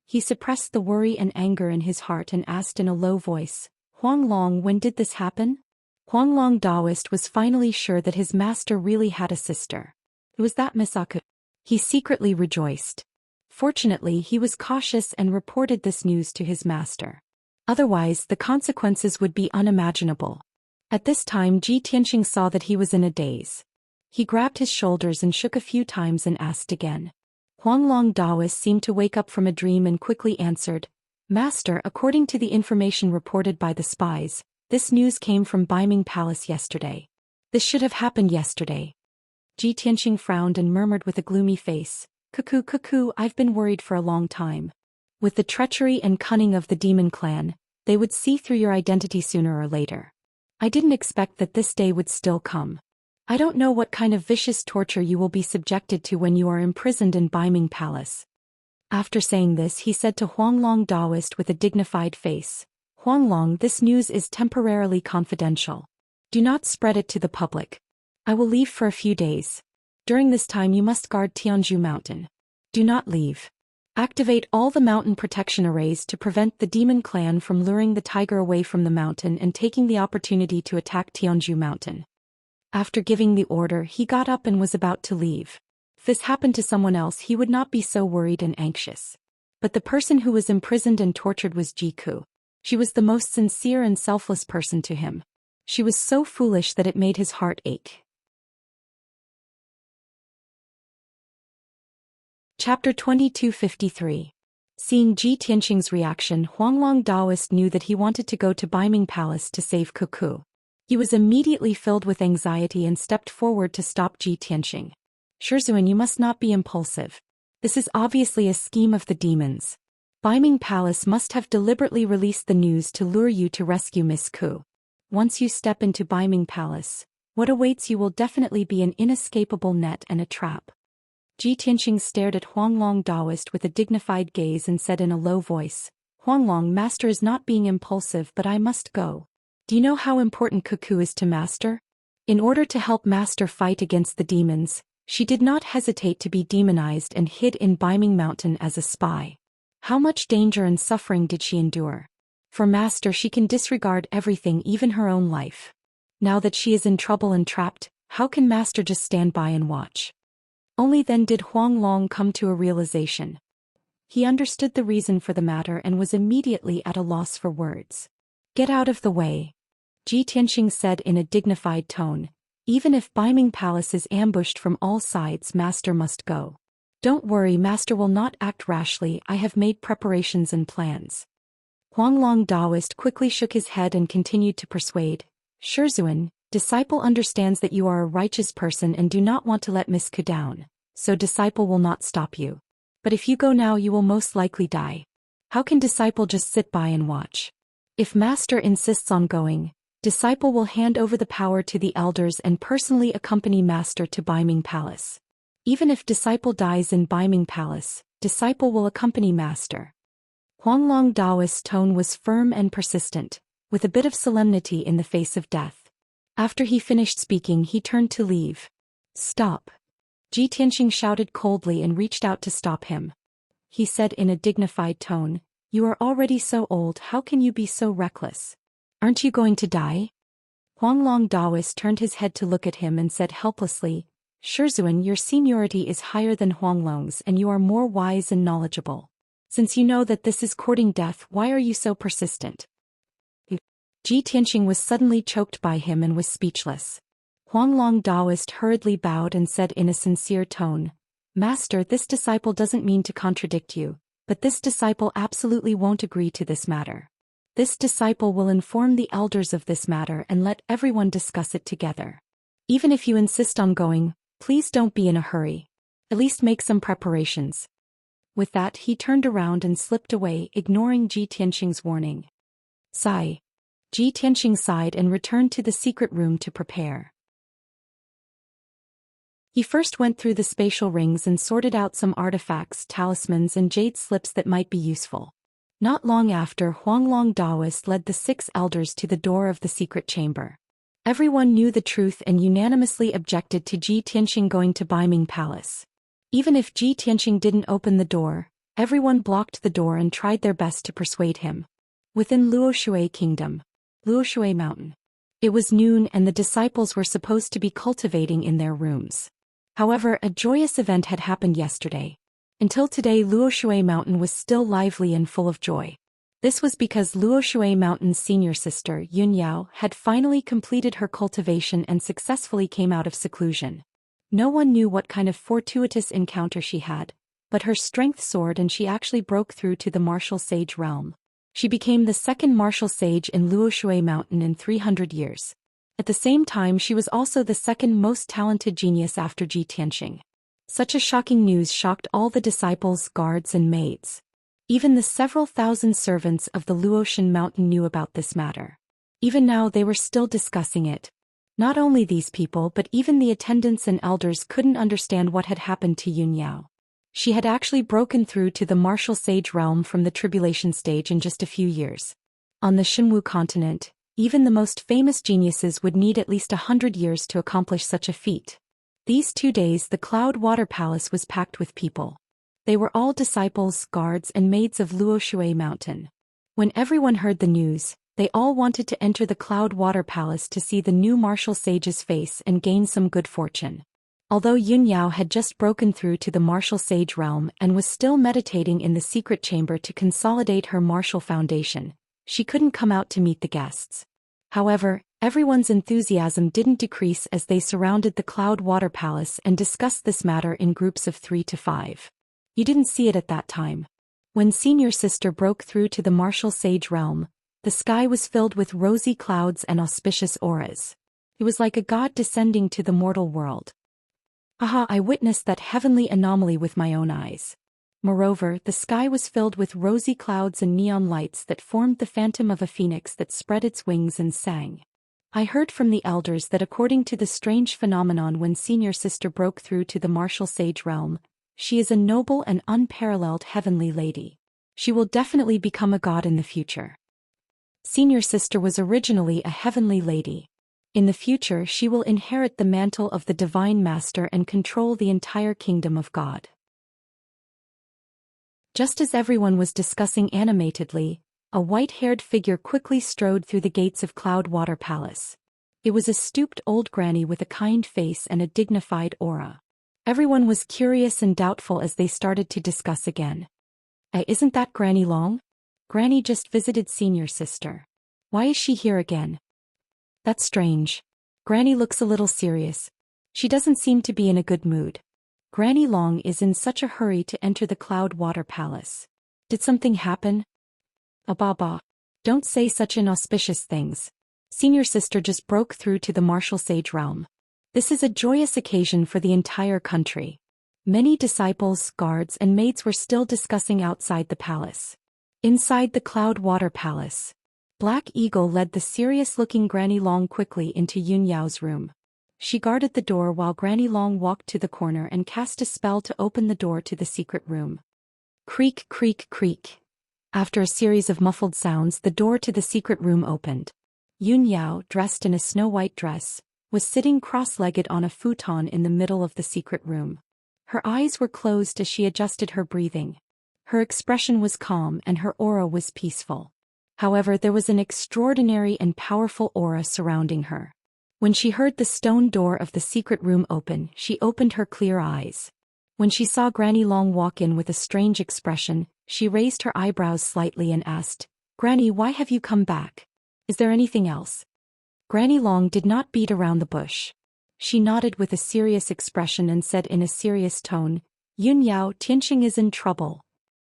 He suppressed the worry and anger in his heart and asked in a low voice, "Huanglong, when did this happen?" Huanglong Daoist was finally sure that his master really had a sister. It was that Miss Aku. He secretly rejoiced. Fortunately, he was cautious and reported this news to his master. Otherwise, the consequences would be unimaginable. At this time, Ji Tianxing saw that he was in a daze. He grabbed his shoulders and shook a few times and asked again. Huanglong Daoist seemed to wake up from a dream and quickly answered, "Master, according to the information reported by the spies, this news came from Beiming Palace yesterday. This should have happened yesterday." Ji Tianxing frowned and murmured with a gloomy face, Cuckoo, I've been worried for a long time. With the treachery and cunning of the demon clan, they would see through your identity sooner or later. I didn't expect that this day would still come. I don't know what kind of vicious torture you will be subjected to when you are imprisoned in Beiming Palace." After saying this, he said to Huanglong Daoist with a dignified face, "Huanglong, this news is temporarily confidential. Do not spread it to the public. I will leave for a few days. During this time you must guard Tianzhu Mountain. Do not leave. Activate all the mountain protection arrays to prevent the demon clan from luring the tiger away from the mountain and taking the opportunity to attack Tianzhu Mountain." After giving the order, he got up and was about to leave. If this happened to someone else, he would not be so worried and anxious. But the person who was imprisoned and tortured was Jiku. She was the most sincere and selfless person to him. She was so foolish that it made his heart ache. Chapter 2253. Seeing Ji Tianqing's reaction, Huanglong Daoist knew that he wanted to go to Baiming Palace to save Cuckoo. He was immediately filled with anxiety and stepped forward to stop Ji Tianqing. Shizhuan, you must not be impulsive. This is obviously a scheme of the demons. Baiming Palace must have deliberately released the news to lure you to rescue Miss Ku. Once you step into Baiming Palace, what awaits you will definitely be an inescapable net and a trap. Ji Tianqing stared at Huanglong Daoist with a dignified gaze and said in a low voice, Huanglong, Master is not being impulsive, but I must go. Do you know how important Cuckoo is to Master? In order to help Master fight against the demons, she did not hesitate to be demonized and hid in Baiming Mountain as a spy. How much danger and suffering did she endure? For Master, she can disregard everything, even her own life. Now that she is in trouble and trapped, how can Master just stand by and watch? Only then did Huanglong come to a realization. He understood the reason for the matter and was immediately at a loss for words. Get out of the way. Ji Tianqing said in a dignified tone. Even if Baiming Palace is ambushed from all sides, Master must go. Don't worry, Master will not act rashly. I have made preparations and plans. Huanglong Daoist quickly shook his head and continued to persuade. Shizhuan, disciple understands that you are a righteous person and do not want to let Miss Ku down, so disciple will not stop you. But if you go now, you will most likely die. How can disciple just sit by and watch? If Master insists on going, disciple will hand over the power to the elders and personally accompany Master to Baiming Palace. Even if disciple dies in Baiming Palace, disciple will accompany Master. Huanglong Daoist's tone was firm and persistent, with a bit of solemnity in the face of death. After he finished speaking, he turned to leave. Stop. Ji Tianqing shouted coldly and reached out to stop him. He said in a dignified tone, You are already so old, how can you be so reckless? Aren't you going to die? Huanglong Daoist turned his head to look at him and said helplessly, Shizhuan, your seniority is higher than Huanglong's and you are more wise and knowledgeable. Since you know that this is courting death, why are you so persistent? Ji Tianqing was suddenly choked by him and was speechless. Huanglong Daoist hurriedly bowed and said in a sincere tone, Master, this disciple doesn't mean to contradict you, but this disciple absolutely won't agree to this matter. This disciple will inform the elders of this matter and let everyone discuss it together. Even if you insist on going, please don't be in a hurry. At least make some preparations. With that, he turned around and slipped away, ignoring Ji Tianqing's warning. Sigh. Ji Tianqing sighed and returned to the secret room to prepare. He first went through the spatial rings and sorted out some artifacts, talismans and jade slips that might be useful. Not long after, Huanglong Daoist led the 6 elders to the door of the secret chamber. Everyone knew the truth and unanimously objected to Ji Tianqing going to Baiming Palace. Even if Ji Tianqing didn't open the door, everyone blocked the door and tried their best to persuade him. Within Luoshui Kingdom, Luoshui Mountain. It was noon and the disciples were supposed to be cultivating in their rooms. However, a joyous event had happened yesterday. Until today, Luoshui Mountain was still lively and full of joy. This was because Luoshui Mountain's senior sister, Yunyao, had finally completed her cultivation and successfully came out of seclusion. No one knew what kind of fortuitous encounter she had, but her strength soared and she actually broke through to the martial sage realm. She became the 2nd martial sage in Luoshui Mountain in 300 years. At the same time, she was also the 2nd most talented genius after Ji Tianqing. Such a shocking news shocked all the disciples, guards and maids. Even the several thousand servants of the Luoshan Mountain knew about this matter. Even now they were still discussing it. Not only these people but even the attendants and elders couldn't understand what had happened to Yunyao. She had actually broken through to the martial sage realm from the tribulation stage in just a few years. On the Xinwu continent, even the most famous geniuses would need at least 100 years to accomplish such a feat. These 2 days the Cloud Water Palace was packed with people. They were all disciples, guards and maids of Luoshui Mountain. When everyone heard the news, they all wanted to enter the Cloud Water Palace to see the new martial sage's face and gain some good fortune. Although Yunyao had just broken through to the martial sage realm and was still meditating in the secret chamber to consolidate her martial foundation, she couldn't come out to meet the guests. However, Everyone's enthusiasm didn't decrease as they surrounded the Cloud Water Palace and discussed this matter in groups of 3 to 5. You didn't see it at that time. When Senior Sister broke through to the martial sage realm, the sky was filled with rosy clouds and auspicious auras. It was like a god descending to the mortal world. Aha! I witnessed that heavenly anomaly with my own eyes. Moreover, the sky was filled with rosy clouds and neon lights that formed the phantom of a phoenix that spread its wings and sang. I heard from the elders that according to the strange phenomenon when Senior Sister broke through to the martial sage realm, she is a noble and unparalleled heavenly lady. She will definitely become a god in the future. Senior Sister was originally a heavenly lady. In the future she will inherit the mantle of the Divine Master and control the entire kingdom of God. Just as everyone was discussing animatedly, a white-haired figure quickly strode through the gates of Cloud Water Palace. It was a stooped old granny with a kind face and a dignified aura. Everyone was curious and doubtful as they started to discuss again. Isn't that Granny Long? Granny just visited Senior Sister. Why is she here again? That's strange. Granny looks a little serious. She doesn't seem to be in a good mood. Granny Long is in such a hurry to enter the Cloud Water Palace. Did something happen? Ababa. Don't say such inauspicious things. Senior Sister just broke through to the martial sage realm. This is a joyous occasion for the entire country. Many disciples, guards, and maids were still discussing outside the palace. Inside the Cloud Water Palace, Black Eagle led the serious-looking Granny Long quickly into Yun Yao's room. She guarded the door while Granny Long walked to the corner and cast a spell to open the door to the secret room. Creak, creak, creak. After a series of muffled sounds, the door to the secret room opened. Yun Yao, dressed in a snow-white dress, was sitting cross-legged on a futon in the middle of the secret room. Her eyes were closed as she adjusted her breathing. Her expression was calm and her aura was peaceful. However, there was an extraordinary and powerful aura surrounding her. When she heard the stone door of the secret room open, she opened her clear eyes. When she saw Granny Long walk in with a strange expression, she raised her eyebrows slightly and asked, "Granny, why have you come back? Is there anything else?" Granny Long did not beat around the bush. She nodded with a serious expression and said in a serious tone, "Yun Yao, Tianxing is in trouble."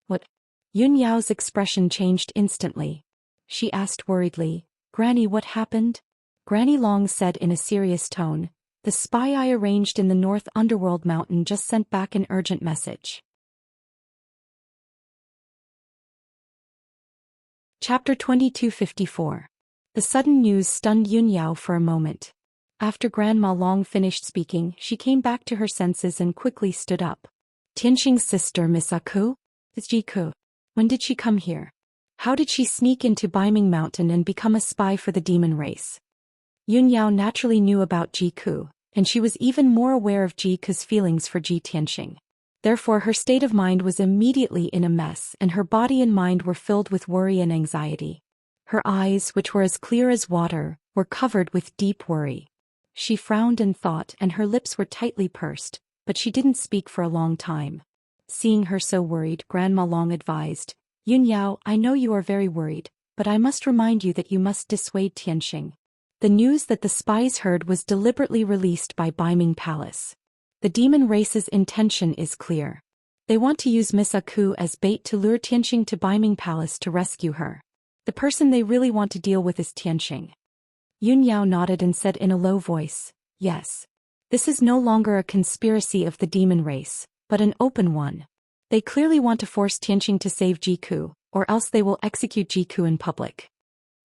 What? Yun Yao's expression changed instantly. She asked worriedly, "Granny, what happened?" Granny Long said in a serious tone, "The spy I arranged in the North Underworld Mountain just sent back an urgent message." Chapter 2254. The sudden news stunned Yun Yao for a moment. After Grandma Long finished speaking, she came back to her senses and quickly stood up. "Tianxing's sister, Miss Aku? It's Jiku. When did she come here? How did she sneak into Baiming Mountain and become a spy for the demon race?" Yun Yao naturally knew about Jiku, and she was even more aware of Jiku's feelings for Ji Tianxing. Therefore her state of mind was immediately in a mess and her body and mind were filled with worry and anxiety. Her eyes, which were as clear as water, were covered with deep worry. She frowned and thought and her lips were tightly pursed, but she didn't speak for a long time. Seeing her so worried, Grandma Long advised, "Yun Yao, I know you are very worried, but I must remind you that you must dissuade Tianxing. The news that the spies heard was deliberately released by Baiming Palace. The demon race's intention is clear. They want to use Miss Aku as bait to lure Tianxing to Baiming Palace to rescue her. The person they really want to deal with is Tianxing." Yun Yao nodded and said in a low voice, "Yes. This is no longer a conspiracy of the demon race, but an open one. They clearly want to force Tianxing to save Jiku, or else they will execute Jiku in public."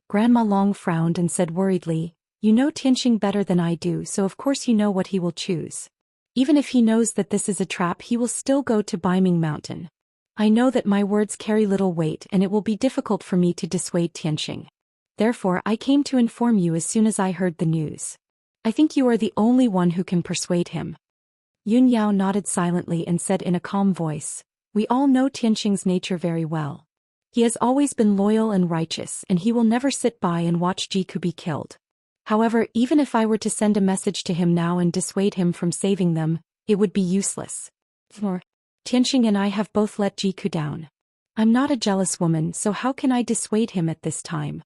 Grandma Long frowned and said worriedly, "You know Tianxing better than I do, so of course you know what he will choose. Even if he knows that this is a trap, he will still go to Baiming Mountain. I know that my words carry little weight and it will be difficult for me to dissuade Tianxing. Therefore I came to inform you as soon as I heard the news. I think you are the only one who can persuade him." Yun Yao nodded silently and said in a calm voice, "We all know Tianxing's nature very well. He has always been loyal and righteous and he will never sit by and watch Jiku be killed. However, even if I were to send a message to him now and dissuade him from saving them, it would be useless. For Tianxing and I have both let Jiku down. I'm not a jealous woman, so how can I dissuade him at this time?"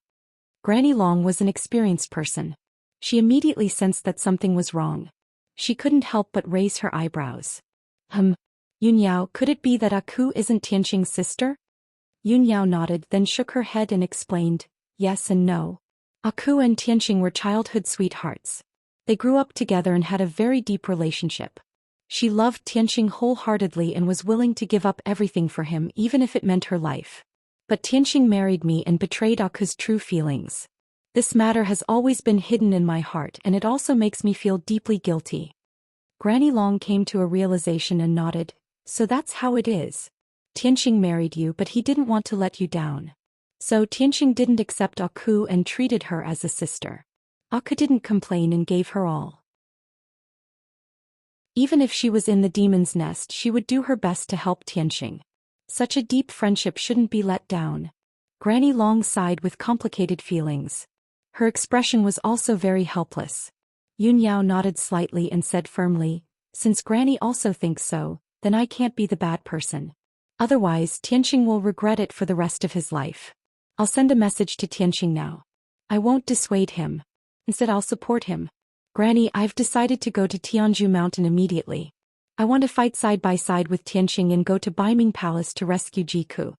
Granny Long was an experienced person. She immediately sensed that something was wrong. She couldn't help but raise her eyebrows. Yunyao, could it be that Aku isn't Tianqing's sister? Yunyao nodded, then shook her head and explained, yes and no. Aku and Tianqing were childhood sweethearts. They grew up together and had a very deep relationship. She loved Tianqing wholeheartedly and was willing to give up everything for him even if it meant her life. But Tianqing married me and betrayed Aku's true feelings. This matter has always been hidden in my heart and it also makes me feel deeply guilty. Granny Long came to a realization and nodded, so that's how it is. Tianqing married you but he didn't want to let you down. So Tianqing didn't accept Aku and treated her as a sister. Aku didn't complain and gave her all. Even if she was in the demon's nest, she would do her best to help Tianqing. Such a deep friendship shouldn't be let down. Granny Long sighed with complicated feelings. Her expression was also very helpless. Yunyao nodded slightly and said firmly, since Granny also thinks so, then I can't be the bad person. Otherwise Tianqing will regret it for the rest of his life. I'll send a message to Tianqing now. I won't dissuade him. Instead I'll support him. Granny, I've decided to go to Tianzhu Mountain immediately. I want to fight side by side with Tianqing and go to Baiming Palace to rescue Jiku.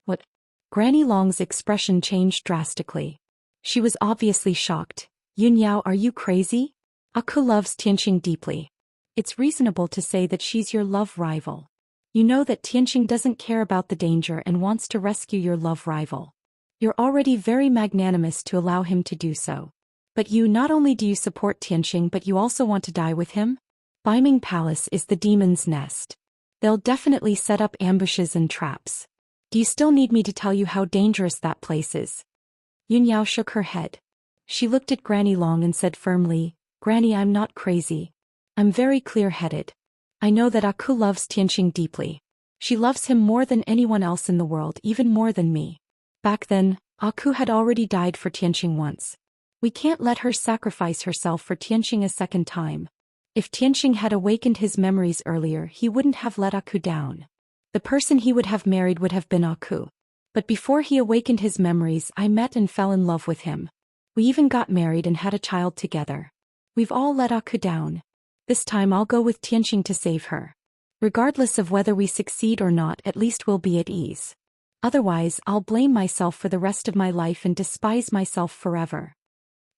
What? Granny Long's expression changed drastically. She was obviously shocked. Yunyao, are you crazy? Aku loves Tianqing deeply. It's reasonable to say that she's your love rival. You know that Tianqing doesn't care about the danger and wants to rescue your love rival. You're already very magnanimous to allow him to do so. But not only do you support Tianqing but you also want to die with him? Baiming Palace is the demon's nest. They'll definitely set up ambushes and traps. Do you still need me to tell you how dangerous that place is? Yunyao shook her head. She looked at Granny Long and said firmly, Granny, I'm not crazy. I'm very clear-headed. I know that Aku loves Tianqing deeply. She loves him more than anyone else in the world, even more than me. Back then, Aku had already died for Tianqing once. We can't let her sacrifice herself for Tianqing a second time. If Tianqing had awakened his memories earlier, he wouldn't have let Aku down. The person he would have married would have been Aku. But before he awakened his memories, I met and fell in love with him. We even got married and had a child together. We've all let Aku down. This time I'll go with Tianqing to save her. Regardless of whether we succeed or not, at least we'll be at ease. Otherwise, I'll blame myself for the rest of my life and despise myself forever.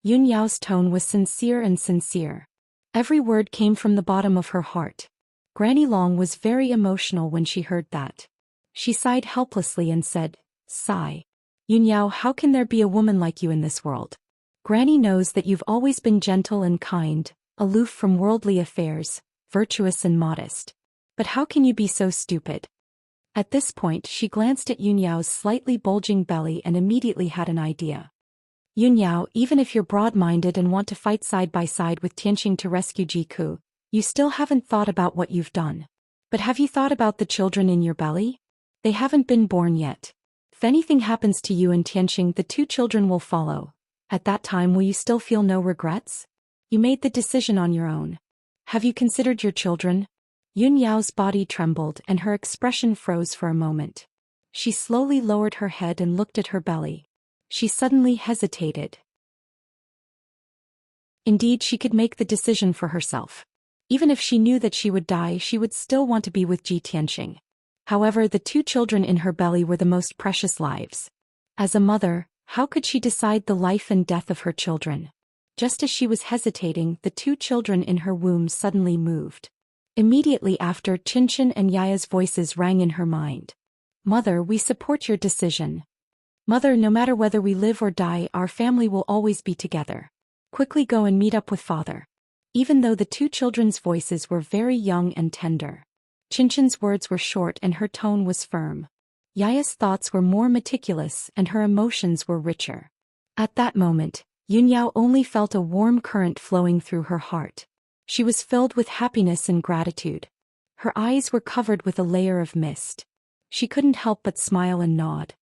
Yunyao's tone was sincere and sincere. Every word came from the bottom of her heart. Granny Long was very emotional when she heard that. She sighed helplessly and said, sigh. Yunyao, how can there be a woman like you in this world? Granny knows that you've always been gentle and kind, aloof from worldly affairs, virtuous and modest. But how can you be so stupid? At this point she glanced at Yunyao's slightly bulging belly and immediately had an idea. Yunyao, even if you're broad-minded and want to fight side by side with Tianqing to rescue Jiku, you still haven't thought about what you've done. But have you thought about the children in your belly? They haven't been born yet. If anything happens to you and Tianqing, the two children will follow. At that time, will you still feel no regrets? You made the decision on your own. Have you considered your children? Yunyao's body trembled and her expression froze for a moment. She slowly lowered her head and looked at her belly. She suddenly hesitated. Indeed, she could make the decision for herself. Even if she knew that she would die, she would still want to be with Ji Tianqing. However, the two children in her belly were the most precious lives. As a mother, how could she decide the life and death of her children? Just as she was hesitating, the two children in her womb suddenly moved. Immediately after, Qinchin and Yaya's voices rang in her mind. Mother, we support your decision. Mother, no matter whether we live or die, our family will always be together. Quickly go and meet up with father. Even though the two children's voices were very young and tender, Qinchin's words were short and her tone was firm. Yaya's thoughts were more meticulous and her emotions were richer. At that moment, Yunyao only felt a warm current flowing through her heart. She was filled with happiness and gratitude. Her eyes were covered with a layer of mist. She couldn't help but smile and nod.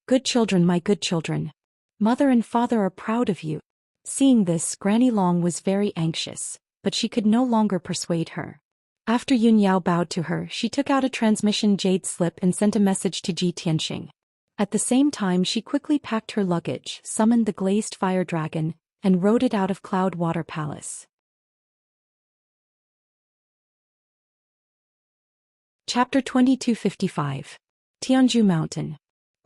Good children, my good children. Mother and father are proud of you. Seeing this, Granny Long was very anxious, but she could no longer persuade her. After Yunyao bowed to her, she took out a transmission jade slip and sent a message to Ji Tianqing. At the same time, she quickly packed her luggage, summoned the glazed fire dragon, and rode it out of Cloud Water Palace. Chapter 2255. Tianzhu Mountain.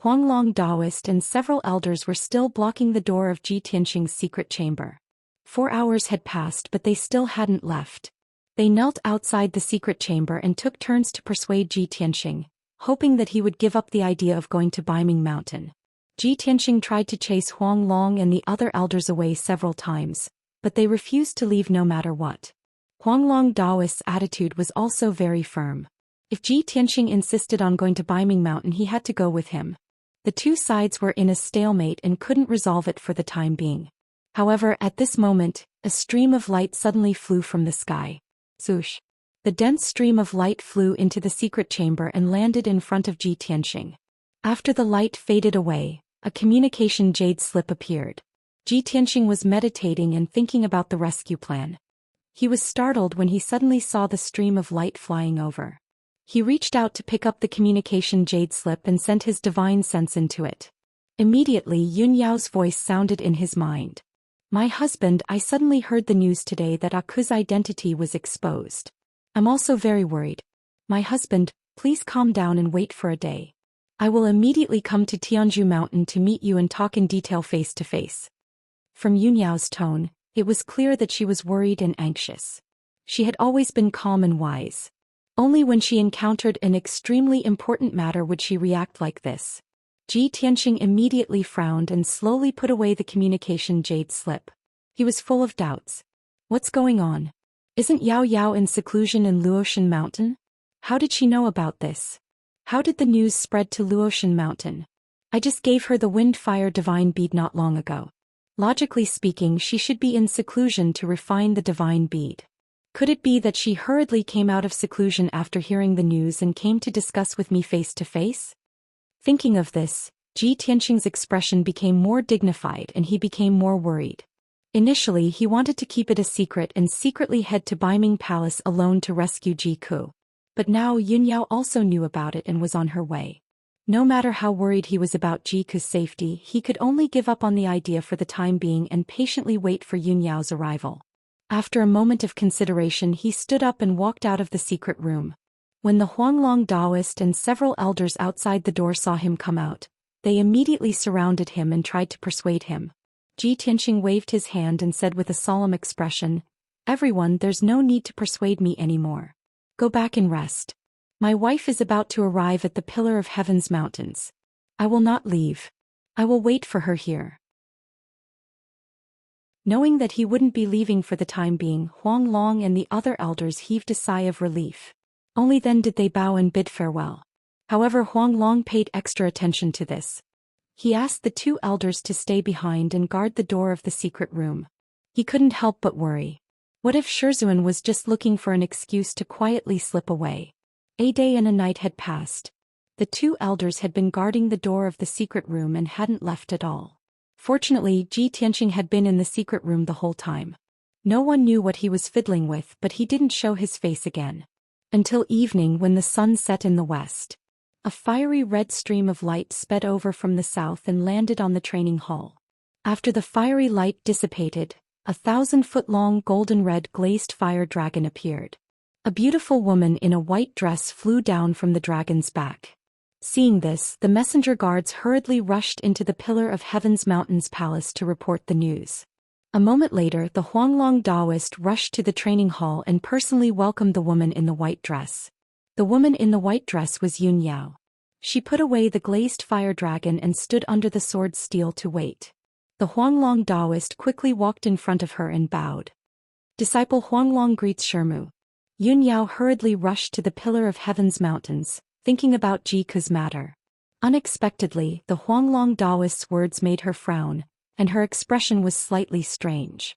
Huanglong Daoist and several elders were still blocking the door of Ji Tianxing's secret chamber. 4 hours had passed but they still hadn't left. They knelt outside the secret chamber and took turns to persuade Ji Tianxing, hoping that he would give up the idea of going to Baiming Mountain. Ji Tianxing tried to chase Huanglong and the other elders away several times, but they refused to leave no matter what. Huanglong Daoist's attitude was also very firm. If Ji Tianxing insisted on going to Baiming Mountain, he had to go with him. The two sides were in a stalemate and couldn't resolve it for the time being. However, at this moment, a stream of light suddenly flew from the sky. Swoosh! The dense stream of light flew into the secret chamber and landed in front of Ji Tianxing. After the light faded away, a communication jade slip appeared. Ji Tianxing was meditating and thinking about the rescue plan. He was startled when he suddenly saw the stream of light flying over. He reached out to pick up the communication jade slip and sent his divine sense into it. Immediately Yun Yao's voice sounded in his mind. "My husband, I suddenly heard the news today that Aku's identity was exposed. I'm also very worried. My husband, please calm down and wait for a day. I will immediately come to Tianzhu Mountain to meet you and talk in detail face to face." From Yun Yao's tone, it was clear that she was worried and anxious. She had always been calm and wise. Only when she encountered an extremely important matter would she react like this. Ji Tianxing immediately frowned and slowly put away the communication jade slip. He was full of doubts. What's going on? Isn't Yao Yao in seclusion in Luotian Mountain? How did she know about this? How did the news spread to Luotian Mountain? I just gave her the wind-fire divine bead not long ago. Logically speaking, she should be in seclusion to refine the divine bead. Could it be that she hurriedly came out of seclusion after hearing the news and came to discuss with me face to face? Thinking of this, Ji Tianxing's expression became more dignified and he became more worried. Initially he wanted to keep it a secret and secretly head to Baiming Palace alone to rescue Ji Ku. But now Yun Yao also knew about it and was on her way. No matter how worried he was about Ji Ku's safety, he could only give up on the idea for the time being and patiently wait for Yun Yao's arrival. After a moment of consideration he stood up and walked out of the secret room. When the Huanglong Daoist and several elders outside the door saw him come out, they immediately surrounded him and tried to persuade him. Ji Tianxing waved his hand and said with a solemn expression, "Everyone, there's no need to persuade me anymore. Go back and rest. My wife is about to arrive at the Pillar of Heaven's mountains. I will not leave. I will wait for her here." Knowing that he wouldn't be leaving for the time being, Huanglong and the other elders heaved a sigh of relief. Only then did they bow and bid farewell. However, Huanglong paid extra attention to this. He asked the two elders to stay behind and guard the door of the secret room. He couldn't help but worry. What if Shizhuan was just looking for an excuse to quietly slip away? A day and a night had passed. The two elders had been guarding the door of the secret room and hadn't left at all. Fortunately, Ji Tianxing had been in the secret room the whole time. No one knew what he was fiddling with, but he didn't show his face again. Until evening when the sun set in the west. A fiery red stream of light sped over from the south and landed on the training hall. After the fiery light dissipated, a 1,000-foot-long golden-red glazed fire dragon appeared. A beautiful woman in a white dress flew down from the dragon's back. Seeing this, the messenger guards hurriedly rushed into the Pillar of Heaven's Mountains Palace to report the news. A moment later, the Huanglong Daoist rushed to the training hall and personally welcomed the woman in the white dress. The woman in the white dress was Yun Yao. She put away the glazed fire dragon and stood under the sword steel to wait. The Huanglong Daoist quickly walked in front of her and bowed. Disciple Huanglong greets Shirmu. Yun Yao hurriedly rushed to the Pillar of Heaven's Mountains, thinking about Ji Ku's matter. Unexpectedly, the Huanglong Daoist's words made her frown, and her expression was slightly strange.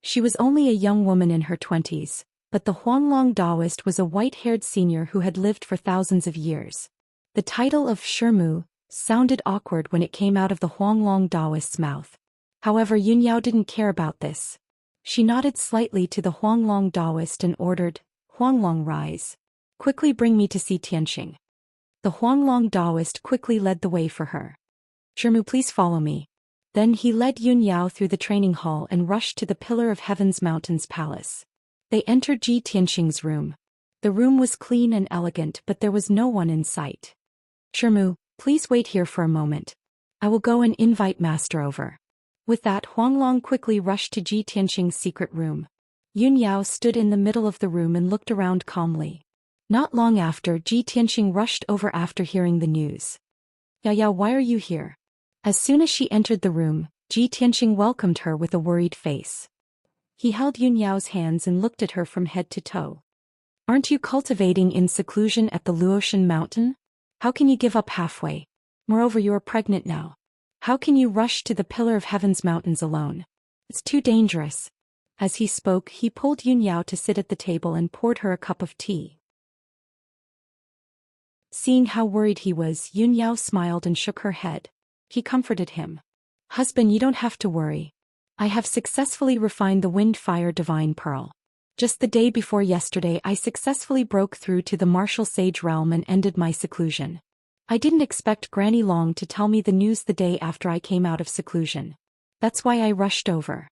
She was only a young woman in her 20s, but the Huanglong Daoist was a white-haired senior who had lived for thousands of years. The title of Shirmu sounded awkward when it came out of the Huanglong Daoist's mouth. However, Yun Yao didn't care about this. She nodded slightly to the Huanglong Daoist and ordered, "Huanglong, rise. Quickly bring me to see Tianxing." The Huanglong Daoist quickly led the way for her. "Shirmu, please follow me." Then he led Yun Yao through the training hall and rushed to the Pillar of Heaven's Mountains palace. They entered Ji Tianxing's room. The room was clean and elegant, but there was no one in sight. "Shermu, please wait here for a moment. I will go and invite master over." With that, Huanglong quickly rushed to Ji Tianxing's secret room. Yun Yao stood in the middle of the room and looked around calmly. Not long after, Ji Tianxing rushed over after hearing the news. "Yao, why are you here?" As soon as she entered the room, Ji Tianxing welcomed her with a worried face. He held Yun Yao's hands and looked at her from head to toe. "Aren't you cultivating in seclusion at the Luotian mountain? How can you give up halfway? Moreover, you are pregnant now. How can you rush to the Pillar of Heaven's Mountains alone? It's too dangerous." As he spoke, he pulled Yun Yao to sit at the table and poured her a cup of tea. Seeing how worried he was, Yun Yao smiled and shook her head. He comforted him. "Husband, you don't have to worry. I have successfully refined the Wind-Fire Divine Pearl. Just the day before yesterday, I successfully broke through to the Martial Sage realm and ended my seclusion. I didn't expect Granny Long to tell me the news the day after I came out of seclusion. That's why I rushed over."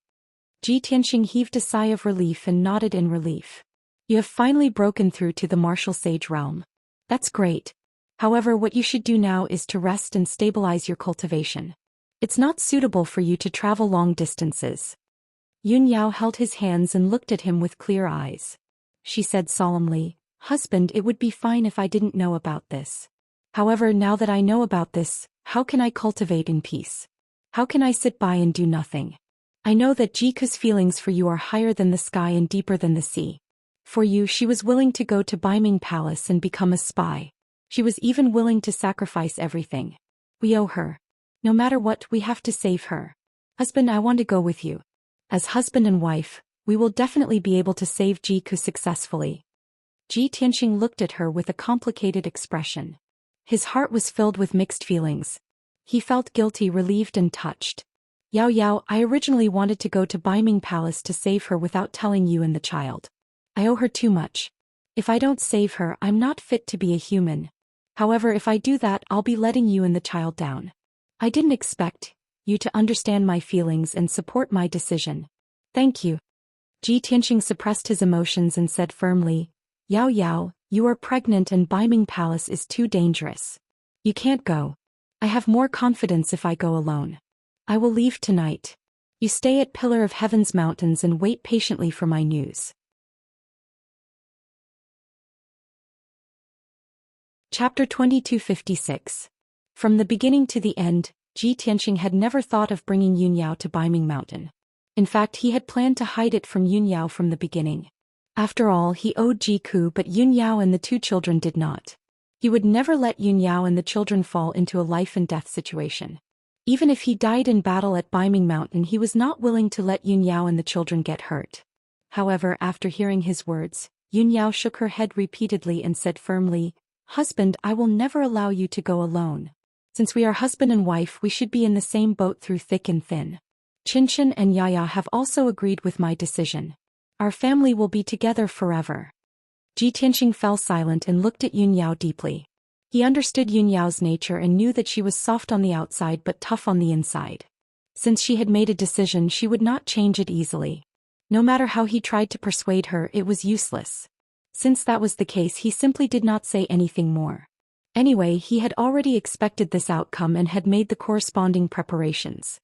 Ji Tianxing heaved a sigh of relief and nodded in relief. "You have finally broken through to the Martial Sage realm. That's great. However, what you should do now is to rest and stabilize your cultivation. It's not suitable for you to travel long distances." Yun Yao held his hands and looked at him with clear eyes. She said solemnly, "Husband, it would be fine if I didn't know about this. However, now that I know about this, how can I cultivate in peace? How can I sit by and do nothing? I know that Jiku's feelings for you are higher than the sky and deeper than the sea. For you, she was willing to go to Baiming Palace and become a spy. She was even willing to sacrifice everything. We owe her. No matter what, we have to save her. Husband, I want to go with you. As husband and wife, we will definitely be able to save Jiku successfully." Ji Tianxing looked at her with a complicated expression. His heart was filled with mixed feelings. He felt guilty, relieved and touched. "Yao, I originally wanted to go to Baiming Palace to save her without telling you and the child. I owe her too much. If I don't save her, I'm not fit to be a human. However, if I do that, I'll be letting you and the child down. I didn't expect you to understand my feelings and support my decision. Thank you." Ji Tianxing suppressed his emotions and said firmly, Yao, you are pregnant and Baiming Palace is too dangerous. You can't go. I have more confidence if I go alone. I will leave tonight. You stay at Pillar of Heaven's Mountains and wait patiently for my news." Chapter 2256. From the beginning to the end, Ji Tianxing had never thought of bringing Yun Yao to Baiming Mountain. In fact, he had planned to hide it from Yun Yao from the beginning. After all, he owed Jiku, but Yun Yao and the two children did not. He would never let Yun Yao and the children fall into a life-and-death situation. Even if he died in battle at Baiming Mountain, he was not willing to let Yun Yao and the children get hurt. However, after hearing his words, Yun Yao shook her head repeatedly and said firmly, "Husband, I will never allow you to go alone. Since we are husband and wife, we should be in the same boat through thick and thin. Qinshan and Yaya have also agreed with my decision. Our family will be together forever." Ji Tianxing fell silent and looked at Yun Yao deeply. He understood Yun Yao's nature and knew that she was soft on the outside but tough on the inside. Since she had made a decision, she would not change it easily. No matter how he tried to persuade her, it was useless. Since that was the case, he simply did not say anything more. Anyway, he had already expected this outcome and had made the corresponding preparations.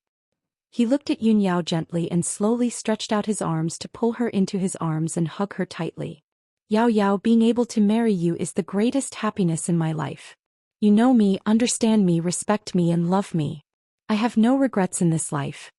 He looked at Yun Yao gently and slowly stretched out his arms to pull her into his arms and hug her tightly. Yao, being able to marry you is the greatest happiness in my life. You know me, understand me, respect me and love me. I have no regrets in this life."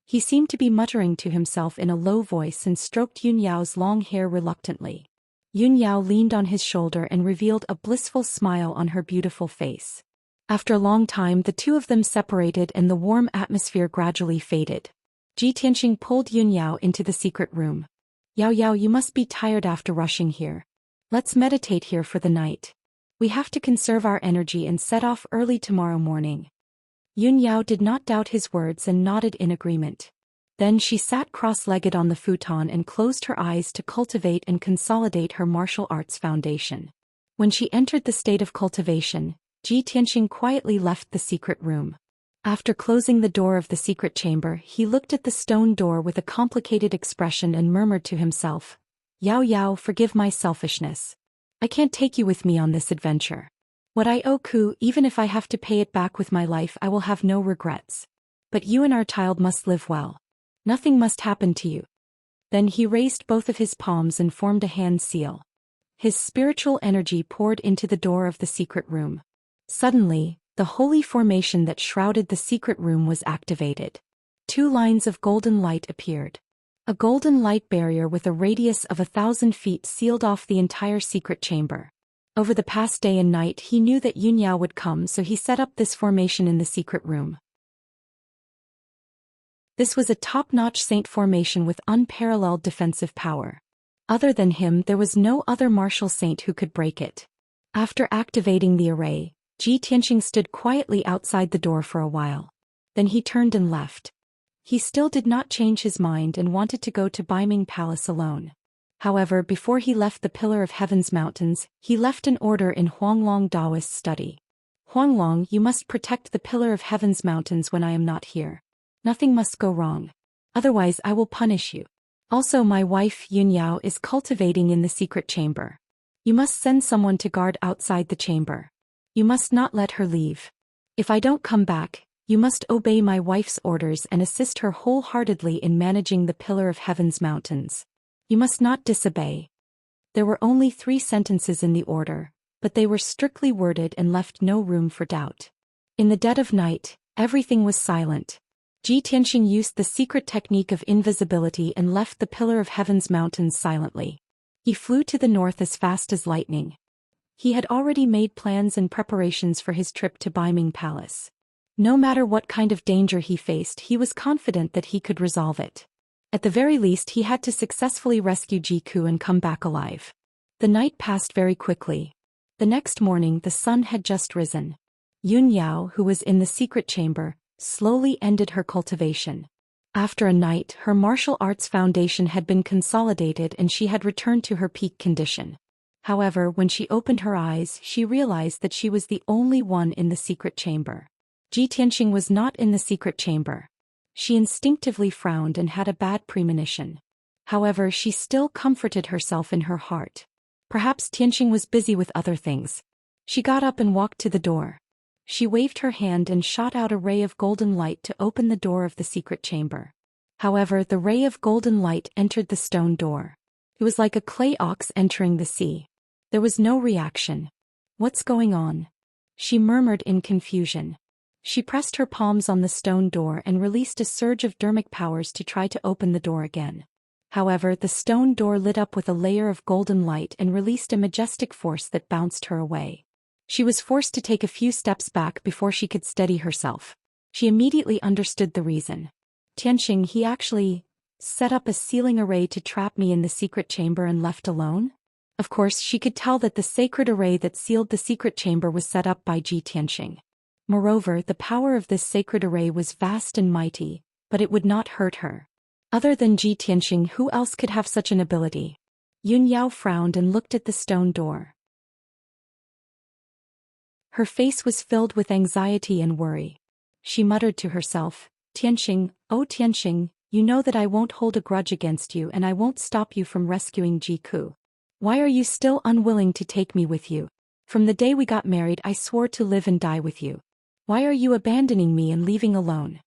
He seemed to be muttering to himself in a low voice and stroked Yun Yao's long hair reluctantly. Yun Yao leaned on his shoulder and revealed a blissful smile on her beautiful face. After a long time, the two of them separated and the warm atmosphere gradually faded. Ji Tianxing pulled Yun Yao into the secret room. Yao, you must be tired after rushing here. Let's meditate here for the night. We have to conserve our energy and set off early tomorrow morning." Yun Yao did not doubt his words and nodded in agreement. Then she sat cross-legged on the futon and closed her eyes to cultivate and consolidate her martial arts foundation. When she entered the state of cultivation, Ji Tianxing quietly left the secret room. After closing the door of the secret chamber, he looked at the stone door with a complicated expression and murmured to himself, "Yao Yao, forgive my selfishness. I can't take you with me on this adventure. What I owe Ku, even if I have to pay it back with my life, I will have no regrets. But you and our child must live well. Nothing must happen to you." Then he raised both of his palms and formed a hand seal. His spiritual energy poured into the door of the secret room. Suddenly, the holy formation that shrouded the secret room was activated. 2 lines of golden light appeared. A golden light barrier with a radius of 1,000 feet sealed off the entire secret chamber. Over the past day and night he knew that Yunyao would come, so he set up this formation in the secret room. This was a top-notch saint formation with unparalleled defensive power. Other than him, there was no other martial saint who could break it. After activating the array, Ji Tianxing stood quietly outside the door for a while. Then he turned and left. He still did not change his mind and wanted to go to Baiming Palace alone. However, before he left the Pillar of Heaven's mountains, he left an order in Huanglong Daoist study. "Huanglong, you must protect the Pillar of Heaven's mountains when I am not here. Nothing must go wrong. Otherwise I will punish you. Also, my wife Yunyao is cultivating in the secret chamber. You must send someone to guard outside the chamber. You must not let her leave. If I don't come back, you must obey my wife's orders and assist her wholeheartedly in managing the Pillar of Heaven's mountains. You must not disobey." There were only 3 sentences in the order, but they were strictly worded and left no room for doubt. In the dead of night, everything was silent. Ji Tianxing used the secret technique of invisibility and left the Pillar of Heaven's mountains silently. He flew to the north as fast as lightning. He had already made plans and preparations for his trip to Baiming Palace. No matter what kind of danger he faced, he was confident that he could resolve it. At the very least, he had to successfully rescue Jiku and come back alive. The night passed very quickly. The next morning, the sun had just risen. Yunyao, who was in the secret chamber, slowly ended her cultivation. After a night, her martial arts foundation had been consolidated and she had returned to her peak condition. However, when she opened her eyes, she realized that she was the only one in the secret chamber. Ji Tianxing was not in the secret chamber. She instinctively frowned and had a bad premonition. However, she still comforted herself in her heart. Perhaps Tianxing was busy with other things. She got up and walked to the door. She waved her hand and shot out a ray of golden light to open the door of the secret chamber. However, the ray of golden light entered the stone door. It was like a clay ox entering the sea. There was no reaction. "What's going on?" she murmured in confusion. She pressed her palms on the stone door and released a surge of dermic powers to try to open the door again. However, the stone door lit up with a layer of golden light and released a majestic force that bounced her away. She was forced to take a few steps back before she could steady herself. She immediately understood the reason. "Tianxing, he actually set up a sealing array to trap me in the secret chamber and left alone?" Of course, she could tell that the sacred array that sealed the secret chamber was set up by Ji Tianxing. Moreover, the power of this sacred array was vast and mighty, but it would not hurt her. Other than Ji Tianxing, who else could have such an ability? Yunyao frowned and looked at the stone door. Her face was filled with anxiety and worry. She muttered to herself, "Tianxing, oh Tianxing, you know that I won't hold a grudge against you and I won't stop you from rescuing Jiku. Why are you still unwilling to take me with you? From the day we got married I swore to live and die with you. Why are you abandoning me and leaving alone?"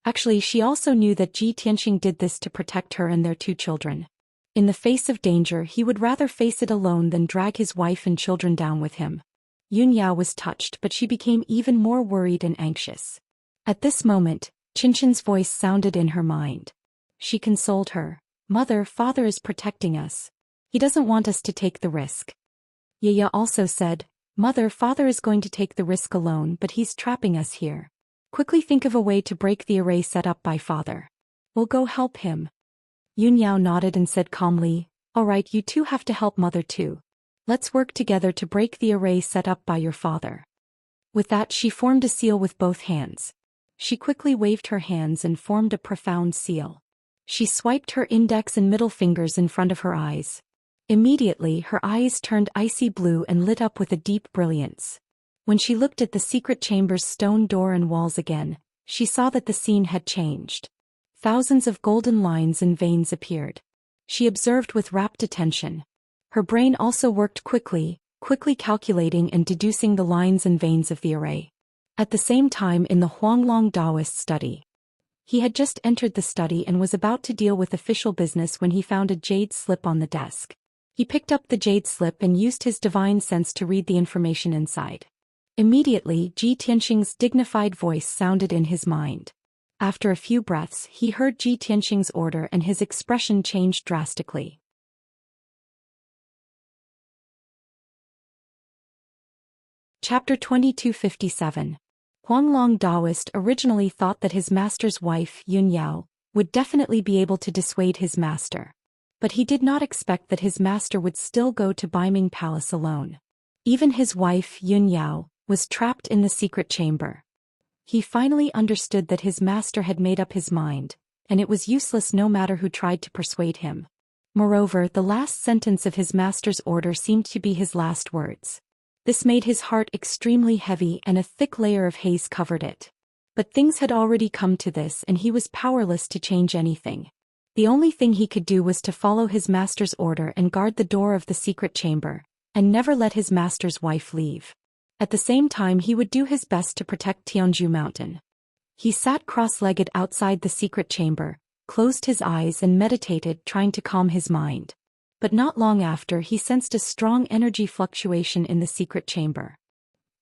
Actually, she also knew that Ji Tianxing did this to protect her and their 2 children. In the face of danger, he would rather face it alone than drag his wife and children down with him. Yunyao was touched, but she became even more worried and anxious. At this moment, Qinchin's voice sounded in her mind. She consoled her. "Mother, father is protecting us. He doesn't want us to take the risk." Yaya also said, "Mother, father is going to take the risk alone, but he's trapping us here. Quickly think of a way to break the array set up by father. We'll go help him." Yunyao nodded and said calmly, "All right, you 2 have to help mother too. Let's work together to break the array set up by your father." With that, she formed a seal with both hands. She quickly waved her hands and formed a profound seal. She swiped her index and middle fingers in front of her eyes. Immediately, her eyes turned icy blue and lit up with a deep brilliance. When she looked at the secret chamber's stone door and walls again, she saw that the scene had changed. Thousands of golden lines and veins appeared. She observed with rapt attention. Her brain also worked quickly calculating and deducing the lines and veins of the array. At the same time in the Huanglong Taoist study. He had just entered the study and was about to deal with official business when he found a jade slip on the desk. He picked up the jade slip and used his divine sense to read the information inside. Immediately, Ji Tianxing's dignified voice sounded in his mind. After a few breaths, he heard Ji Tianxing's order and his expression changed drastically. Chapter 2257. Huanglong Taoist originally thought that his master's wife, Yun Yao, would definitely be able to dissuade his master. But he did not expect that his master would still go to Baiming Palace alone. Even his wife, Yun Yao, was trapped in the secret chamber. He finally understood that his master had made up his mind, and it was useless no matter who tried to persuade him. Moreover, the last sentence of his master's order seemed to be his last words. This made his heart extremely heavy and a thick layer of haze covered it. But things had already come to this and he was powerless to change anything. The only thing he could do was to follow his master's order and guard the door of the secret chamber, and never let his master's wife leave. At the same time he would do his best to protect Tianzhu Mountain. He sat cross-legged outside the secret chamber, closed his eyes and meditated trying to calm his mind. But not long after he sensed a strong energy fluctuation in the secret chamber.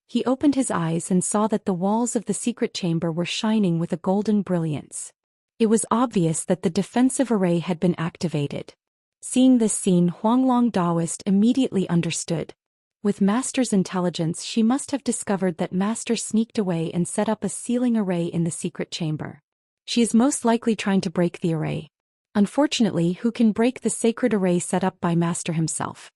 He opened his eyes and saw that the walls of the secret chamber were shining with a golden brilliance. It was obvious that the defensive array had been activated. Seeing this scene, Huanglong Taoist immediately understood. With Master's intelligence she must have discovered that Master sneaked away and set up a sealing array in the secret chamber. She is most likely trying to break the array. Unfortunately, who can break the sacred array set up by Master himself?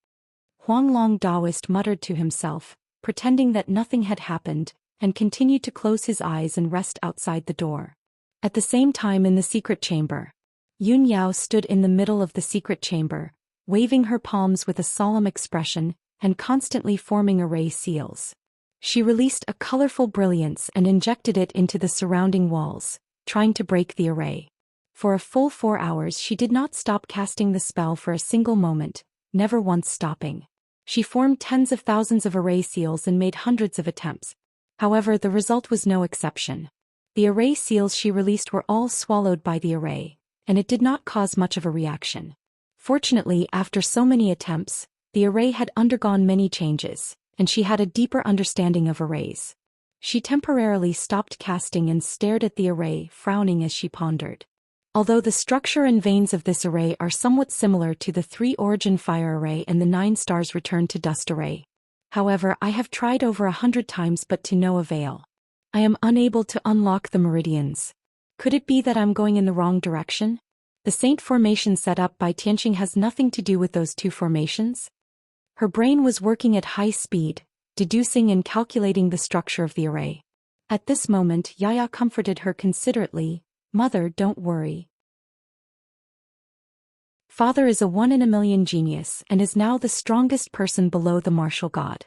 Huanglong Taoist muttered to himself, pretending that nothing had happened, and continued to close his eyes and rest outside the door. At the same time in the secret chamber, Yun Yao stood in the middle of the secret chamber, waving her palms with a solemn expression, and constantly forming array seals. She released a colorful brilliance and injected it into the surrounding walls, trying to break the array. For a full 4 hours she did not stop casting the spell for a single moment, never once stopping. She formed tens of thousands of array seals and made hundreds of attempts. However, the result was no exception. The array seals she released were all swallowed by the array, and it did not cause much of a reaction. Fortunately, after so many attempts, the array had undergone many changes, and she had a deeper understanding of arrays. She temporarily stopped casting and stared at the array, frowning as she pondered. Although the structure and veins of this array are somewhat similar to the 3 origin fire array and the 9 stars return to dust array. However, I have tried over 100 times but to no avail. I am unable to unlock the meridians. Could it be that I'm going in the wrong direction? The saint formation set up by Tianxing has nothing to do with those 2 formations? Her brain was working at high speed, deducing and calculating the structure of the array. At this moment, Yaya comforted her considerately. Mother, don't worry. Father is a 1 in a million genius and is now the strongest person below the martial god.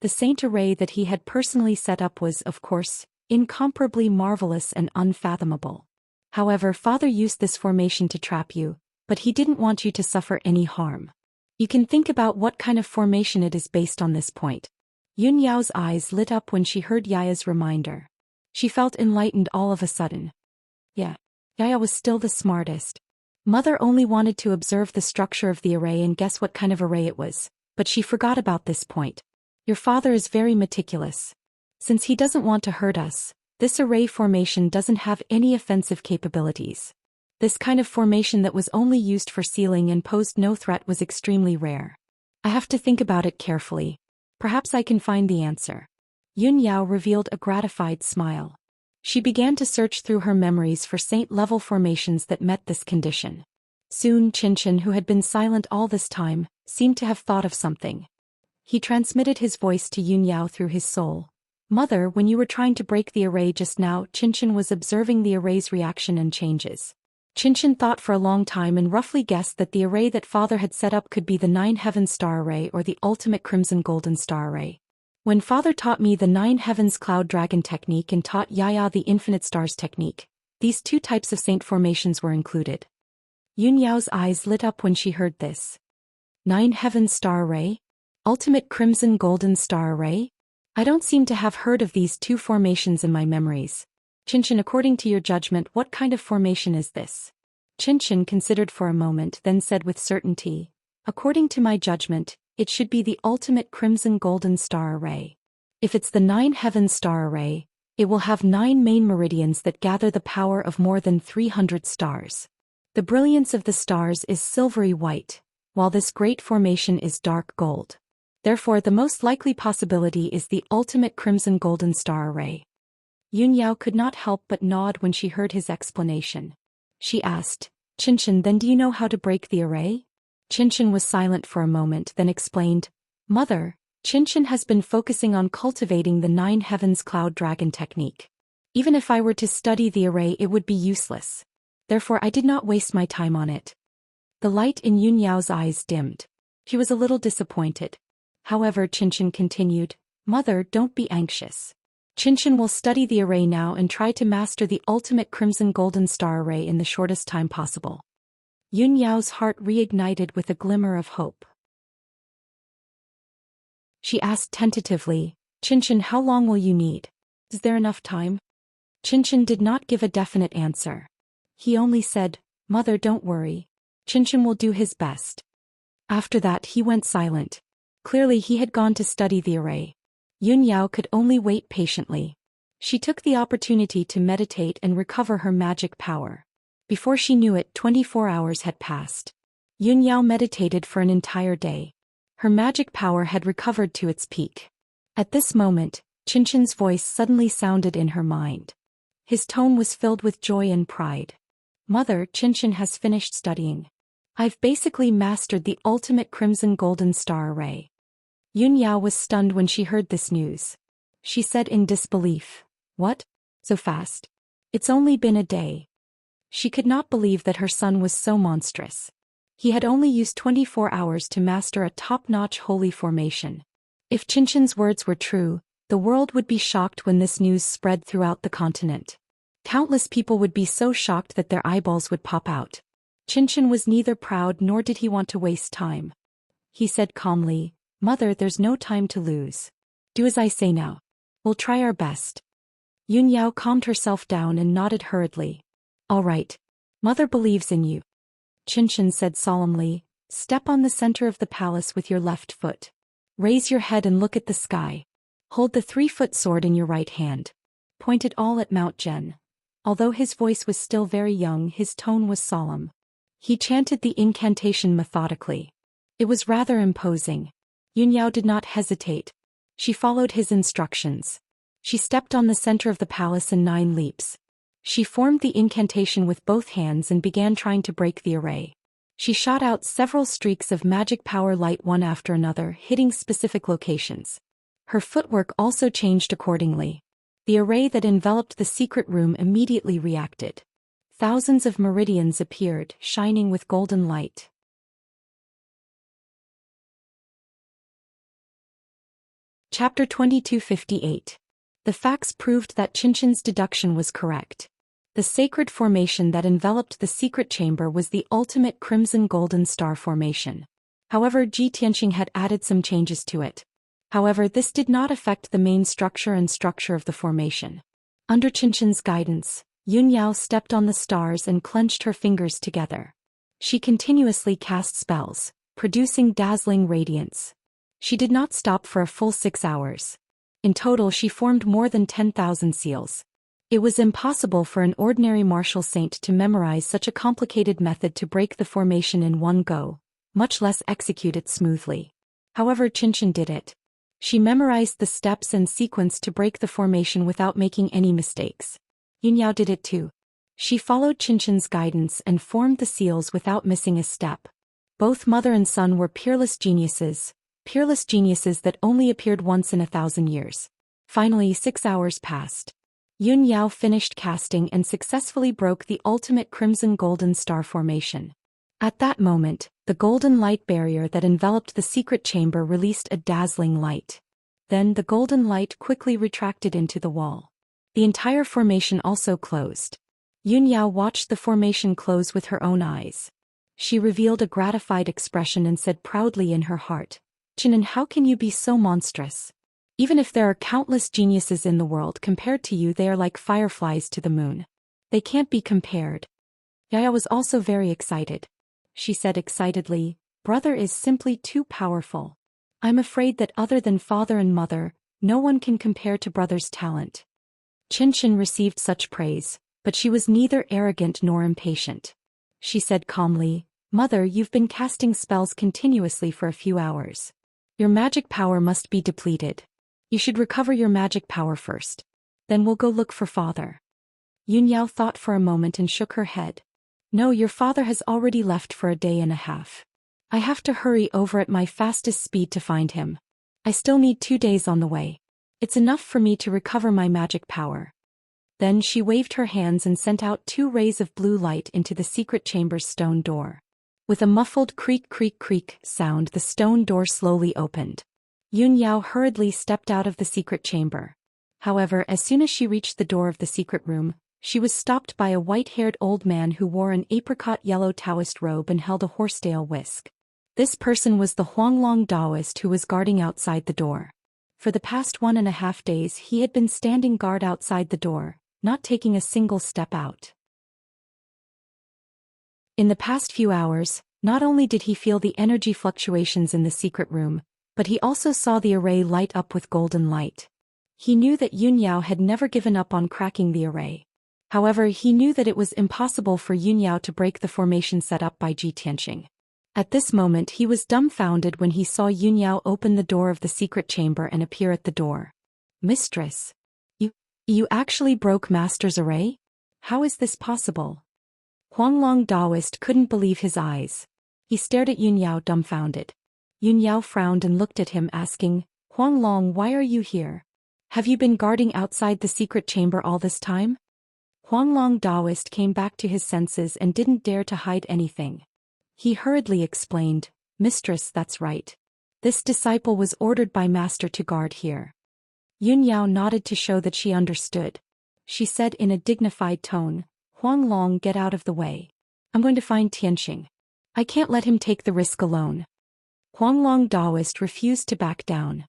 The saint array that he had personally set up was, of course, incomparably marvelous and unfathomable. However, Father used this formation to trap you, but he didn't want you to suffer any harm. You can think about what kind of formation it is based on this point. Yun Yao's eyes lit up when she heard Yaya's reminder. She felt enlightened all of a sudden. Yeah, Yaya was still the smartest. Mother only wanted to observe the structure of the array and guess what kind of array it was, but she forgot about this point. Your father is very meticulous. Since he doesn't want to hurt us, this array formation doesn't have any offensive capabilities. This kind of formation that was only used for sealing and posed no threat was extremely rare. I have to think about it carefully. Perhaps I can find the answer. Yun Yao revealed a gratified smile. She began to search through her memories for saint-level formations that met this condition. Soon Xianxia, who had been silent all this time, seemed to have thought of something. He transmitted his voice to Yun Yao through his soul. Mother, when you were trying to break the array just now, Xianxia was observing the array's reaction and changes. Xianxia thought for a long time and roughly guessed that the array that father had set up could be the 9 heaven star array or the ultimate crimson golden star array. When father taught me the 9 heavens cloud dragon technique and taught Yaya the infinite stars technique, these 2 types of saint formations were included. Yun Yao's eyes lit up when she heard this. 9 heavens star array? Ultimate crimson golden star array? I don't seem to have heard of these 2 formations in my memories. Xianxia, according to your judgment, what kind of formation is this? Xianxia considered for a moment, then said with certainty, according to my judgment, it should be the ultimate crimson golden star array. If it's the 9 heavens star array, it will have 9 main meridians that gather the power of more than 300 stars. The brilliance of the stars is silvery white, while this great formation is dark gold. Therefore, the most likely possibility is the ultimate crimson golden star array. Yun Yao could not help but nod when she heard his explanation. She asked, Xianxia, then do you know how to break the array? Xianxia was silent for a moment, then explained, Mother, Xianxia has been focusing on cultivating the 9 heavens cloud dragon technique. Even if I were to study the array, it would be useless. Therefore, I did not waste my time on it. The light in Yun Yao's eyes dimmed. She was a little disappointed. However, Xianxia continued, Mother, don't be anxious. Xianxia will study the array now and try to master the ultimate crimson golden star array in the shortest time possible. Yun Yao's heart reignited with a glimmer of hope. She asked tentatively, Xianxia, how long will you need? Is there enough time? Xianxia did not give a definite answer. He only said, Mother, don't worry. Xianxia will do his best. After that he went silent. Clearly he had gone to study the array. Yun Yao could only wait patiently. She took the opportunity to meditate and recover her magic power. Before she knew it, 24 hours had passed. Yun Yao meditated for an entire day. Her magic power had recovered to its peak. At this moment, Xianxia's voice suddenly sounded in her mind. His tone was filled with joy and pride. Mother, Xianxia has finished studying. I've basically mastered the ultimate crimson golden star array. Yun Yao was stunned when she heard this news. She said in disbelief, What? So fast? It's only been a day. She could not believe that her son was so monstrous. He had only used 24 hours to master a top-notch holy formation. If Xianxia's words were true, the world would be shocked when this news spread throughout the continent. Countless people would be so shocked that their eyeballs would pop out. Xianxia was neither proud nor did he want to waste time. He said calmly, Mother, there's no time to lose. Do as I say now. We'll try our best. Yun Yao calmed herself down and nodded hurriedly. All right. Mother believes in you. Xianxia said solemnly, Step on the center of the palace with your left foot. Raise your head and look at the sky. Hold the 3-foot sword in your right hand. Point it all at Mount Zhen. Although his voice was still very young, his tone was solemn. He chanted the incantation methodically. It was rather imposing. Yun Yao did not hesitate. She followed his instructions. She stepped on the center of the palace in 9 leaps. She formed the incantation with both hands and began trying to break the array. She shot out several streaks of magic power light one after another, hitting specific locations. Her footwork also changed accordingly. The array that enveloped the secret room immediately reacted. Thousands of meridians appeared, shining with golden light. Chapter 2258. The facts proved that Xianxia's deduction was correct. The sacred formation that enveloped the secret chamber was the ultimate crimson golden star formation. However, Xianxia had added some changes to it. However, this did not affect the main structure of the formation. Under Xianxia's guidance, Yun Yao stepped on the stars and clenched her fingers together. She continuously cast spells, producing dazzling radiance. She did not stop for a full 6 hours. In total, she formed more than 10,000 seals. It was impossible for an ordinary martial saint to memorize such a complicated method to break the formation in one go, much less execute it smoothly. However, Xianxia did it. She memorized the steps and sequence to break the formation without making any mistakes. Yun Yao did it too. She followed Xianxia's guidance and formed the seals without missing a step. Both mother and son were peerless geniuses that only appeared once in 1,000 years. Finally, 6 hours passed. Yun Yao finished casting and successfully broke the ultimate crimson golden star formation. At that moment, the golden light barrier that enveloped the secret chamber released a dazzling light. Then the golden light quickly retracted into the wall. The entire formation also closed. Yunyao watched the formation close with her own eyes. She revealed a gratified expression and said proudly in her heart, "Qinan, how can you be so monstrous? Even if there are countless geniuses in the world, compared to you they are like fireflies to the moon. They can't be compared." Yaya was also very excited. She said excitedly, "Brother is simply too powerful. I'm afraid that other than father and mother, no one can compare to brother's talent." Qinshin received such praise, but she was neither arrogant nor impatient. She said calmly, "Mother, you've been casting spells continuously for a few hours. Your magic power must be depleted. You should recover your magic power first. Then we'll go look for father." Yunyao thought for a moment and shook her head. "No, your father has already left for a day and a half. I have to hurry over at my fastest speed to find him. I still need 2 days on the way. It's enough for me to recover my magic power." Then she waved her hands and sent out 2 rays of blue light into the secret chamber's stone door. With a muffled creak creak creak sound, the stone door slowly opened. Yunyao hurriedly stepped out of the secret chamber. However, as soon as she reached the door of the secret room, she was stopped by a white-haired old man who wore an apricot-yellow Taoist robe and held a horsetail whisk. This person was the Huanglong Taoist who was guarding outside the door. For the past 1.5 days he had been standing guard outside the door, not taking a single step out. In the past few hours, not only did he feel the energy fluctuations in the secret room, but he also saw the array light up with golden light. He knew that Yunyao had never given up on cracking the array. However, he knew that it was impossible for Yunyao to break the formation set up by Ji Tianxing. At this moment he was dumbfounded when he saw Yunyao open the door of the secret chamber and appear at the door. "Mistress, you actually broke Master's array? How is this possible?" Huanglong Taoist couldn't believe his eyes. He stared at Yunyao dumbfounded. Yunyao frowned and looked at him asking, "Huanglong, why are you here? Have you been guarding outside the secret chamber all this time?" Huanglong Taoist came back to his senses and didn't dare to hide anything. He hurriedly explained, "Mistress, that's right. This disciple was ordered by Master to guard here." Yunyao nodded to show that she understood. She said in a dignified tone, "Huanglong, get out of the way. I'm going to find Tianxing. I can't let him take the risk alone." Huanglong Taoist refused to back down.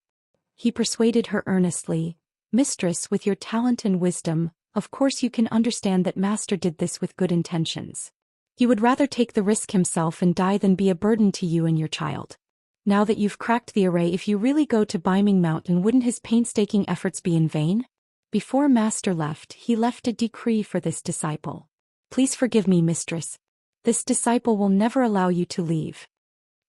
He persuaded her earnestly, "Mistress, with your talent and wisdom, of course you can understand that Master did this with good intentions. He would rather take the risk himself and die than be a burden to you and your child. Now that you've cracked the array, if you really go to Baiming Mountain, wouldn't his painstaking efforts be in vain? Before Master left, he left a decree for this disciple. Please forgive me, mistress. This disciple will never allow you to leave."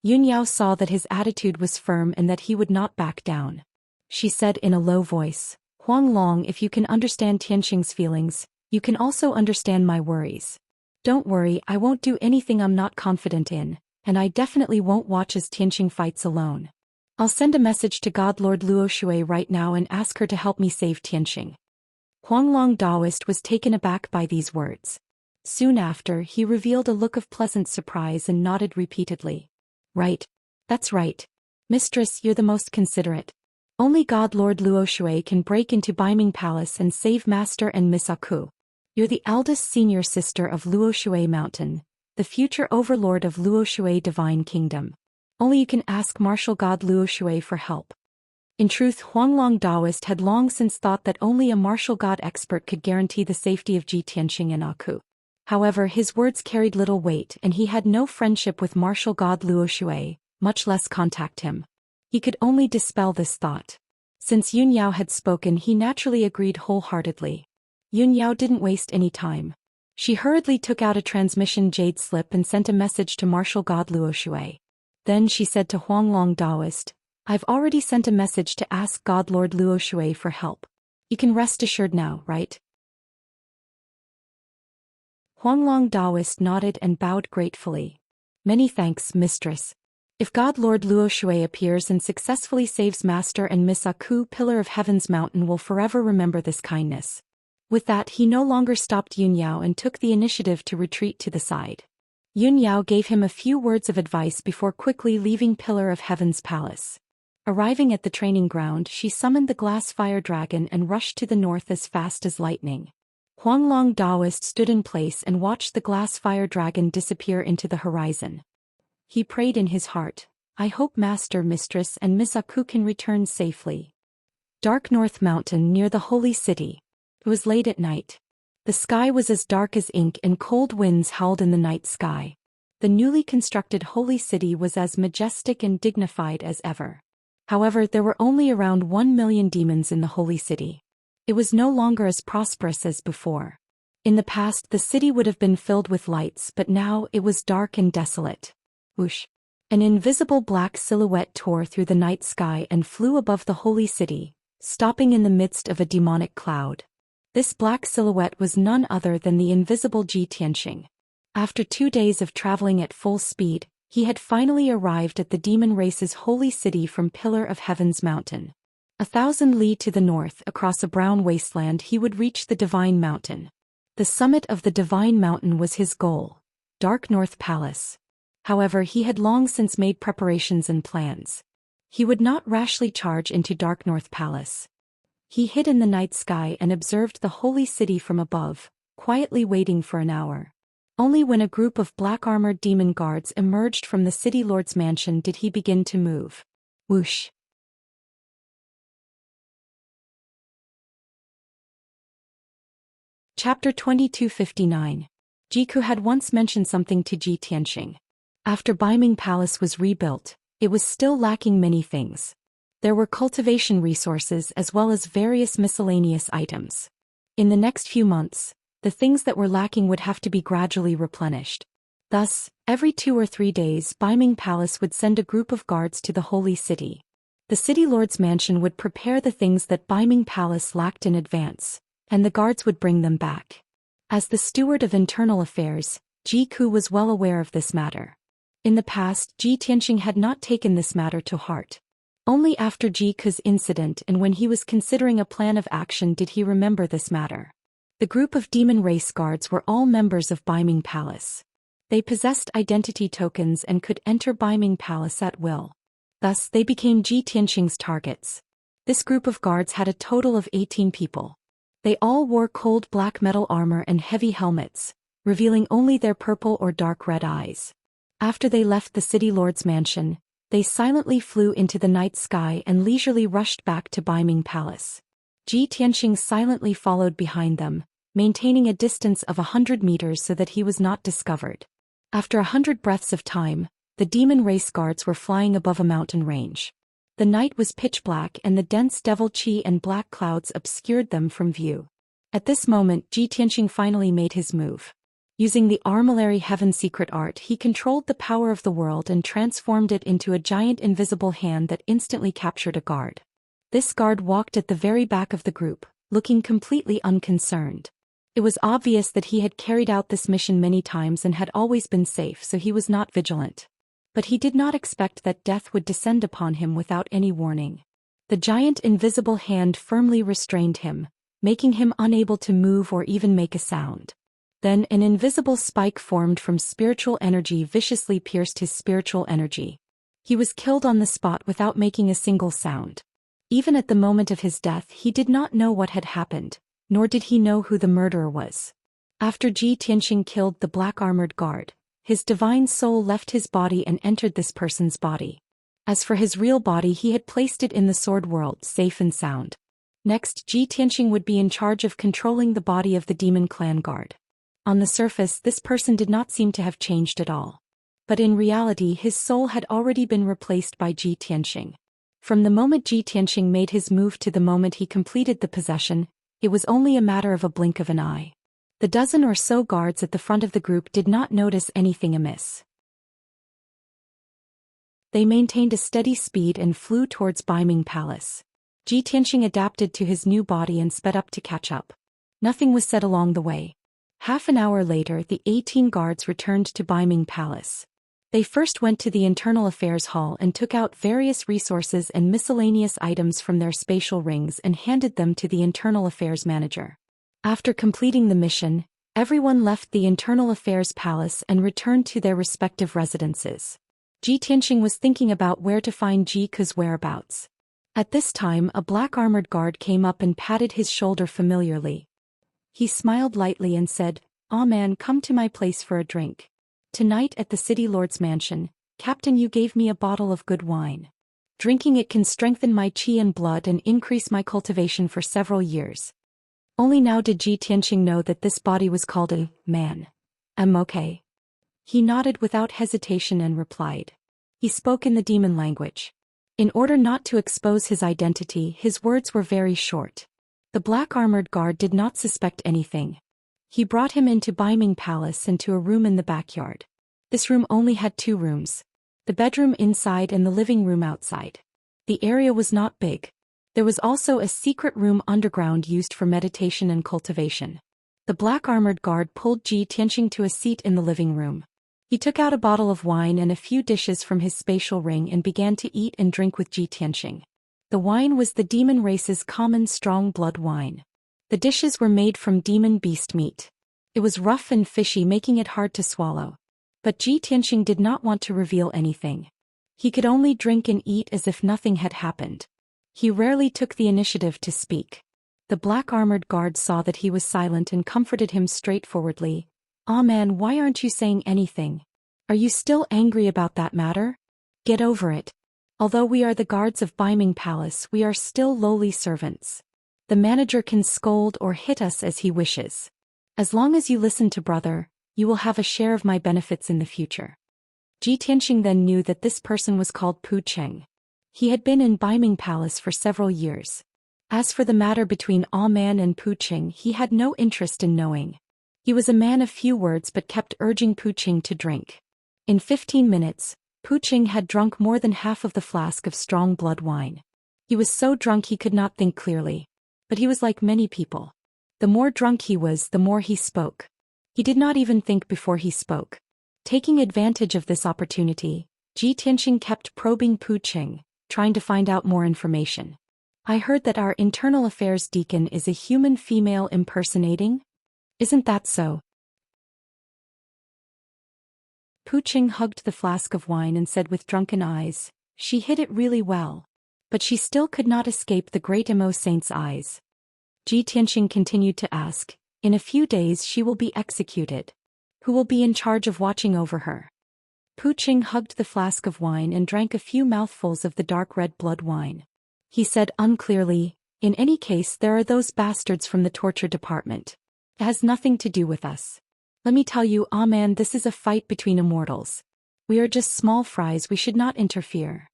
Yunyao saw that his attitude was firm and that he would not back down. She said in a low voice, "Huanglong, if you can understand Tianxing's feelings, you can also understand my worries. Don't worry, I won't do anything I'm not confident in, and I definitely won't watch as Tianxing fights alone. I'll send a message to God Lord Luo Shui right now and ask her to help me save Tianxing." Huanglong Taoist was taken aback by these words. Soon after, he revealed a look of pleasant surprise and nodded repeatedly. "Right. That's right. Mistress, you're the most considerate. Only God Lord Luo Shui can break into Baiming Palace and save Master and Miss Aku. You're the eldest senior sister of Luo Shui Mountain, the future overlord of Luo Shui Divine Kingdom. Only you can ask martial god Luo Shui for help." In truth, Huanglong Taoist had long since thought that only a martial god expert could guarantee the safety of Ji Tianxing and Aku. However, his words carried little weight and he had no friendship with martial god Luo Shui, much less contact him. He could only dispel this thought. Since Yunyao had spoken, he naturally agreed wholeheartedly. Yunyao didn't waste any time. She hurriedly took out a transmission jade slip and sent a message to martial god Luo Shui. Then she said to Huanglong Taoist, "I've already sent a message to ask God Lord Luo Shui for help. You can rest assured now, right?" Huanglong Taoist nodded and bowed gratefully. "Many thanks, mistress. If God Lord Luo Shui appears and successfully saves Master and Miss Aku, Pillar of Heaven's Mountain will forever remember this kindness." With that, he no longer stopped Yunyao and took the initiative to retreat to the side. Yunyao gave him a few words of advice before quickly leaving Pillar of Heaven's palace. Arriving at the training ground, she summoned the glass fire dragon and rushed to the north as fast as lightning. Huanglong Daoist stood in place and watched the glass fire dragon disappear into the horizon. He prayed in his heart, "I hope Master, Mistress, and Miss Aku can return safely." Dark North Mountain near the Holy City. It was late at night. The sky was as dark as ink and cold winds howled in the night sky. The newly constructed Holy City was as majestic and dignified as ever. However, there were only around 1 million demons in the Holy City. It was no longer as prosperous as before. In the past, the city would have been filled with lights, but now it was dark and desolate. Whoosh! An invisible black silhouette tore through the night sky and flew above the Holy City, stopping in the midst of a demonic cloud. This black silhouette was none other than the invisible Zhi Tianxing. After 2 days of traveling at full speed, he had finally arrived at the demon race's holy city from Pillar of Heaven's mountain. 1,000 li to the north, across a brown wasteland, he would reach the Divine Mountain. The summit of the Divine Mountain was his goal, Dark North Palace. However, he had long since made preparations and plans. He would not rashly charge into Dark North Palace. He hid in the night sky and observed the holy city from above, quietly waiting for an hour. Only when a group of black-armored demon guards emerged from the city lord's mansion did he begin to move. Whoosh! Chapter 2259. Jiku had once mentioned something to Zhi Tianxing. After Baiming Palace was rebuilt, it was still lacking many things. There were cultivation resources as well as various miscellaneous items. In the next few months, the things that were lacking would have to be gradually replenished. Thus, every 2 or 3 days, Baiming Palace would send a group of guards to the holy city. The city lord's mansion would prepare the things that Baiming Palace lacked in advance, and the guards would bring them back. As the steward of internal affairs, Ji Ku was well aware of this matter. In the past, Zhi Tianxing had not taken this matter to heart. Only after Ji Ku's incident and when he was considering a plan of action did he remember this matter. The group of demon race guards were all members of Baiming Palace. They possessed identity tokens and could enter Baiming Palace at will. Thus, they became Zhi Tianxing's targets. This group of guards had a total of 18 people. They all wore cold black metal armor and heavy helmets, revealing only their purple or dark red eyes. After they left the city lord's mansion, they silently flew into the night sky and leisurely rushed back to Baiming Palace. Zhi Tianxing silently followed behind them, maintaining a distance of 100 meters so that he was not discovered. After 100 breaths of time, the demon race guards were flying above a mountain range. The night was pitch black and the dense devil chi and black clouds obscured them from view. At this moment, Zhi Tianxing finally made his move. Using the Armillary Heaven secret art, he controlled the power of the world and transformed it into a giant invisible hand that instantly captured a guard. This guard walked at the very back of the group, looking completely unconcerned. It was obvious that he had carried out this mission many times and had always been safe, so he was not vigilant. But he did not expect that death would descend upon him without any warning. The giant invisible hand firmly restrained him, making him unable to move or even make a sound. Then an invisible spike formed from spiritual energy viciously pierced his spiritual energy. He was killed on the spot without making a single sound. Even at the moment of his death, he did not know what had happened, nor did he know who the murderer was. After Zhi Tianxing killed the black-armored guard, his divine soul left his body and entered this person's body. As for his real body, he had placed it in the sword world, safe and sound. Next, Zhi Tianxing would be in charge of controlling the body of the demon clan guard. On the surface, this person did not seem to have changed at all. But in reality, his soul had already been replaced by Zhi Tianxing. From the moment Zhi Tianxing made his move to the moment he completed the possession, it was only a matter of a blink of an eye. The dozen or so guards at the front of the group did not notice anything amiss. They maintained a steady speed and flew towards Baiming Palace. Zhi Tianxing adapted to his new body and sped up to catch up. Nothing was said along the way. Half an hour later, the 18 guards returned to Baiming Palace. They first went to the Internal Affairs Hall and took out various resources and miscellaneous items from their spatial rings and handed them to the Internal Affairs Manager. After completing the mission, everyone left the Internal Affairs Palace and returned to their respective residences. Ji Tianxing was thinking about where to find Ji Ke's whereabouts. At this time a black armored guard came up and patted his shoulder familiarly. He smiled lightly and said, "Ah man, come to my place for a drink. Tonight at the city lord's mansion, Captain, you gave me a bottle of good wine. Drinking it can strengthen my qi and blood and increase my cultivation for several years." Only now did Ji Tianxing know that this body was called a man. Okay. He nodded without hesitation and replied. He spoke in the demon language. In order not to expose his identity, his words were very short. The black armored guard did not suspect anything. He brought him into Baiming Palace and to a room in the backyard. This room only had 2 rooms. The bedroom inside and the living room outside. The area was not big. There was also a secret room underground used for meditation and cultivation. The black armored guard pulled Ji Tianxing to a seat in the living room. He took out a bottle of wine and a few dishes from his spatial ring and began to eat and drink with Ji Tianxing. The wine was the demon race's common strong blood wine. The dishes were made from demon beast meat. It was rough and fishy, making it hard to swallow. But Ji Tianxing did not want to reveal anything. He could only drink and eat as if nothing had happened. He rarely took the initiative to speak. The black armored guard saw that he was silent and comforted him straightforwardly. "Ah man, why aren't you saying anything? Are you still angry about that matter? Get over it. Although we are the guards of Baiming Palace, we are still lowly servants. The manager can scold or hit us as he wishes. As long as you listen to brother, you will have a share of my benefits in the future." Ji Tianxing then knew that this person was called Pu Cheng. He had been in Baiming Palace for several years. As for the matter between Ah Man and Pu Cheng, he had no interest in knowing. He was a man of few words but kept urging Pu Cheng to drink. In 15 minutes, Pu Cheng had drunk more than half of the flask of strong blood wine. He was so drunk he could not think clearly. But he was like many people. The more drunk he was, the more he spoke. He did not even think before he spoke. Taking advantage of this opportunity, Ji Tianxing kept probing Pu Cheng, trying to find out more information. "I heard that our internal affairs deacon is a human female impersonating? Isn't that so?" Pu Cheng hugged the flask of wine and said with drunken eyes, "She hid it really well. But she still could not escape the great Imo saint's eyes." Ji Tianxing continued to ask, "In a few days she will be executed. Who will be in charge of watching over her?" Pu Cheng hugged the flask of wine and drank a few mouthfuls of the dark red blood wine. He said unclearly, "In any case, there are those bastards from the torture department. It has nothing to do with us. Let me tell you, Ah Man, this is a fight between immortals. We are just small fries, we should not interfere."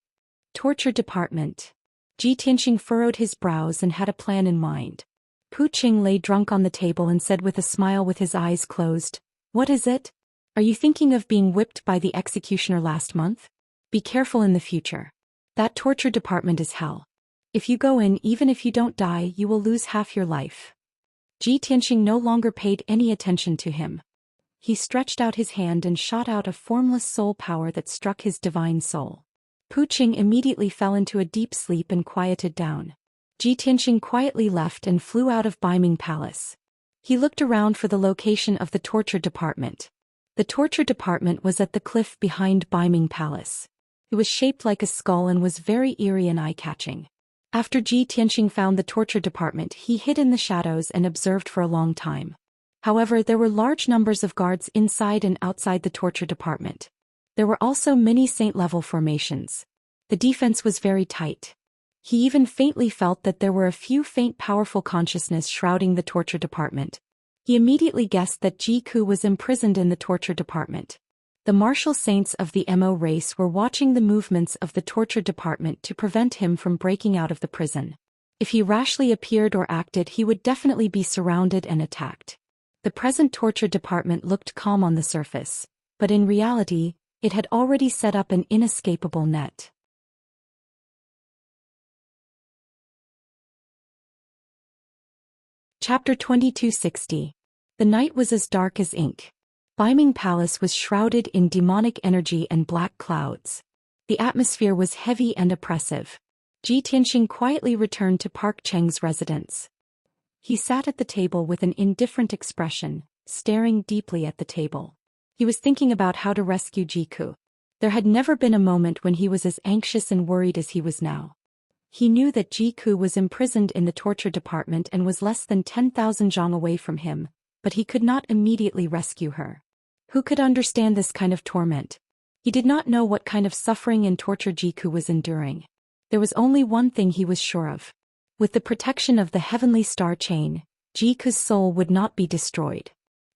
Torture department. Ji Tianxing furrowed his brows and had a plan in mind. Pu Cheng lay drunk on the table and said with a smile with his eyes closed, "What is it? Are you thinking of being whipped by the executioner last month? Be careful in the future. That torture department is hell. If you go in, even if you don't die, you will lose half your life." Ji Tianxing no longer paid any attention to him. He stretched out his hand and shot out a formless soul power that struck his divine soul. Pu Cheng immediately fell into a deep sleep and quieted down. Ji Tianxing quietly left and flew out of Baiming Palace. He looked around for the location of the torture department. The torture department was at the cliff behind Baiming Palace. It was shaped like a skull and was very eerie and eye-catching. After Ji Tianxing found the torture department, he hid in the shadows and observed for a long time. However, there were large numbers of guards inside and outside the torture department. There were also many saint-level formations. The defense was very tight. He even faintly felt that there were a few faint powerful consciousness shrouding the torture department. He immediately guessed that Ji Ku was imprisoned in the torture department. The martial saints of the Mo race were watching the movements of the torture department to prevent him from breaking out of the prison. If he rashly appeared or acted, he would definitely be surrounded and attacked. The present torture department looked calm on the surface, but in reality, it had already set up an inescapable net. Chapter 2260. The night was as dark as ink. Baiming Palace was shrouded in demonic energy and black clouds. The atmosphere was heavy and oppressive. Ji Tianxing quietly returned to Park Cheng's residence. He sat at the table with an indifferent expression, staring deeply at the table. He was thinking about how to rescue Ji Ku. There had never been a moment when he was as anxious and worried as he was now. He knew that Jiku was imprisoned in the torture department and was less than 10,000 zhang away from him, but he could not immediately rescue her. Who could understand this kind of torment? He did not know what kind of suffering and torture Jiku was enduring. There was only one thing he was sure of. With the protection of the heavenly star chain, Jiku's soul would not be destroyed.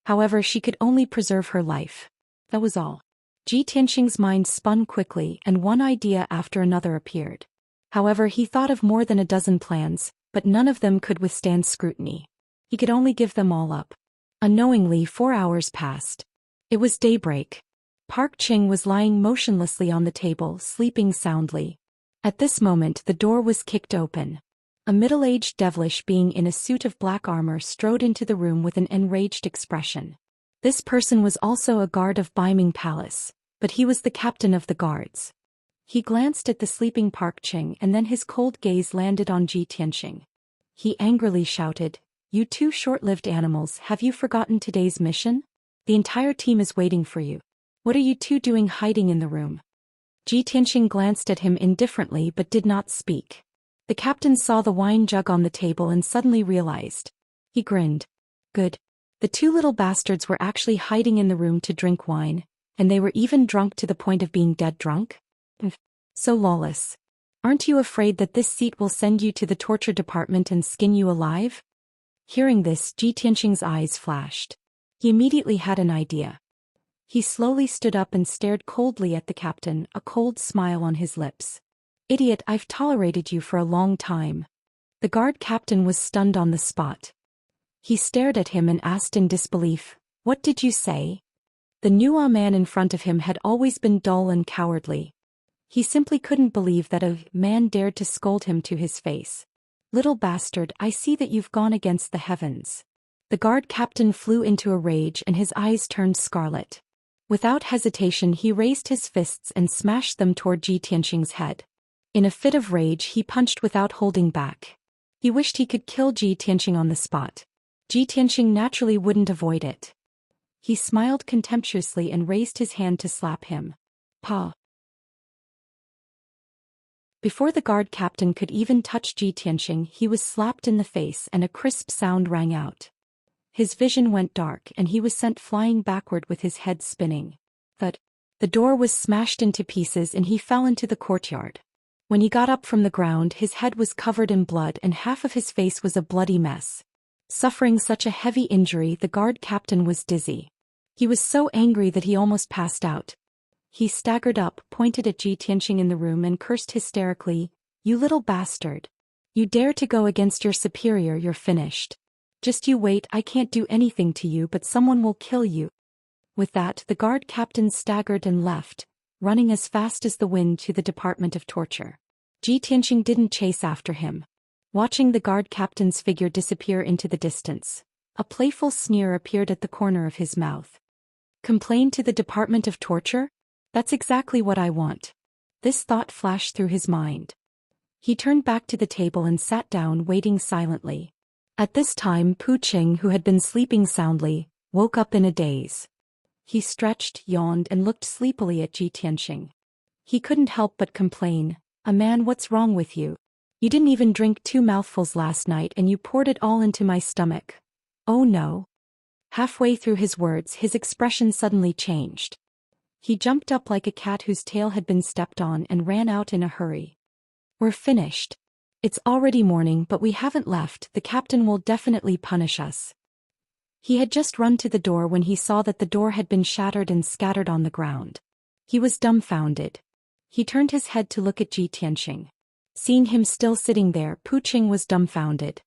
However, she could only preserve her life. That was all. Ji Tianxing's mind spun quickly and one idea after another appeared. However, he thought of more than a dozen plans, but none of them could withstand scrutiny. He could only give them all up. Unknowingly, 4 hours passed. It was daybreak. Park Ching was lying motionlessly on the table, sleeping soundly. At this moment the door was kicked open. A middle-aged devilish being in a suit of black armor strode into the room with an enraged expression. This person was also a guard of Baiming Palace, but he was the captain of the guards. He glanced at the sleeping Park Ching and then his cold gaze landed on Ji Tianxing. He angrily shouted, "You two short-lived animals, have you forgotten today's mission? The entire team is waiting for you. What are you two doing hiding in the room?" Ji Tianxing glanced at him indifferently but did not speak. The captain saw the wine jug on the table and suddenly realized. He grinned. Good. The two little bastards were actually hiding in the room to drink wine, and they were even drunk to the point of being dead drunk? So lawless. Aren't you afraid that this seat will send you to the torture department and skin you alive? Hearing this, Ji Tianxing's eyes flashed. He immediately had an idea. He slowly stood up and stared coldly at the captain, a cold smile on his lips. Idiot, I've tolerated you for a long time. The guard captain was stunned on the spot. He stared at him and asked in disbelief, "What did you say?" The Nua man in front of him had always been dull and cowardly. He simply couldn't believe that a man dared to scold him to his face. "Little bastard, I see that you've gone against the heavens." The guard captain flew into a rage and his eyes turned scarlet. Without hesitation he raised his fists and smashed them toward Ji Tianxing's head. In a fit of rage he punched without holding back. He wished he could kill Ji Tianxing on the spot. Ji Tianxing naturally wouldn't avoid it. He smiled contemptuously and raised his hand to slap him. Pa! Before the guard captain could even touch Ji Tianxing, he was slapped in the face and a crisp sound rang out. His vision went dark and he was sent flying backward with his head spinning. But the door was smashed into pieces and he fell into the courtyard. When he got up from the ground, his head was covered in blood and half of his face was a bloody mess. Suffering such a heavy injury, the guard captain was dizzy. He was so angry that he almost passed out. He staggered up, pointed at Ji Tianxing in the room and cursed hysterically, "You little bastard. You dare to go against your superior, you're finished. Just you wait, I can't do anything to you but someone will kill you." With that, the guard captain staggered and left, running as fast as the wind to the department of torture. Ji Tianxing didn't chase after him. Watching the guard captain's figure disappear into the distance, a playful sneer appeared at the corner of his mouth. Complain to the department of torture? That's exactly what I want. This thought flashed through his mind. He turned back to the table and sat down, waiting silently. At this time, Pu Qing, who had been sleeping soundly, woke up in a daze. He stretched, yawned and looked sleepily at Ji Tianxing. He couldn't help but complain, "A man, what's wrong with you? You didn't even drink 2 mouthfuls last night and you poured it all into my stomach. Oh no." Halfway through his words, his expression suddenly changed. He jumped up like a cat whose tail had been stepped on and ran out in a hurry. "We're finished. It's already morning but we haven't left, the captain will definitely punish us." He had just run to the door when he saw that the door had been shattered and scattered on the ground. He was dumbfounded. He turned his head to look at Ji Tianxing. Seeing him still sitting there, Pu Qing was dumbfounded.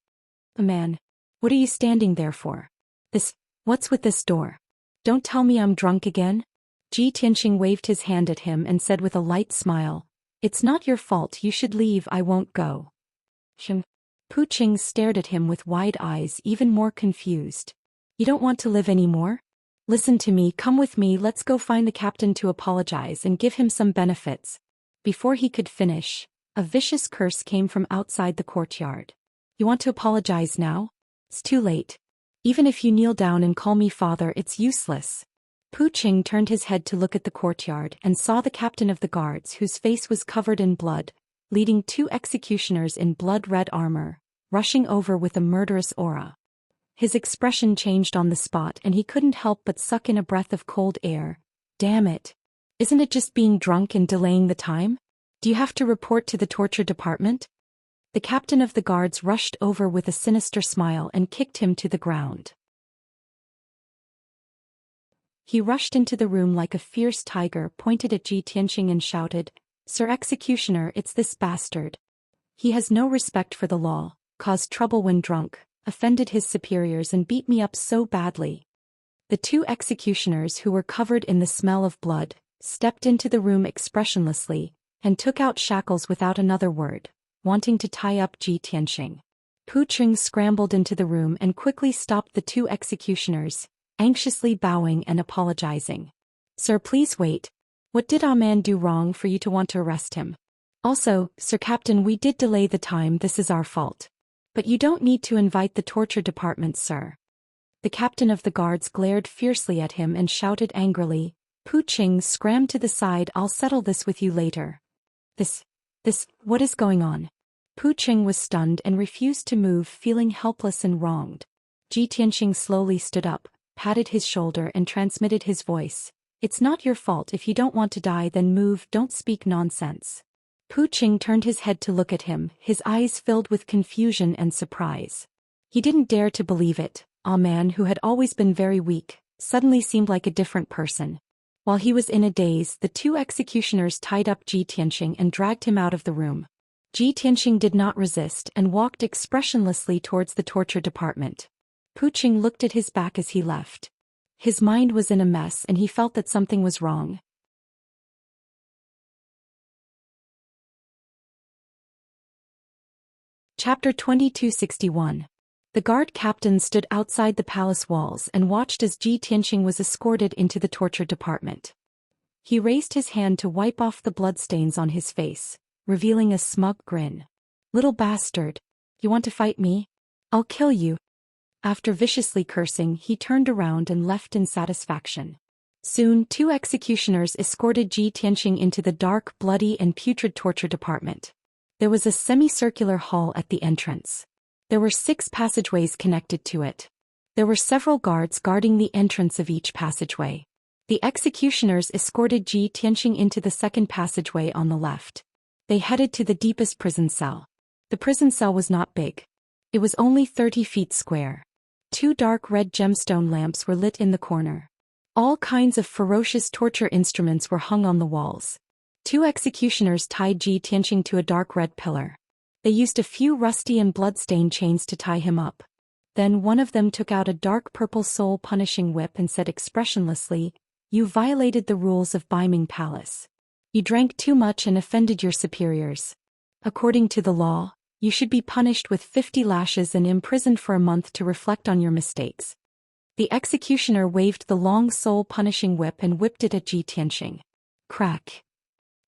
"Man, what are you standing there for? What's with this door? Don't tell me I'm drunk again?" Ji Tianxing waved his hand at him and said with a light smile, "It's not your fault, you should leave, I won't go." Pu Qing stared at him with wide eyes, even more confused. "You don't want to live anymore? Listen to me, come with me, let's go find the captain to apologize and give him some benefits." Before he could finish, a vicious curse came from outside the courtyard. "You want to apologize now? It's too late. Even if you kneel down and call me father, it's useless. Pu Qing turned his head to look at the courtyard and saw the captain of the guards whose face was covered in blood, leading 2 executioners in blood-red armor, rushing over with a murderous aura. His expression changed on the spot and he couldn't help but suck in a breath of cold air. Damn it. Isn't it just being drunk and delaying the time? Do you have to report to the torture department? The captain of the guards rushed over with a sinister smile and kicked him to the ground. He rushed into the room like a fierce tiger, pointed at Ji Tianxing and shouted, "Sir Executioner, it's this bastard. He has no respect for the law, caused trouble when drunk, offended his superiors and beat me up so badly." The 2 executioners who were covered in the smell of blood, stepped into the room expressionlessly, and took out shackles without another word, wanting to tie up Ji Tianxing. Pu Qing scrambled into the room and quickly stopped the 2 executioners, anxiously bowing and apologizing. "Sir, please wait. What did our man do wrong for you to want to arrest him? Also, Sir Captain, we did delay the time, this is our fault. But you don't need to invite the torture department, sir." The captain of the guards glared fiercely at him and shouted angrily, "Pu Qing, scram to the side, I'll settle this with you later." What is going on?" Pu Qing was stunned and refused to move, feeling helpless and wronged. Ji Tianxing slowly stood up, patted his shoulder and transmitted his voice. "It's not your fault. If you don't want to die, then move, don't speak nonsense." Pu Qing turned his head to look at him, his eyes filled with confusion and surprise. He didn't dare to believe it. A man who had always been very weak, suddenly seemed like a different person. While he was in a daze, the 2 executioners tied up Ji Tianxing and dragged him out of the room. Ji Tianxing did not resist and walked expressionlessly towards the torture department. Pu Qing looked at his back as he left. His mind was in a mess and he felt that something was wrong. Chapter 2261. The guard captain stood outside the palace walls and watched as Ji Tianxing was escorted into the torture department. He raised his hand to wipe off the bloodstains on his face, revealing a smug grin. "Little bastard. You want to fight me? I'll kill you." After viciously cursing, he turned around and left in satisfaction. Soon 2 executioners escorted Ji Tianxing into the dark, bloody and putrid torture department. There was a semicircular hall at the entrance. There were 6 passageways connected to it. There were several guards guarding the entrance of each passageway. The executioners escorted Ji Tianxing into the second passageway on the left. They headed to the deepest prison cell. The prison cell was not big. It was only 30 feet square. 2 dark red gemstone lamps were lit in the corner. All kinds of ferocious torture instruments were hung on the walls. 2 executioners tied Ji Tianxing to a dark red pillar. They used a few rusty and blood-stained chains to tie him up. Then one of them took out a dark purple soul-punishing whip and said expressionlessly, "You violated the rules of Baiming Palace. You drank too much and offended your superiors. According to the law, you should be punished with 50 lashes and imprisoned for a month to reflect on your mistakes." The executioner waved the long soul-punishing whip and whipped it at Ji Tianxing. Crack.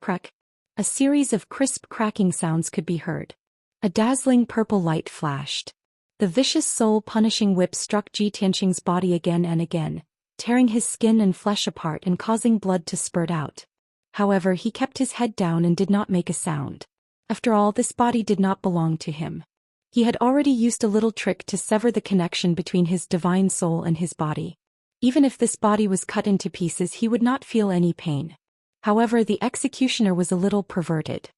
Crack. A series of crisp cracking sounds could be heard. A dazzling purple light flashed. The vicious soul-punishing whip struck Ji Tianxing's body again and again, tearing his skin and flesh apart and causing blood to spurt out. However, he kept his head down and did not make a sound. After all, this body did not belong to him. He had already used a little trick to sever the connection between his divine soul and his body. Even if this body was cut into pieces, he would not feel any pain. However, the executioner was a little perverted.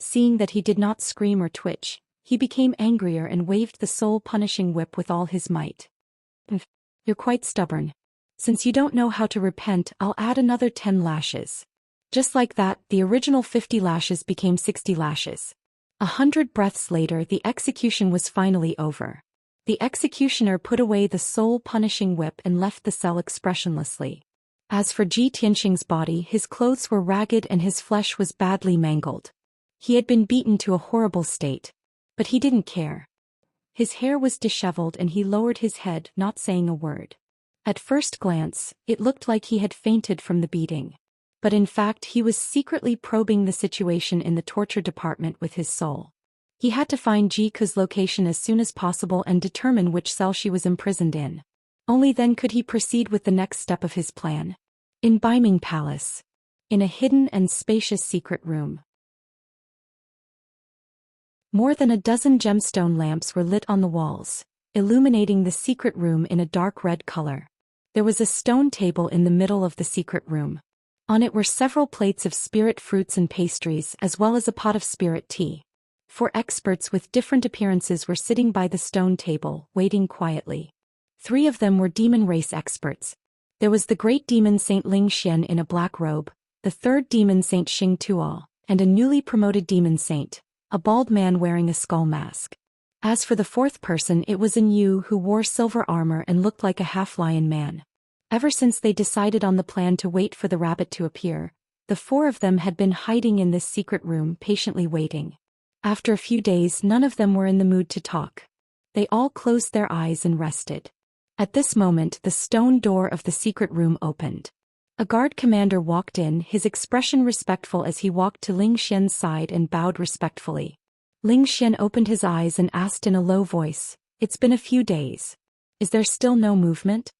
Seeing that he did not scream or twitch, he became angrier and waved the soul-punishing whip with all his might. "You're quite stubborn. Since you don't know how to repent, I'll add another 10 lashes." Just like that, the original 50 lashes became 60 lashes. 100 breaths later, the execution was finally over. The executioner put away the soul-punishing whip and left the cell expressionlessly. As for Ji Tianxing's body, his clothes were ragged and his flesh was badly mangled. He had been beaten to a horrible state. But he didn't care. His hair was disheveled and he lowered his head, not saying a word. At first glance, it looked like he had fainted from the beating. But in fact, he was secretly probing the situation in the torture department with his soul. He had to find Ji Ke's location as soon as possible and determine which cell she was imprisoned in. Only then could he proceed with the next step of his plan. In Biming Palace. In a hidden and spacious secret room. More than a dozen gemstone lamps were lit on the walls, illuminating the secret room in a dark red color. There was a stone table in the middle of the secret room. On it were several plates of spirit fruits and pastries as well as a pot of spirit tea. 4 experts with different appearances were sitting by the stone table, waiting quietly. 3 of them were demon race experts. There was the great demon Saint Ling Xian in a black robe, the 3rd demon Saint Xing Tuo, and a newly promoted demon saint, a bald man wearing a skull mask. As for the 4th person, it was an Yu who wore silver armor and looked like a half-lion man. Ever since they decided on the plan to wait for the rabbit to appear, the 4 of them had been hiding in this secret room patiently waiting. After a few days, none of them were in the mood to talk. They all closed their eyes and rested. At this moment, the stone door of the secret room opened. A guard commander walked in, his expression respectful as he walked to Ling Xian's side and bowed respectfully. Ling Xian opened his eyes and asked in a low voice, "It's been a few days. Is there still no movement?"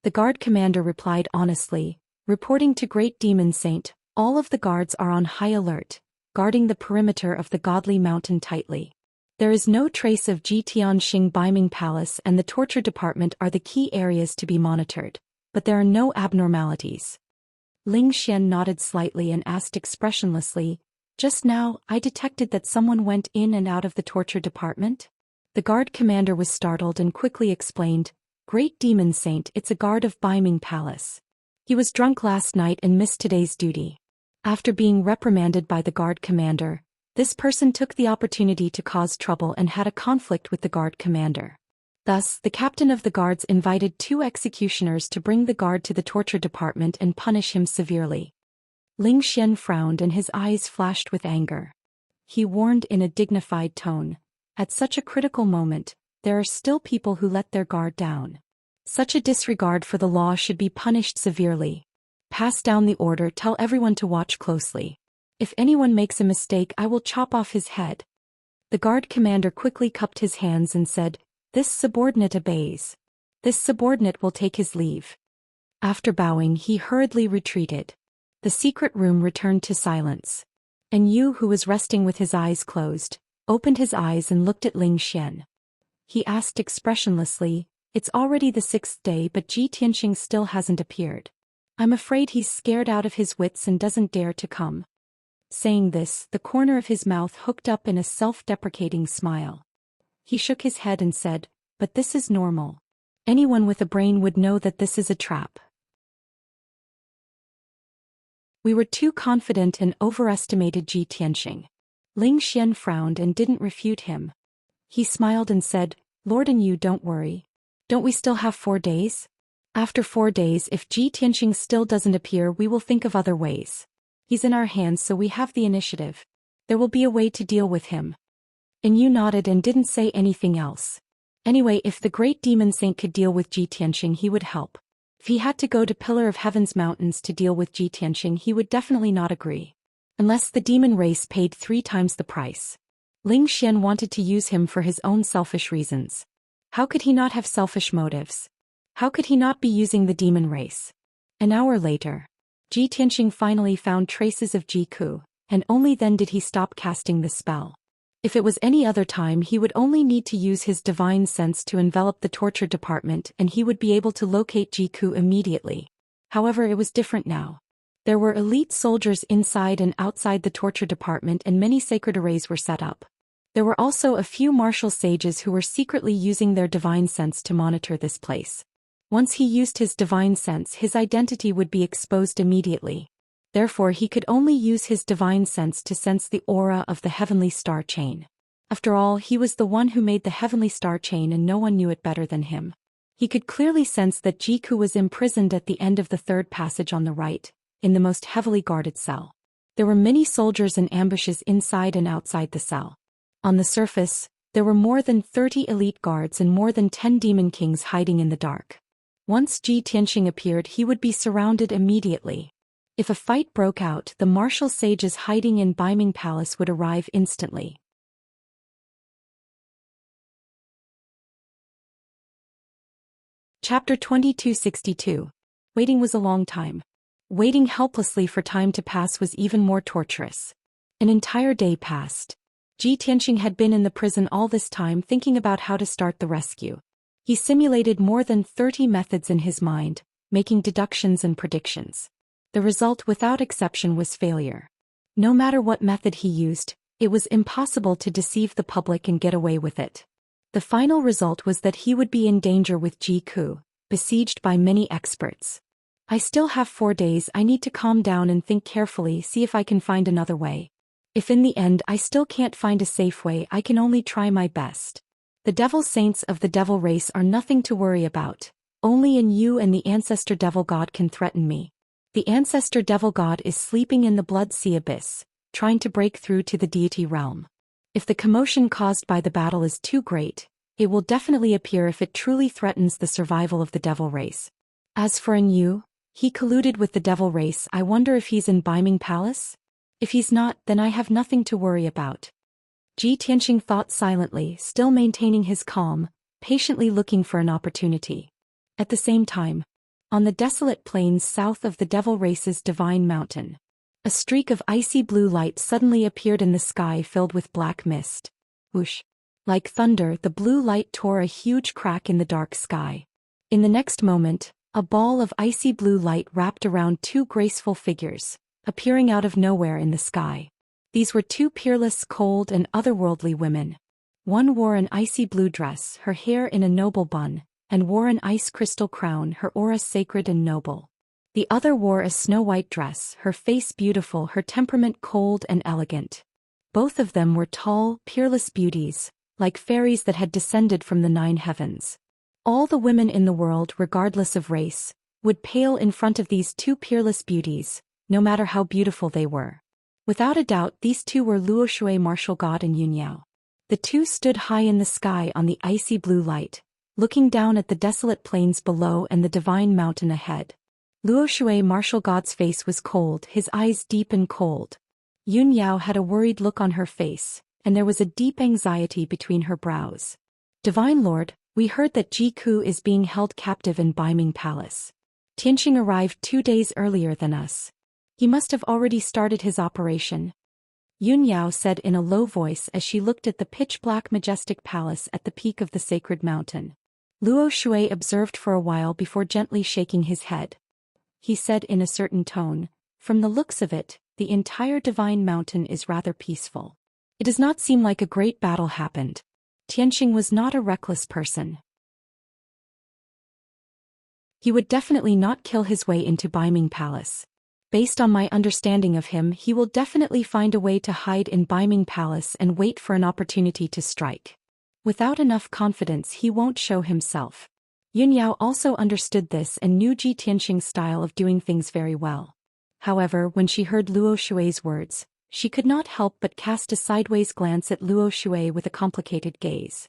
The guard commander replied honestly, reporting to Great Demon Saint, "All of the guards are on high alert, guarding the perimeter of the godly mountain tightly. There is no trace of Tianxing Biming Palace and the torture department are the key areas to be monitored, but there are no abnormalities." Ling Xian nodded slightly and asked expressionlessly, "Just now, I detected that someone went in and out of the torture department?" The guard commander was startled and quickly explained, "Great Demon Saint, it's a guard of Biming Palace. He was drunk last night and missed today's duty." After being reprimanded by the guard commander, this person took the opportunity to cause trouble and had a conflict with the guard commander. Thus, the captain of the guards invited 2 executioners to bring the guard to the torture department and punish him severely. Ling Xian frowned and his eyes flashed with anger. He warned in a dignified tone, "At such a critical moment, there are still people who let their guard down. Such a disregard for the law should be punished severely. Pass down the order, tell everyone to watch closely. If anyone makes a mistake, I will chop off his head." The guard commander quickly cupped his hands and said, "This subordinate obeys. This subordinate will take his leave." After bowing, he hurriedly retreated. The secret room returned to silence. And Yu, who was resting with his eyes closed, opened his eyes and looked at Ling Xian. He asked expressionlessly, "It's already the 6th day but Tianxing still hasn't appeared. I'm afraid he's scared out of his wits and doesn't dare to come." Saying this, the corner of his mouth hooked up in a self-deprecating smile. He shook his head and said, "But this is normal. Anyone with a brain would know that this is a trap. We were too confident and overestimated Tianxing." Ling Xian frowned and didn't refute him. He smiled and said, "Lord and you don't worry. Don't we still have 4 days? After 4 days, if Tianxing still doesn't appear, we will think of other ways. He's in our hands, so we have the initiative. There will be a way to deal with him." And Yu nodded and didn't say anything else. Anyway, if the great demon saint could deal with Tianxing, he would help. If he had to go to Pillar of Heaven's mountains to deal with Tianxing, he would definitely not agree. Unless the demon race paid 3 times the price. Ling Xian wanted to use him for his own selfish reasons. How could he not have selfish motives? How could he not be using the demon race? An hour later, Tianxing finally found traces of Jiku, and only then did he stop casting the spell. If it was any other time, he would only need to use his divine sense to envelop the torture department and he would be able to locate Jiku immediately. However, it was different now. There were elite soldiers inside and outside the torture department and many sacred arrays were set up. There were also a few martial sages who were secretly using their divine sense to monitor this place. Once he used his divine sense, his identity would be exposed immediately. Therefore, he could only use his divine sense to sense the aura of the heavenly star chain. After all, he was the one who made the heavenly star chain and no one knew it better than him. He could clearly sense that Jiku was imprisoned at the end of the 3rd passage on the right, in the most heavily guarded cell. There were many soldiers and ambushes inside and outside the cell. On the surface, there were more than 30 elite guards and more than 10 demon kings hiding in the dark. Once Tianxing appeared, he would be surrounded immediately. If a fight broke out, the martial sages hiding in Biming Palace would arrive instantly. Chapter 2262. Waiting was a long time. Waiting helplessly for time to pass was even more torturous. An entire day passed. Ji Tianxing had been in the prison all this time thinking about how to start the rescue. He simulated more than 30 methods in his mind, making deductions and predictions. The result without exception was failure. No matter what method he used, it was impossible to deceive the public and get away with it. The final result was that he would be in danger with Ji Ku, besieged by many experts. I still have 4 days. I need to calm down and think carefully, see if I can find another way. If in the end I still can't find a safe way, I can only try my best. The devil saints of the devil race are nothing to worry about. Only in you and the ancestor devil god can threaten me. The ancestor devil god is sleeping in the blood sea abyss, trying to break through to the deity realm. If the commotion caused by the battle is too great, it will definitely appear if it truly threatens the survival of the devil race. As for in you, he colluded with the devil race. I wonder if he's in Beiming Palace? If he's not, then I have nothing to worry about. Ji Tianxing thought silently, still maintaining his calm, patiently looking for an opportunity. At the same time, on the desolate plains south of the devil race's divine mountain, a streak of icy blue light suddenly appeared in the sky filled with black mist. Whoosh! Like thunder, the blue light tore a huge crack in the dark sky. In the next moment, a ball of icy blue light wrapped around 2 graceful figures, appearing out of nowhere in the sky. These were 2 peerless, cold, and otherworldly women. One wore an icy blue dress, her hair in a noble bun, and wore an ice crystal crown, her aura sacred and noble. The other wore a snow-white dress, her face beautiful, her temperament cold and elegant. Both of them were tall, peerless beauties, like fairies that had descended from the 9 heavens. All the women in the world, regardless of race, would pale in front of these 2 peerless beauties, no matter how beautiful they were. Without a doubt, these 2 were Luo Shui, martial god, and Yunyao. The 2 stood high in the sky on the icy blue light, looking down at the desolate plains below and the divine mountain ahead. Luo Shui, martial god's face was cold, his eyes deep and cold. Yunyao had a worried look on her face, and there was a deep anxiety between her brows. Divine Lord, we heard that Ji Ku is being held captive in Beiming Palace. Tianxing arrived 2 days earlier than us. He must have already started his operation. Yunyao said in a low voice as she looked at the pitch-black majestic palace at the peak of the sacred mountain. Luo Shui observed for a while before gently shaking his head. He said in a certain tone, "From the looks of it, the entire divine mountain is rather peaceful. It does not seem like a great battle happened." Tianxing was not a reckless person. He would definitely not kill his way into Beiming Palace. Based on my understanding of him, he will definitely find a way to hide in Beiming Palace and wait for an opportunity to strike. Without enough confidence, he won't show himself. Yunyao also understood this and knew Ji Tianxing's style of doing things very well. However, when she heard Luo Shui's words, she could not help but cast a sideways glance at Luo Shui with a complicated gaze.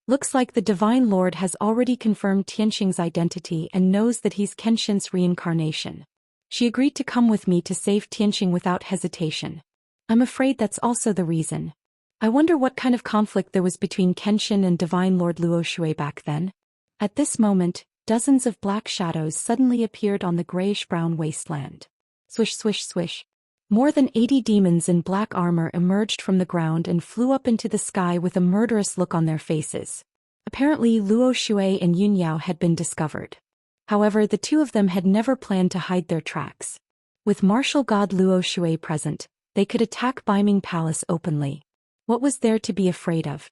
Looks like the Divine Lord has already confirmed Tianxing's identity and knows that he's Kenshin's reincarnation. She agreed to come with me to save Tianxing without hesitation. I'm afraid that's also the reason. I wonder what kind of conflict there was between Kenshin and Divine Lord Luo Shui back then. At this moment, dozens of black shadows suddenly appeared on the grayish-brown wasteland. Swish, swish, swish. More than 80 demons in black armor emerged from the ground and flew up into the sky with a murderous look on their faces. Apparently, Luo Shui and Yunyao had been discovered. However, the 2 of them had never planned to hide their tracks. With martial god Luo Shui present, they could attack Beiming Palace openly. What was there to be afraid of?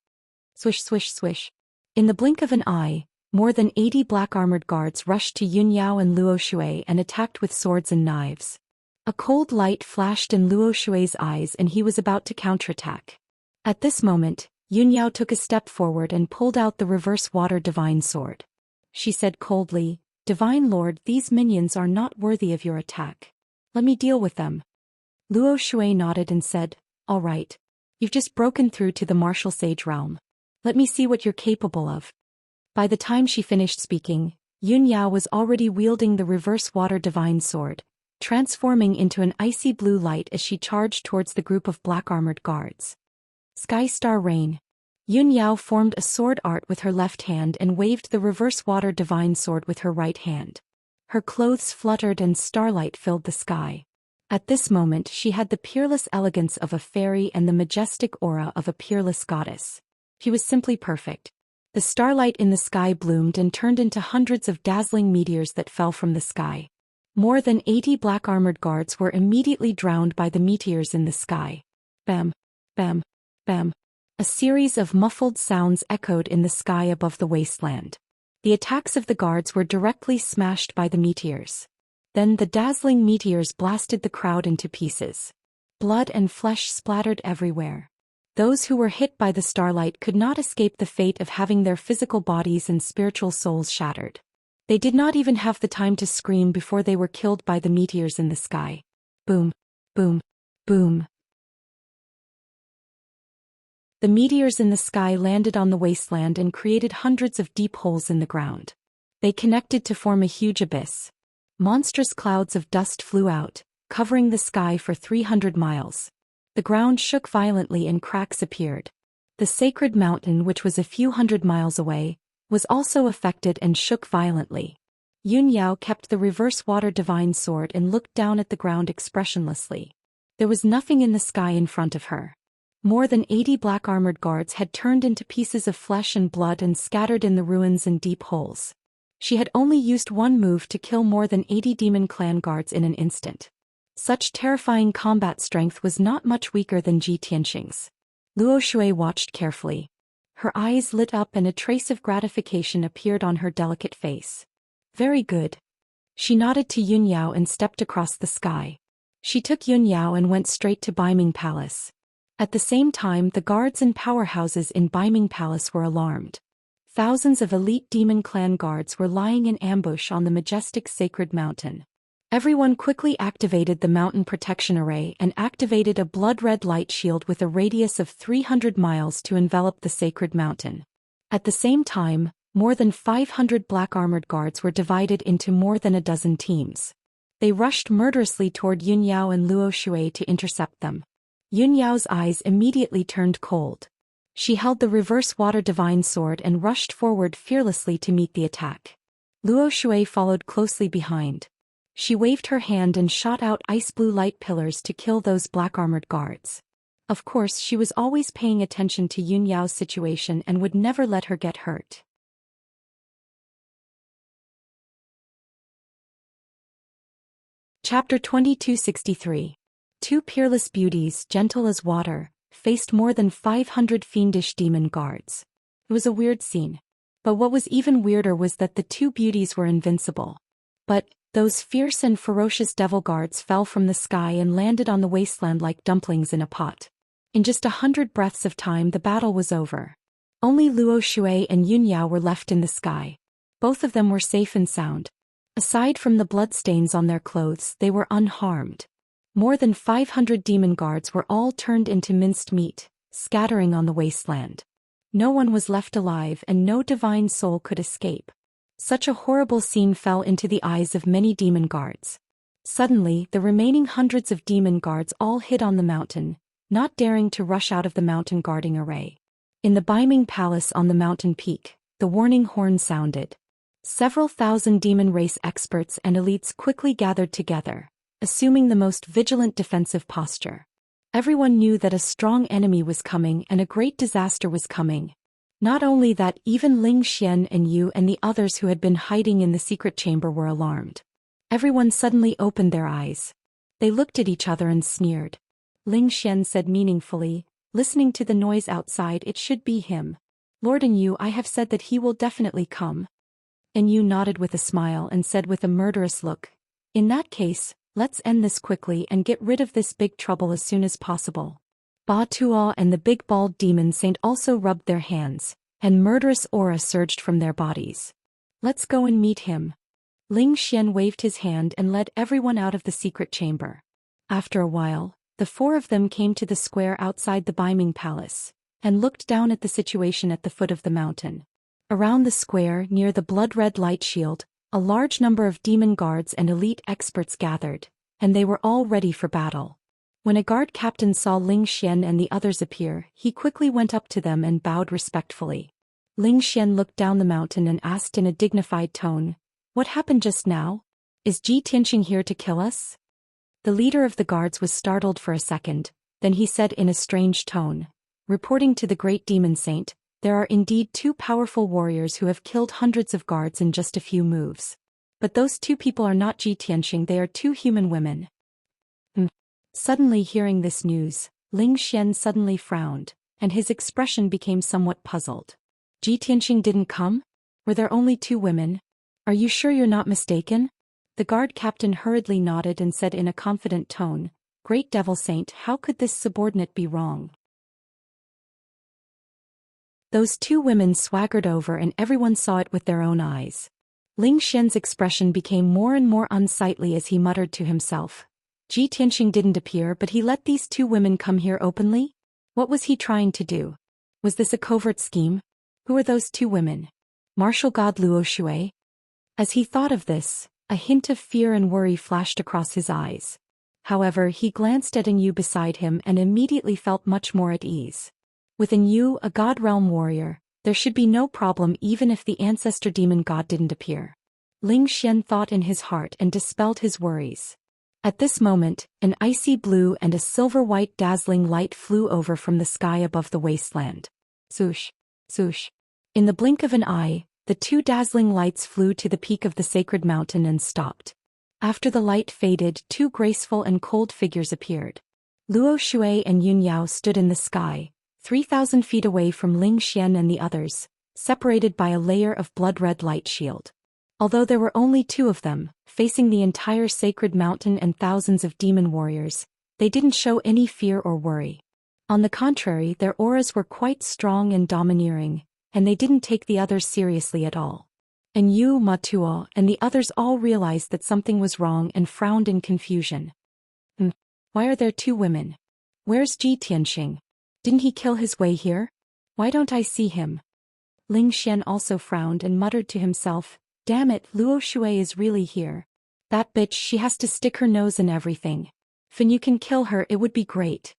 Swish, swish, swish. In the blink of an eye, more than 80 black-armored guards rushed to Yunyao and Luo Shui and attacked with swords and knives. A cold light flashed in Luo Shui's eyes and he was about to counterattack. At this moment, Yunyao took a step forward and pulled out the reverse water divine sword. She said coldly, "Divine Lord, these minions are not worthy of your attack. Let me deal with them." Luo Shui nodded and said, "All right. You've just broken through to the martial sage realm. Let me see what you're capable of." By the time she finished speaking, Yunyao was already wielding the reverse water divine sword, transforming into an icy blue light as she charged towards the group of black-armored guards. Sky Star Rain. Yunyao formed a sword art with her left hand and waved the reverse water divine sword with her right hand. Her clothes fluttered and starlight filled the sky. At this moment she had the peerless elegance of a fairy and the majestic aura of a peerless goddess. She was simply perfect. The starlight in the sky bloomed and turned into hundreds of dazzling meteors that fell from the sky. More than 80 black-armored guards were immediately drowned by the meteors in the sky. Bam, bam, bam. A series of muffled sounds echoed in the sky above the wasteland. The attacks of the guards were directly smashed by the meteors. Then the dazzling meteors blasted the crowd into pieces. Blood and flesh splattered everywhere. Those who were hit by the starlight could not escape the fate of having their physical bodies and spiritual souls shattered. They did not even have the time to scream before they were killed by the meteors in the sky. Boom, boom, boom. The meteors in the sky landed on the wasteland and created hundreds of deep holes in the ground. They connected to form a huge abyss. Monstrous clouds of dust flew out, covering the sky for 300 miles. The ground shook violently and cracks appeared. The sacred mountain, which was a few hundred miles away, was also affected and shook violently. Yun Yao kept the reverse water divine sword and looked down at the ground expressionlessly. There was nothing in the sky in front of her. More than 80 black-armored guards had turned into pieces of flesh and blood and scattered in the ruins and deep holes. She had only used one move to kill more than 80 demon clan guards in an instant. Such terrifying combat strength was not much weaker than Ji Tianxing's. Luo Shui watched carefully. Her eyes lit up and a trace of gratification appeared on her delicate face. Very good. She nodded to Yun Yao and stepped across the sky. She took Yun Yao and went straight to Baiming Palace. At the same time, the guards and powerhouses in Baiming Palace were alarmed. Thousands of elite demon clan guards were lying in ambush on the majestic sacred mountain. Everyone quickly activated the mountain protection array and activated a blood-red light shield with a radius of 300 miles to envelop the sacred mountain. At the same time, more than 500 black-armored guards were divided into more than a dozen teams. They rushed murderously toward Yun Yao and Luo Shui to intercept them. Yun Yao's eyes immediately turned cold. She held the reverse water divine sword and rushed forward fearlessly to meet the attack. Luo Shui followed closely behind. She waved her hand and shot out ice-blue light pillars to kill those black-armored guards. Of course, she was always paying attention to Yun Yao's situation and would never let her get hurt. Chapter 2263. Two peerless beauties, gentle as water, faced more than 500 fiendish demon guards. It was a weird scene. But what was even weirder was that the two beauties were invincible. But those fierce and ferocious devil guards fell from the sky and landed on the wasteland like dumplings in a pot. In just 100 breaths of time the battle was over. Only Luo Shui and Yun Yao were left in the sky. Both of them were safe and sound. Aside from the bloodstains on their clothes, they were unharmed. More than 500 demon guards were all turned into minced meat, scattering on the wasteland. No one was left alive and no divine soul could escape. Such a horrible scene fell into the eyes of many demon guards. Suddenly, the remaining hundreds of demon guards all hid on the mountain, not daring to rush out of the mountain guarding array. In the Baiming Palace on the mountain peak, the warning horn sounded. Several thousand demon race experts and elites quickly gathered together, assuming the most vigilant defensive posture. Everyone knew that a strong enemy was coming and a great disaster was coming. Not only that, even Ling Xian and Yu and the others who had been hiding in the secret chamber were alarmed. Everyone suddenly opened their eyes. They looked at each other and sneered. Ling Xian said meaningfully, listening to the noise outside, "It should be him. Lord and Yu, I have said that he will definitely come." And Yu nodded with a smile and said with a murderous look, "In that case, let's end this quickly and get rid of this big trouble as soon as possible." Ba Tuo and the big bald demon saint also rubbed their hands, and murderous aura surged from their bodies. "Let's go and meet him." Ling Xian waved his hand and led everyone out of the secret chamber. After a while, the four of them came to the square outside the Baiming Palace, and looked down at the situation at the foot of the mountain. Around the square, near the blood-red light shield, a large number of demon guards and elite experts gathered, and they were all ready for battle. When a guard captain saw Ling Xian and the others appear, he quickly went up to them and bowed respectfully. Ling Xian looked down the mountain and asked in a dignified tone, "What happened just now?" Is Ji Tianxing here to kill us? The leader of the guards was startled for a second, then he said in a strange tone, reporting to the great demon saint, there are indeed 2 powerful warriors who have killed hundreds of guards in just a few moves. But those 2 people are not Ji Tianxing, they are 2 human women. Suddenly hearing this news, Ling Xian suddenly frowned, and his expression became somewhat puzzled. Ji Tianxing didn't come? Were there only 2 women? Are you sure you're not mistaken? The guard captain hurriedly nodded and said in a confident tone, Great Devil Saint, how could this subordinate be wrong? Those 2 women swaggered over and everyone saw it with their own eyes. Ling Xian's expression became more and more unsightly as he muttered to himself. Ji Tianxing didn't appear, but he let these 2 women come here openly? What was he trying to do? Was this a covert scheme? Who are those 2 women? Martial god Luo Shui? As he thought of this, a hint of fear and worry flashed across his eyes. However, he glanced at Yu beside him and immediately felt much more at ease. With Yu, a god realm warrior, there should be no problem even if the ancestor demon god didn't appear. Ling Xian thought in his heart and dispelled his worries. At this moment, an icy blue and a silver-white dazzling light flew over from the sky above the wasteland. Swoosh, swoosh. In the blink of an eye, the 2 dazzling lights flew to the peak of the sacred mountain and stopped. After the light faded, 2 graceful and cold figures appeared. Luo Shui and Yun Yao stood in the sky, 3,000 feet away from Ling Xian and the others, separated by a layer of blood-red light shield. Although there were only 2 of them, facing the entire sacred mountain and thousands of demon warriors, they didn't show any fear or worry. On the contrary, their auras were quite strong and domineering, and they didn't take the others seriously at all. And Yu, Ma Tuo, and the others all realized that something was wrong and frowned in confusion. Why are there 2 women? Where's Ji Tianxing? Didn't he kill his way here? Why don't I see him? Ling Xian also frowned and muttered to himself, Damn it, Luo Shui is really here. That bitch, she has to stick her nose in everything. If you can kill her, it would be great.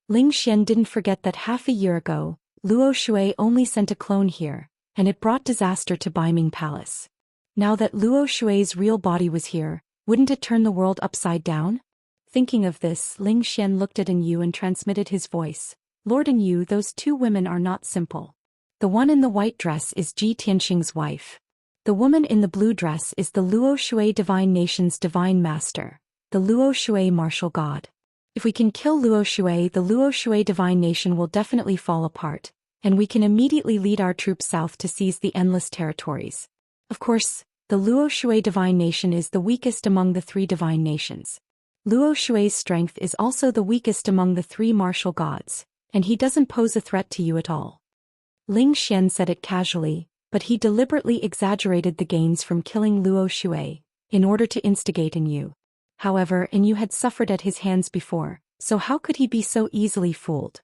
Ling Xian didn't forget that half a year ago, Luo Shui only sent a clone here, and it brought disaster to Baiming Palace. Now that Luo Shui's real body was here, wouldn't it turn the world upside down? Thinking of this, Ling Xian looked at Yu and transmitted his voice. Lord Yu, those 2 women are not simple. The one in the white dress is Ji Tianxing's wife. The woman in the blue dress is the Luo Shui Divine Nation's Divine Master, the Luo Shui Martial God. If we can kill Luo Shui, the Luo Shui Divine Nation will definitely fall apart, and we can immediately lead our troops south to seize the endless territories. Of course, the Luo Shui Divine Nation is the weakest among the 3 divine nations. Luo Shui's strength is also the weakest among the 3 martial gods, and he doesn't pose a threat to you at all. Ling Xian said it casually, but he deliberately exaggerated the gains from killing Luo Shui, in order to instigate Yu. However, Yu had suffered at his hands before, so how could he be so easily fooled?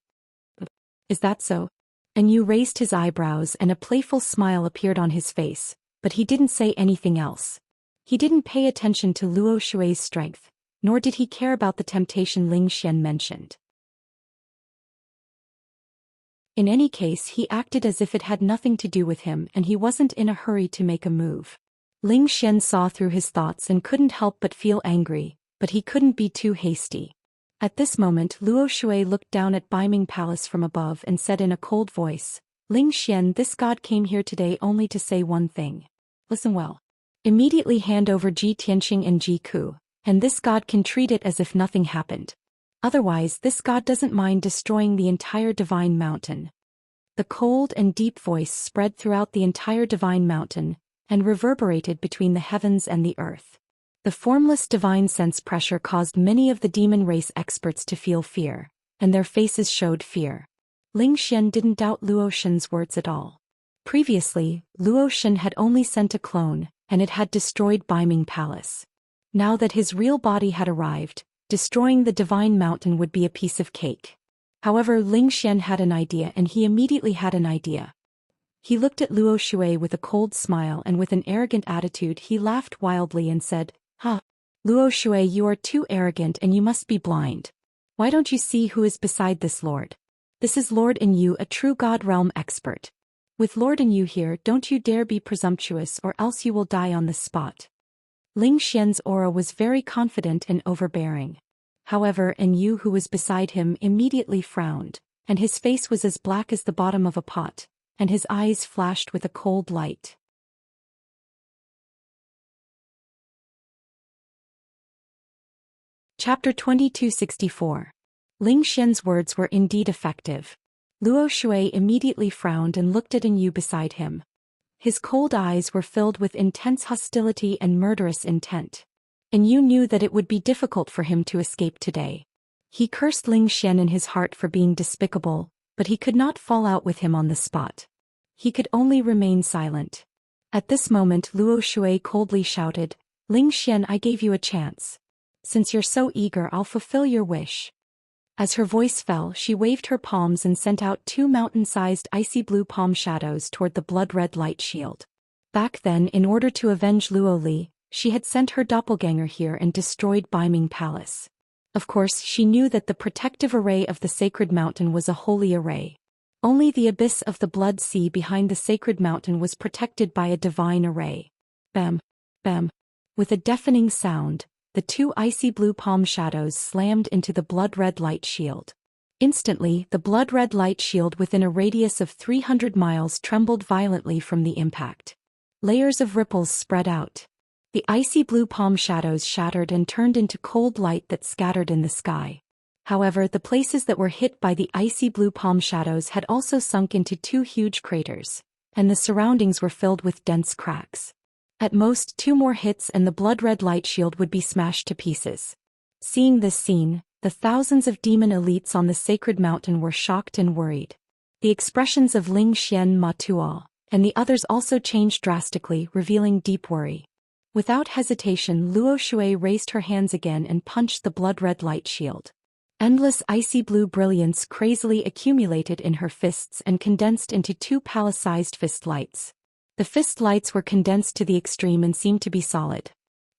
Is that so? Yu raised his eyebrows and a playful smile appeared on his face, but he didn't say anything else. He didn't pay attention to Luo Shui's strength, nor did he care about the temptation Ling Xian mentioned. In any case, he acted as if it had nothing to do with him and he wasn't in a hurry to make a move. Ling Xian saw through his thoughts and couldn't help but feel angry, but he couldn't be too hasty. At this moment, Luo Shui looked down at Baiming Palace from above and said in a cold voice, Ling Xian, this god came here today only to say one thing. Listen well. Immediately hand over Ji Tianxing and Ji Ku, and this god can treat it as if nothing happened. Otherwise, this god doesn't mind destroying the entire divine mountain. The cold and deep voice spread throughout the entire divine mountain, and reverberated between the heavens and the earth. The formless divine sense pressure caused many of the demon race experts to feel fear, and their faces showed fear. Ling Xian didn't doubt Luo Shen's words at all. Previously, Luo Shen had only sent a clone, and it had destroyed Baiming Palace. Now that his real body had arrived, destroying the divine mountain would be a piece of cake. However, Ling Xian had an idea and he immediately had an idea. He looked at Luo Shui with a cold smile and with an arrogant attitude he laughed wildly and said, Ha! Luo Shui, you are too arrogant and you must be blind. Why don't you see who is beside this lord? This is Lord Yu, a true god realm expert. With Lord Yu here, don't you dare be presumptuous or else you will die on the spot. Ling Xian's aura was very confident and overbearing. However, Yu, who was beside him, immediately frowned, and his face was as black as the bottom of a pot, and his eyes flashed with a cold light. Chapter 2264. Ling Xian's words were indeed effective. Luo Shui immediately frowned and looked at Yu beside him. His cold eyes were filled with intense hostility and murderous intent. Yu knew that it would be difficult for him to escape today. He cursed Ling Xian in his heart for being despicable, but he could not fall out with him on the spot. He could only remain silent. At this moment Luo Shui coldly shouted, "Ling Xian, I gave you a chance. Since you're so eager, I'll fulfill your wish." As her voice fell, she waved her palms and sent out 2 mountain-sized icy blue palm shadows toward the blood-red light shield. Back then, in order to avenge Luo Li, she had sent her doppelganger here and destroyed Baiming Palace. Of course, she knew that the protective array of the sacred mountain was a holy array. Only the abyss of the blood sea behind the sacred mountain was protected by a divine array. Bam! Bam! With a deafening sound, the 2 icy blue palm shadows slammed into the blood-red light shield. Instantly, the blood-red light shield within a radius of 300 miles trembled violently from the impact. Layers of ripples spread out. The icy blue palm shadows shattered and turned into cold light that scattered in the sky. However, the places that were hit by the icy blue palm shadows had also sunk into 2 huge craters, and the surroundings were filled with dense cracks. At most 2 more hits and the blood-red light shield would be smashed to pieces. Seeing this scene, the thousands of demon elites on the sacred mountain were shocked and worried. The expressions of Ling Xian, Ma Tuo, and the others also changed drastically, revealing deep worry. Without hesitation, Luo Shui raised her hands again and punched the blood-red light shield. Endless icy blue brilliance crazily accumulated in her fists and condensed into 2 palace-sized fist lights. The fist lights were condensed to the extreme and seemed to be solid.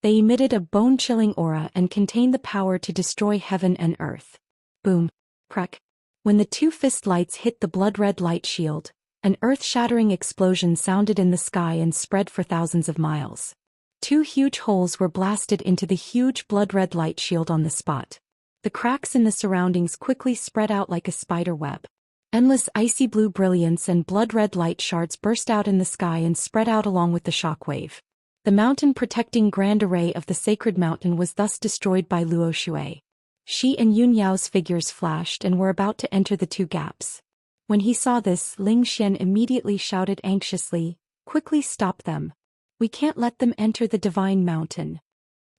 They emitted a bone-chilling aura and contained the power to destroy heaven and earth. Boom! Crack! When the 2 fist lights hit the blood-red light shield, an earth-shattering explosion sounded in the sky and spread for thousands of miles. 2 huge holes were blasted into the huge blood-red light shield on the spot. The cracks in the surroundings quickly spread out like a spider web. Endless icy blue brilliance and blood-red light shards burst out in the sky and spread out along with the shockwave. The mountain-protecting grand array of the sacred mountain was thus destroyed by Luo Shui. She and Yun Yao's figures flashed and were about to enter the 2 gaps. When he saw this, Ling Xian immediately shouted anxiously, "Quickly stop them. We can't let them enter the divine mountain."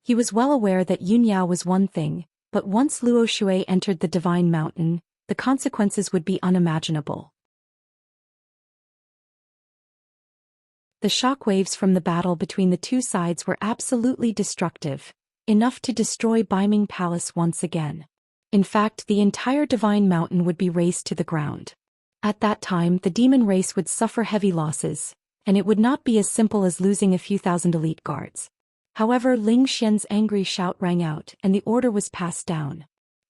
He was well aware that Yun Yao was one thing, but once Luo Shui entered the divine mountain, the consequences would be unimaginable. The shockwaves from the battle between the 2 sides were absolutely destructive, enough to destroy Baiming Palace once again. In fact, the entire divine mountain would be razed to the ground. At that time, the demon race would suffer heavy losses, and it would not be as simple as losing a few thousand elite guards. However, Ling Xian's angry shout rang out and the order was passed down.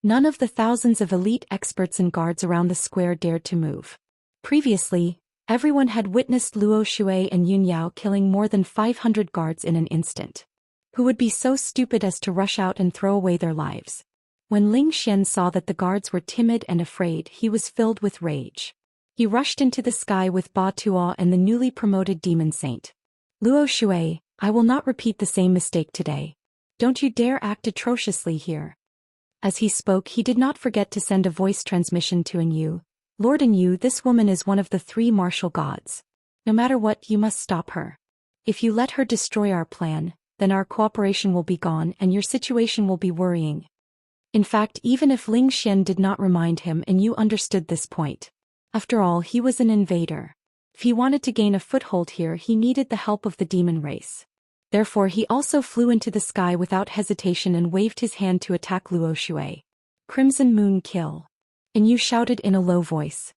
None of the thousands of elite experts and guards around the square dared to move. Previously, everyone had witnessed Luo Shui and Yun Yao killing more than 500 guards in an instant. Who would be so stupid as to rush out and throw away their lives? When Ling Xian saw that the guards were timid and afraid, he was filled with rage. He rushed into the sky with Ba Tuo and the newly promoted demon saint. "Luo Shui, I will not repeat the same mistake today. Don't you dare act atrociously here." As he spoke, he did not forget to send a voice transmission to Yu. "Lord Yu, this woman is one of the 3 martial gods. No matter what, you must stop her. If you let her destroy our plan, then our cooperation will be gone and your situation will be worrying." In fact, even if Ling Xian did not remind him, Yu understood this point. After all, he was an invader. If he wanted to gain a foothold here, he needed the help of the demon race. Therefore, he also flew into the sky without hesitation and waved his hand to attack Luo Shui. "Crimson Moon kill!" Yu shouted in a low voice.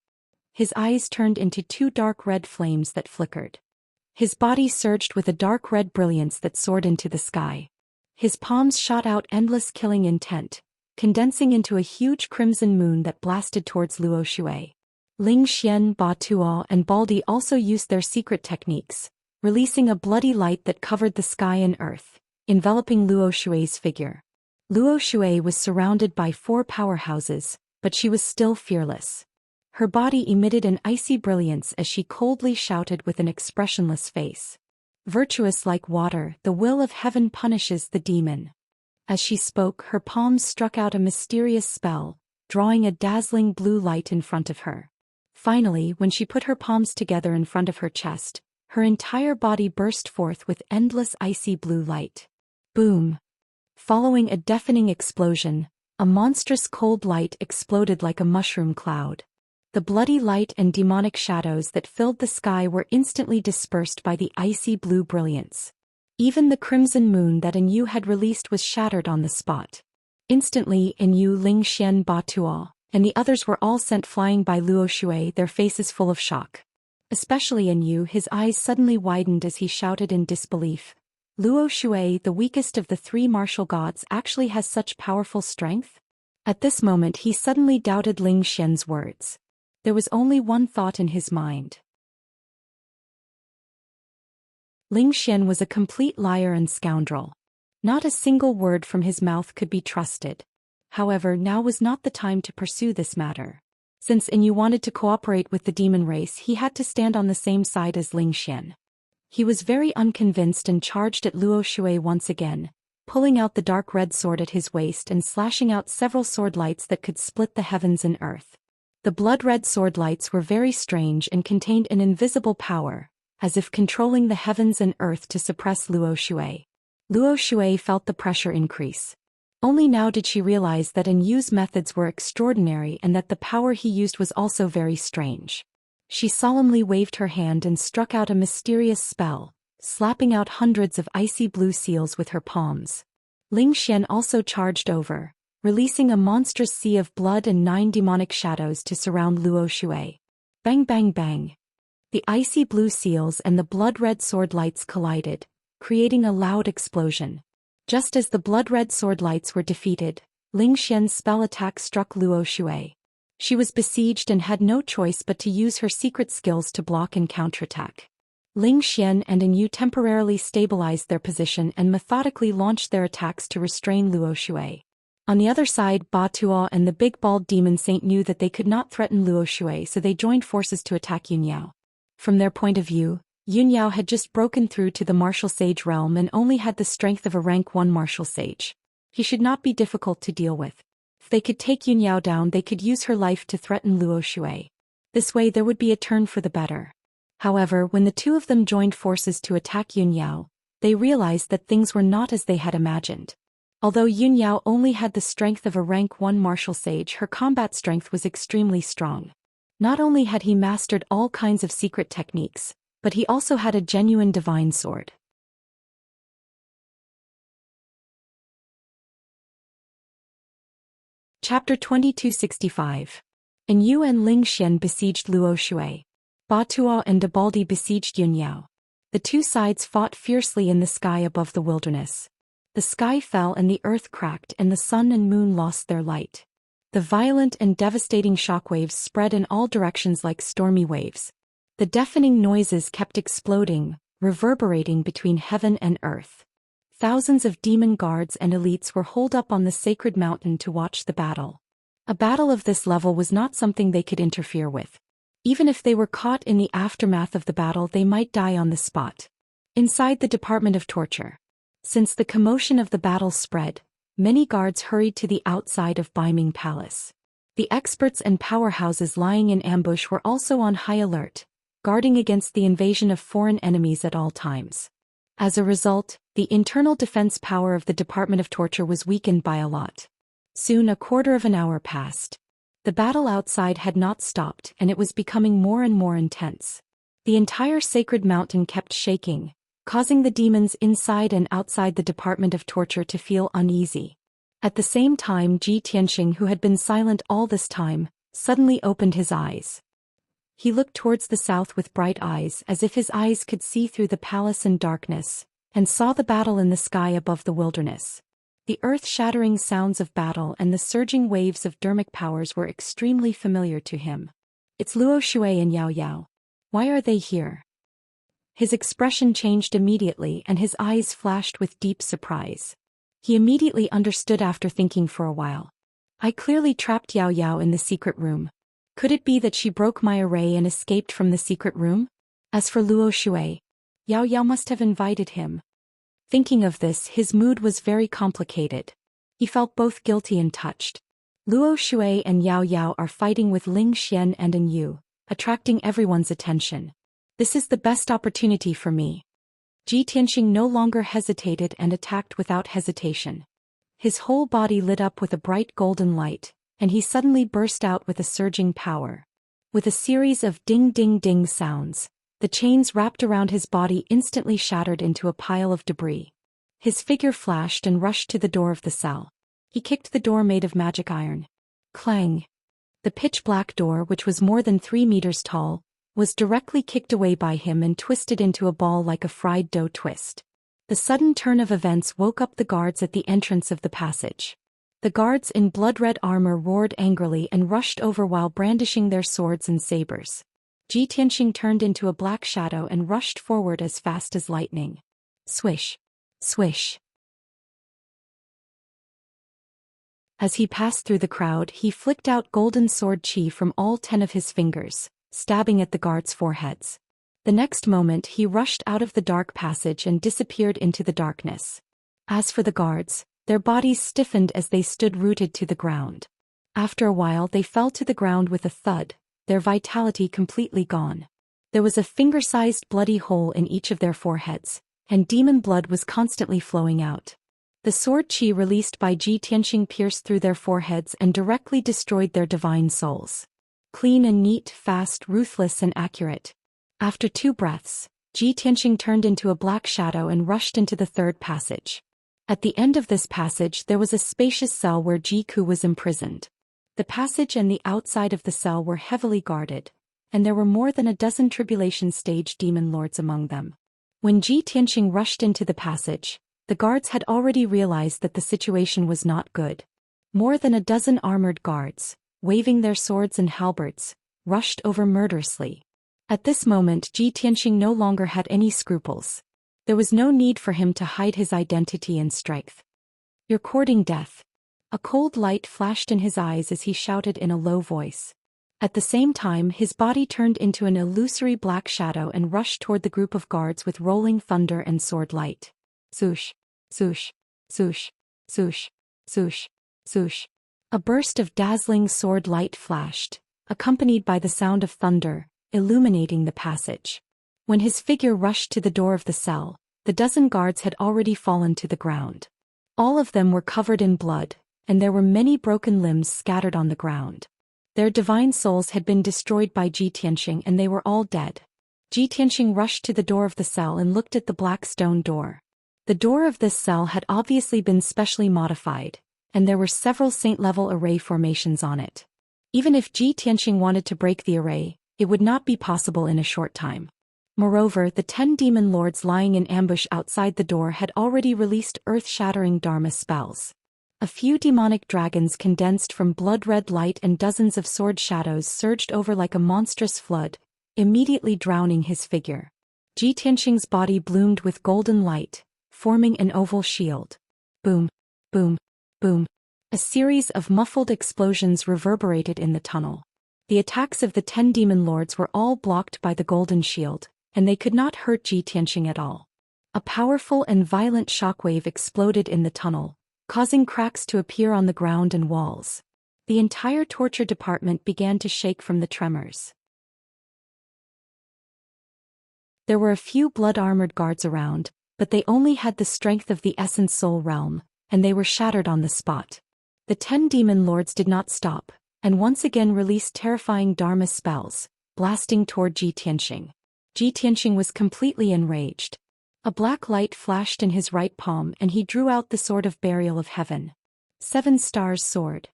His eyes turned into 2 dark red flames that flickered. His body surged with a dark red brilliance that soared into the sky. His palms shot out endless killing intent, condensing into a huge crimson moon that blasted towards Luo Shui. Ling Xian, Ba Tuo, and Baldi also used their secret techniques, releasing a bloody light that covered the sky and earth, enveloping Luo Shui's figure. Luo Shui was surrounded by 4 powerhouses, but she was still fearless. Her body emitted an icy brilliance as she coldly shouted with an expressionless face. Virtuous like water, the will of heaven punishes the demon. As she spoke, her palms struck out a mysterious spell, drawing a dazzling blue light in front of her. Finally, when she put her palms together in front of her chest, her entire body burst forth with endless icy blue light. Boom! Following a deafening explosion, a monstrous cold light exploded like a mushroom cloud. The bloody light and demonic shadows that filled the sky were instantly dispersed by the icy blue brilliance. Even the crimson moon that Yu had released was shattered on the spot. Instantly, Yu, Ling Xian, Ba Tuo, and the others were all sent flying by Luo Shui, their faces full of shock. Especially Yu, his eyes suddenly widened as he shouted in disbelief. Luo Shui, the weakest of the 3 martial gods, actually has such powerful strength? At this moment he suddenly doubted Ling Xian's words. There was only one thought in his mind. Ling Xian was a complete liar and scoundrel. Not a single word from his mouth could be trusted. However, now was not the time to pursue this matter. Since Yu wanted to cooperate with the demon race, he had to stand on the same side as Ling Xian. He was very unconvinced and charged at Luo Shui once again, pulling out the dark red sword at his waist and slashing out several sword lights that could split the heavens and earth. The blood-red sword lights were very strange and contained an invisible power, as if controlling the heavens and earth to suppress Luo Shui. Luo Shui felt the pressure increase. Only now did she realize that Yu's methods were extraordinary and that the power he used was also very strange. She solemnly waved her hand and struck out a mysterious spell, slapping out hundreds of icy blue seals with her palms. Ling Xian also charged over, releasing a monstrous sea of blood and 9 demonic shadows to surround Luo Shui. Bang bang bang. The icy blue seals and the blood-red sword lights collided, creating a loud explosion. Just as the blood-red sword lights were defeated, Ling Xian's spell attack struck Luo Shui. She was besieged and had no choice but to use her secret skills to block and counterattack. Ling Xian and Yu temporarily stabilized their position and methodically launched their attacks to restrain Luo Shui. On the other side, Ba Tuo and the big bald demon saint knew that they could not threaten Luo Shui, so they joined forces to attack Yunyao. From their point of view, Yunyao had just broken through to the martial sage realm and only had the strength of a rank 1 martial sage. He should not be difficult to deal with. If they could take Yunyao down, they could use her life to threaten Luo Shui. This way there would be a turn for the better. However, when the 2 of them joined forces to attack Yunyao, they realized that things were not as they had imagined. Although Yunyao only had the strength of a rank 1 martial sage, her combat strength was extremely strong. Not only had he mastered all kinds of secret techniques, but he also had a genuine divine sword. Chapter 2265. Yu and Ling Xian besieged Luo Shui. Ba Tuo and Debaldi besieged Yunyao. The 2 sides fought fiercely in the sky above the wilderness. The sky fell and the earth cracked and the sun and moon lost their light. The violent and devastating shockwaves spread in all directions like stormy waves. The deafening noises kept exploding, reverberating between heaven and earth. Thousands of demon guards and elites were holed up on the sacred mountain to watch the battle. A battle of this level was not something they could interfere with. Even if they were caught in the aftermath of the battle, they might die on the spot. Inside the Department of Torture. Since the commotion of the battle spread, many guards hurried to the outside of Baiming Palace. The experts and powerhouses lying in ambush were also on high alert, guarding against the invasion of foreign enemies at all times. As a result, the internal defense power of the Department of Torture was weakened by a lot. Soon a quarter of an hour passed. The battle outside had not stopped and it was becoming more and more intense. The entire sacred mountain kept shaking, causing the demons inside and outside the Department of Torture to feel uneasy. At the same time, Ji Tianxing, who had been silent all this time, suddenly opened his eyes. He looked towards the south with bright eyes, as if his eyes could see through the palace and darkness, and saw the battle in the sky above the wilderness. The earth-shattering sounds of battle and the surging waves of dermic powers were extremely familiar to him. It's Luo Shui and Yao Yao. Why are they here? His expression changed immediately and his eyes flashed with deep surprise. He immediately understood after thinking for a while. I clearly trapped Yao Yao in the secret room. Could it be that she broke my array and escaped from the secret room? As for Luo Shui, Yao Yao must have invited him. Thinking of this, his mood was very complicated. He felt both guilty and touched. Luo Shui and Yao Yao are fighting with Ling Xian and An Yu, attracting everyone's attention. This is the best opportunity for me. Ji Tianxing no longer hesitated and attacked without hesitation. His whole body lit up with a bright golden light, and he suddenly burst out with a surging power. With a series of ding-ding-ding sounds, the chains wrapped around his body instantly shattered into a pile of debris. His figure flashed and rushed to the door of the cell. He kicked the door made of magic iron. Clang! The pitch-black door, which was more than 3 meters tall, was directly kicked away by him and twisted into a ball like a fried dough twist. The sudden turn of events woke up the guards at the entrance of the passage. The guards in blood-red armor roared angrily and rushed over while brandishing their swords and sabers. Ji Tianxing turned into a black shadow and rushed forward as fast as lightning. Swish! Swish! As he passed through the crowd, he flicked out golden sword qi from all 10 of his fingers, stabbing at the guards' foreheads. The next moment he rushed out of the dark passage and disappeared into the darkness. As for the guards, their bodies stiffened as they stood rooted to the ground. After a while they fell to the ground with a thud, their vitality completely gone. There was a finger-sized bloody hole in each of their foreheads, and demon blood was constantly flowing out. The sword qi released by Ji Tianxing pierced through their foreheads and directly destroyed their divine souls. Clean and neat, fast, ruthless and accurate. After 2 breaths, Ji Tianxing turned into a black shadow and rushed into the 3rd passage. At the end of this passage there was a spacious cell where Ji Ku was imprisoned. The passage and the outside of the cell were heavily guarded, and there were more than a dozen tribulation stage demon lords among them. When Ji Tianxing rushed into the passage, the guards had already realized that the situation was not good. More than a dozen armored guards, waving their swords and halberds, rushed over murderously. At this moment Ji Tianxing no longer had any scruples. There was no need for him to hide his identity and strength. You're courting death. A cold light flashed in his eyes as he shouted in a low voice. At the same time his body turned into an illusory black shadow and rushed toward the group of guards with rolling thunder and sword light. Swoosh, swoosh, swoosh, swoosh, swoosh, swoosh. A burst of dazzling sword light flashed, accompanied by the sound of thunder, illuminating the passage. When his figure rushed to the door of the cell, the dozen guards had already fallen to the ground. All of them were covered in blood, and there were many broken limbs scattered on the ground. Their divine souls had been destroyed by Ji Tianxing and they were all dead. Ji Tianxing rushed to the door of the cell and looked at the black stone door. The door of this cell had obviously been specially modified, and there were several saint-level array formations on it. Even if Ji Tianxing wanted to break the array, it would not be possible in a short time. Moreover, the 10 demon lords lying in ambush outside the door had already released earth-shattering dharma spells. A few demonic dragons condensed from blood-red light and dozens of sword shadows surged over like a monstrous flood, immediately drowning his figure. Ji Tianxing's body bloomed with golden light, forming an oval shield. Boom, boom, boom. A series of muffled explosions reverberated in the tunnel. The attacks of the 10 demon lords were all blocked by the golden shield, and they could not hurt Ji Tianxing at all. A powerful and violent shockwave exploded in the tunnel, causing cracks to appear on the ground and walls. The entire torture department began to shake from the tremors. There were a few blood-armored guards around, but they only had the strength of the Essence Soul realm, and they were shattered on the spot. The 10 demon lords did not stop, and once again released terrifying dharma spells, blasting toward Ji Tianxing. Ji Tianxing was completely enraged. A black light flashed in his right palm and he drew out the Sword of Burial of Heaven. 7 Stars Sword.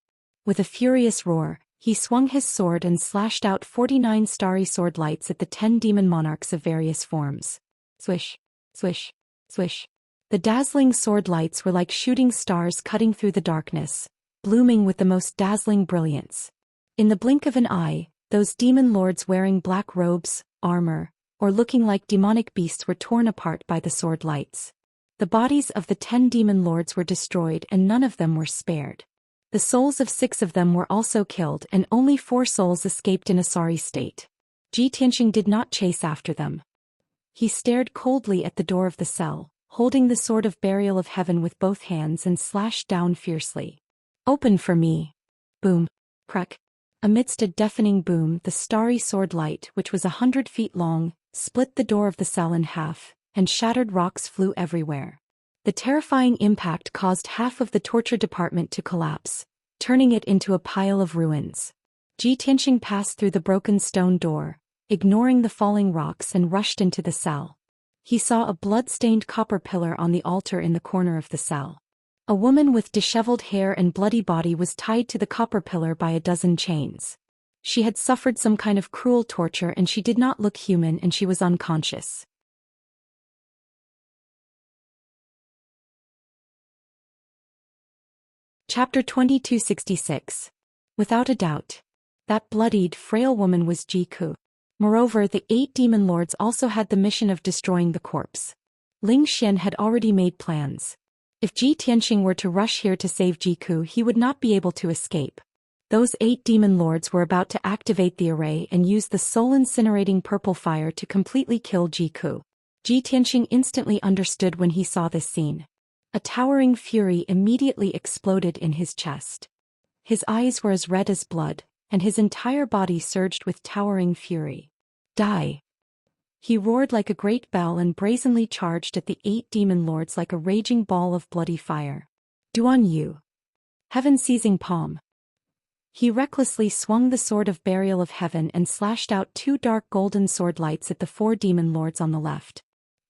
With a furious roar, he swung his sword and slashed out 49 starry sword lights at the 10 demon monarchs of various forms. Swish, swish, swish. The dazzling sword lights were like shooting stars cutting through the darkness, blooming with the most dazzling brilliance. In the blink of an eye, those demon lords wearing black robes, armor, or looking like demonic beasts, were torn apart by the sword lights. The bodies of the 10 demon lords were destroyed and none of them were spared. The souls of 6 of them were also killed and only 4 souls escaped in a sorry state. Ji Tianxing did not chase after them. He stared coldly at the door of the cell, holding the sword of burial of heaven with both hands, and slashed down fiercely. "Open for me!" Boom. Crack. Amidst a deafening boom, the starry sword light, which was 100 feet long, split the door of the cell in half, and shattered rocks flew everywhere. The terrifying impact caused half of the torture department to collapse, turning it into a pile of ruins. Ji Tianxing passed through the broken stone door, ignoring the falling rocks, and rushed into the cell. He saw a blood-stained copper pillar on the altar in the corner of the cell. A woman with disheveled hair and bloody body was tied to the copper pillar by a dozen chains. She had suffered some kind of cruel torture and she did not look human, and she was unconscious. Chapter 2266. Without a doubt, that bloodied, frail woman was Jiku. Moreover, the 8 demon lords also had the mission of destroying the corpse. Ling Xian had already made plans. If Ji Tianxing were to rush here to save Jiku, he would not be able to escape. Those 8 demon lords were about to activate the array and use the soul-incinerating purple fire to completely kill Jiku. Ji Tianxing instantly understood when he saw this scene. A towering fury immediately exploded in his chest. His eyes were as red as blood, and his entire body surged with towering fury. "Die!" He roared like a great bell and brazenly charged at the 8 demon lords like a raging ball of bloody fire. "Duan Yu!" Heaven-seizing palm. He recklessly swung the sword of burial of heaven and slashed out 2 dark golden sword lights at the 4 demon lords on the left.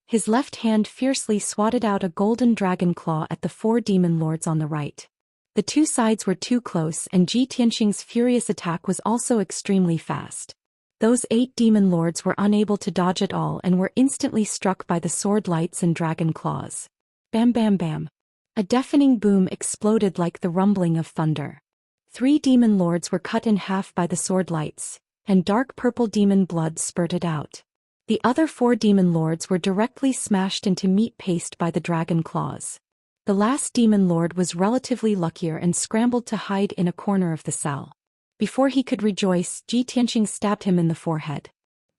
His left hand fiercely swatted out a golden dragon claw at the 4 demon lords on the right. The 2 sides were too close, and Ji Tianxing's furious attack was also extremely fast. Those 8 demon lords were unable to dodge at all and were instantly struck by the sword lights and dragon claws. Bam bam bam. A deafening boom exploded like the rumbling of thunder. 3 demon lords were cut in half by the sword lights, and dark purple demon blood spurted out. The other 4 demon lords were directly smashed into meat paste by the dragon claws. The last demon lord was relatively luckier and scrambled to hide in a corner of the cell. Before he could rejoice, Ji Tianxing stabbed him in the forehead.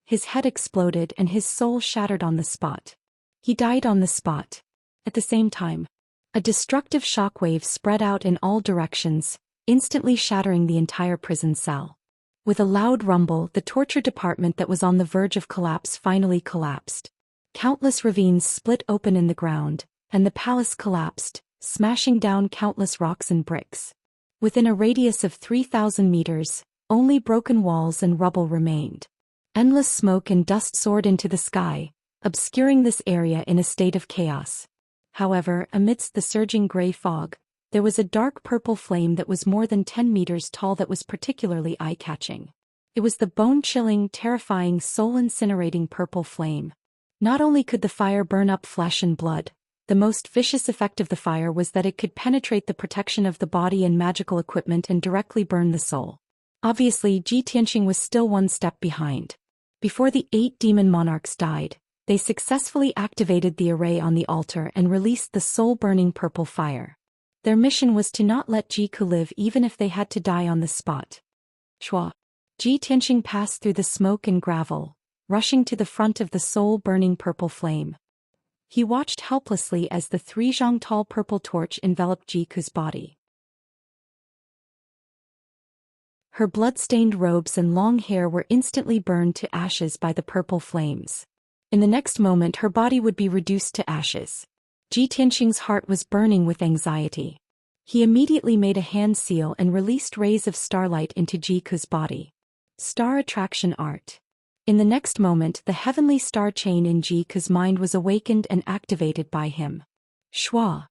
His head exploded and his soul shattered on the spot. He died on the spot. At the same time, a destructive shockwave spread out in all directions, instantly shattering the entire prison cell. With a loud rumble, the torture department that was on the verge of collapse finally collapsed. Countless ravines split open in the ground, and the palace collapsed, smashing down countless rocks and bricks. Within a radius of 3,000 meters, only broken walls and rubble remained. Endless smoke and dust soared into the sky, obscuring this area in a state of chaos. However, amidst the surging gray fog, there was a dark purple flame that was more than 10 meters tall that was particularly eye-catching. It was the bone-chilling, terrifying, soul-incinerating purple flame. Not only could the fire burn up flesh and blood, the most vicious effect of the fire was that it could penetrate the protection of the body and magical equipment and directly burn the soul. Obviously, Ji Tianxing was still one step behind. Before the 8 demon monarchs died, they successfully activated the array on the altar and released the soul-burning purple fire. Their mission was to not let Jiku live even if they had to die on the spot. Shua. Ji Tianxing passed through the smoke and gravel, rushing to the front of the soul-burning purple flame. He watched helplessly as the 3 zhang tall purple torch enveloped Jiku's body. Her blood-stained robes and long hair were instantly burned to ashes by the purple flames. In the next moment her body would be reduced to ashes. Ji Tianxing's heart was burning with anxiety. He immediately made a hand seal and released rays of starlight into Jiku's body. Star attraction art. In the next moment the heavenly star chain in Jiku's mind was awakened and activated by him. Shua.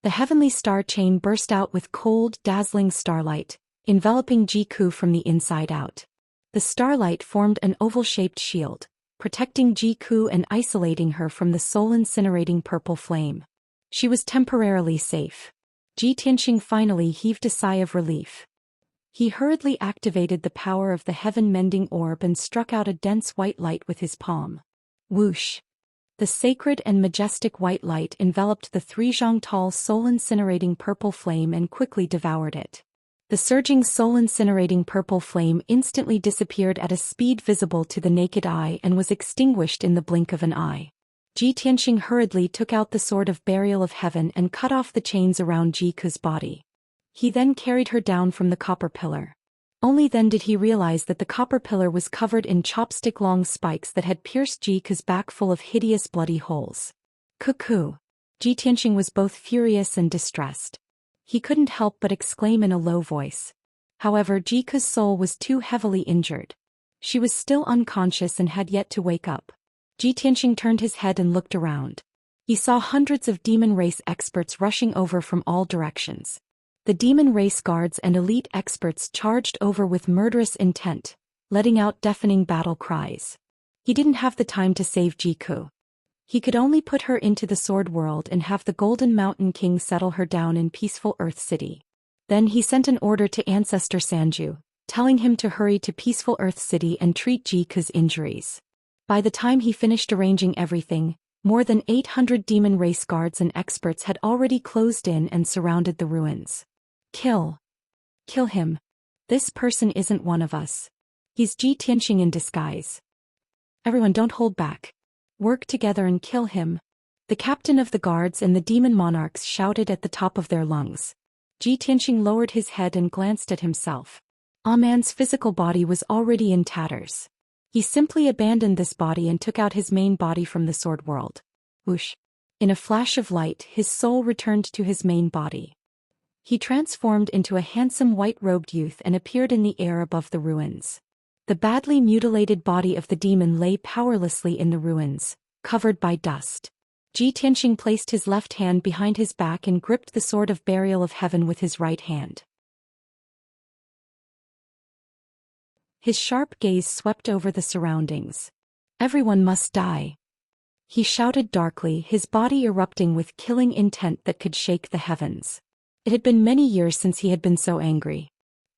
The heavenly star chain burst out with cold, dazzling starlight, enveloping Jiku from the inside out. The starlight formed an oval-shaped shield, protecting Jiku and isolating her from the soul-incinerating purple flame. She was temporarily safe. Ji Tianxing finally heaved a sigh of relief. He hurriedly activated the power of the heaven-mending orb and struck out a dense white light with his palm. Whoosh! The sacred and majestic white light enveloped the 3 zhang tall soul-incinerating purple flame and quickly devoured it. The surging soul-incinerating purple flame instantly disappeared at a speed visible to the naked eye and was extinguished in the blink of an eye. Ji Tianxing hurriedly took out the sword of burial of heaven and cut off the chains around Ji Ke's body. He then carried her down from the copper pillar. Only then did he realize that the copper pillar was covered in chopstick-long spikes that had pierced Ji Ke's back full of hideous bloody holes. Cuckoo! Ji Tianxing was both furious and distressed. He couldn't help but exclaim in a low voice. However, Ji Ke's soul was too heavily injured. She was still unconscious and had yet to wake up. Ji Tianxing turned his head and looked around. He saw hundreds of demon race experts rushing over from all directions. The demon race guards and elite experts charged over with murderous intent, letting out deafening battle cries. He didn't have the time to save Ji Ke. He could only put her into the sword world and have the Golden Mountain King settle her down in peaceful Earth City. Then he sent an order to Ancestor Sanju, telling him to hurry to peaceful Earth City and treat Ji Ke's injuries. By the time he finished arranging everything, more than 800 demon race guards and experts had already closed in and surrounded the ruins. Kill him. This person isn't one of us. He's Ji Tianxing in disguise. Everyone, don't hold back. Work together and kill him. The captain of the guards and the demon monarchs shouted at the top of their lungs. Ji Tianxing lowered his head and glanced at himself. Ah Man's physical body was already in tatters. He simply abandoned this body and took out his main body from the sword world. Whoosh! In a flash of light, his soul returned to his main body. He transformed into a handsome white-robed youth and appeared in the air above the ruins. The badly mutilated body of the demon lay powerlessly in the ruins, covered by dust. Ji Tianxing placed his left hand behind his back and gripped the sword of burial of heaven with his right hand. His sharp gaze swept over the surroundings. Everyone must die. He shouted darkly, his body erupting with killing intent that could shake the heavens. It had been many years since he had been so angry.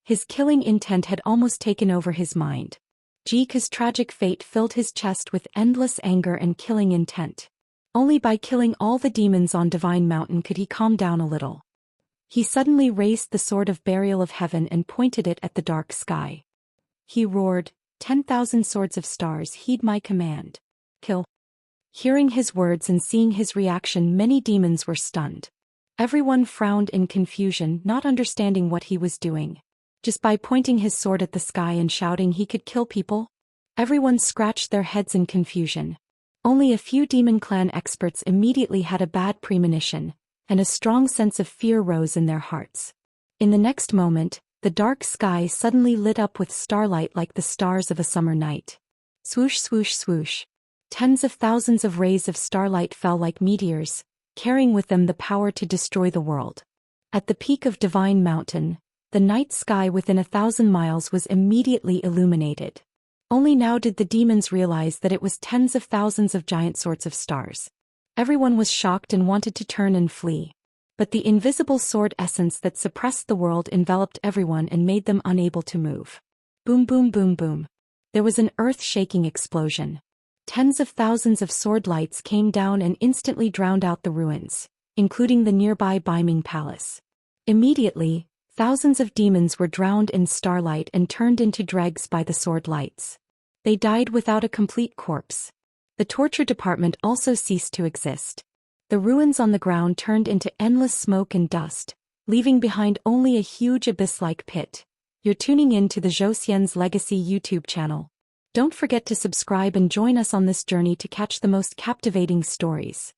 His killing intent had almost taken over his mind. Ji Ke's tragic fate filled his chest with endless anger and killing intent. Only by killing all the demons on Divine Mountain could he calm down a little. He suddenly raised the sword of burial of heaven and pointed it at the dark sky. He roared, 10,000 swords of stars, heed my command. Kill. Hearing his words and seeing his reaction, many demons were stunned. Everyone frowned in confusion, not understanding what he was doing. Just by pointing his sword at the sky and shouting he could kill people? Everyone scratched their heads in confusion. Only a few demon clan experts immediately had a bad premonition, and a strong sense of fear rose in their hearts. In the next moment, the dark sky suddenly lit up with starlight like the stars of a summer night. Swoosh, swoosh, swoosh. Tens of thousands of rays of starlight fell like meteors, carrying with them the power to destroy the world. At the peak of Divine Mountain, the night sky within 1,000 miles was immediately illuminated. Only now did the demons realize that it was tens of thousands of giant sorts of stars. Everyone was shocked and wanted to turn and flee. But the invisible sword essence that suppressed the world enveloped everyone and made them unable to move. Boom, boom, boom, boom. There was an earth-shaking explosion. Tens of thousands of sword lights came down and instantly drowned out the ruins, including the nearby Beiming Palace. Immediately, thousands of demons were drowned in starlight and turned into dregs by the sword lights. They died without a complete corpse. The torture department also ceased to exist. The ruins on the ground turned into endless smoke and dust, leaving behind only a huge abyss-like pit. You're tuning in to the Zhou Xian's Legacy YouTube channel. Don't forget to subscribe and join us on this journey to catch the most captivating stories.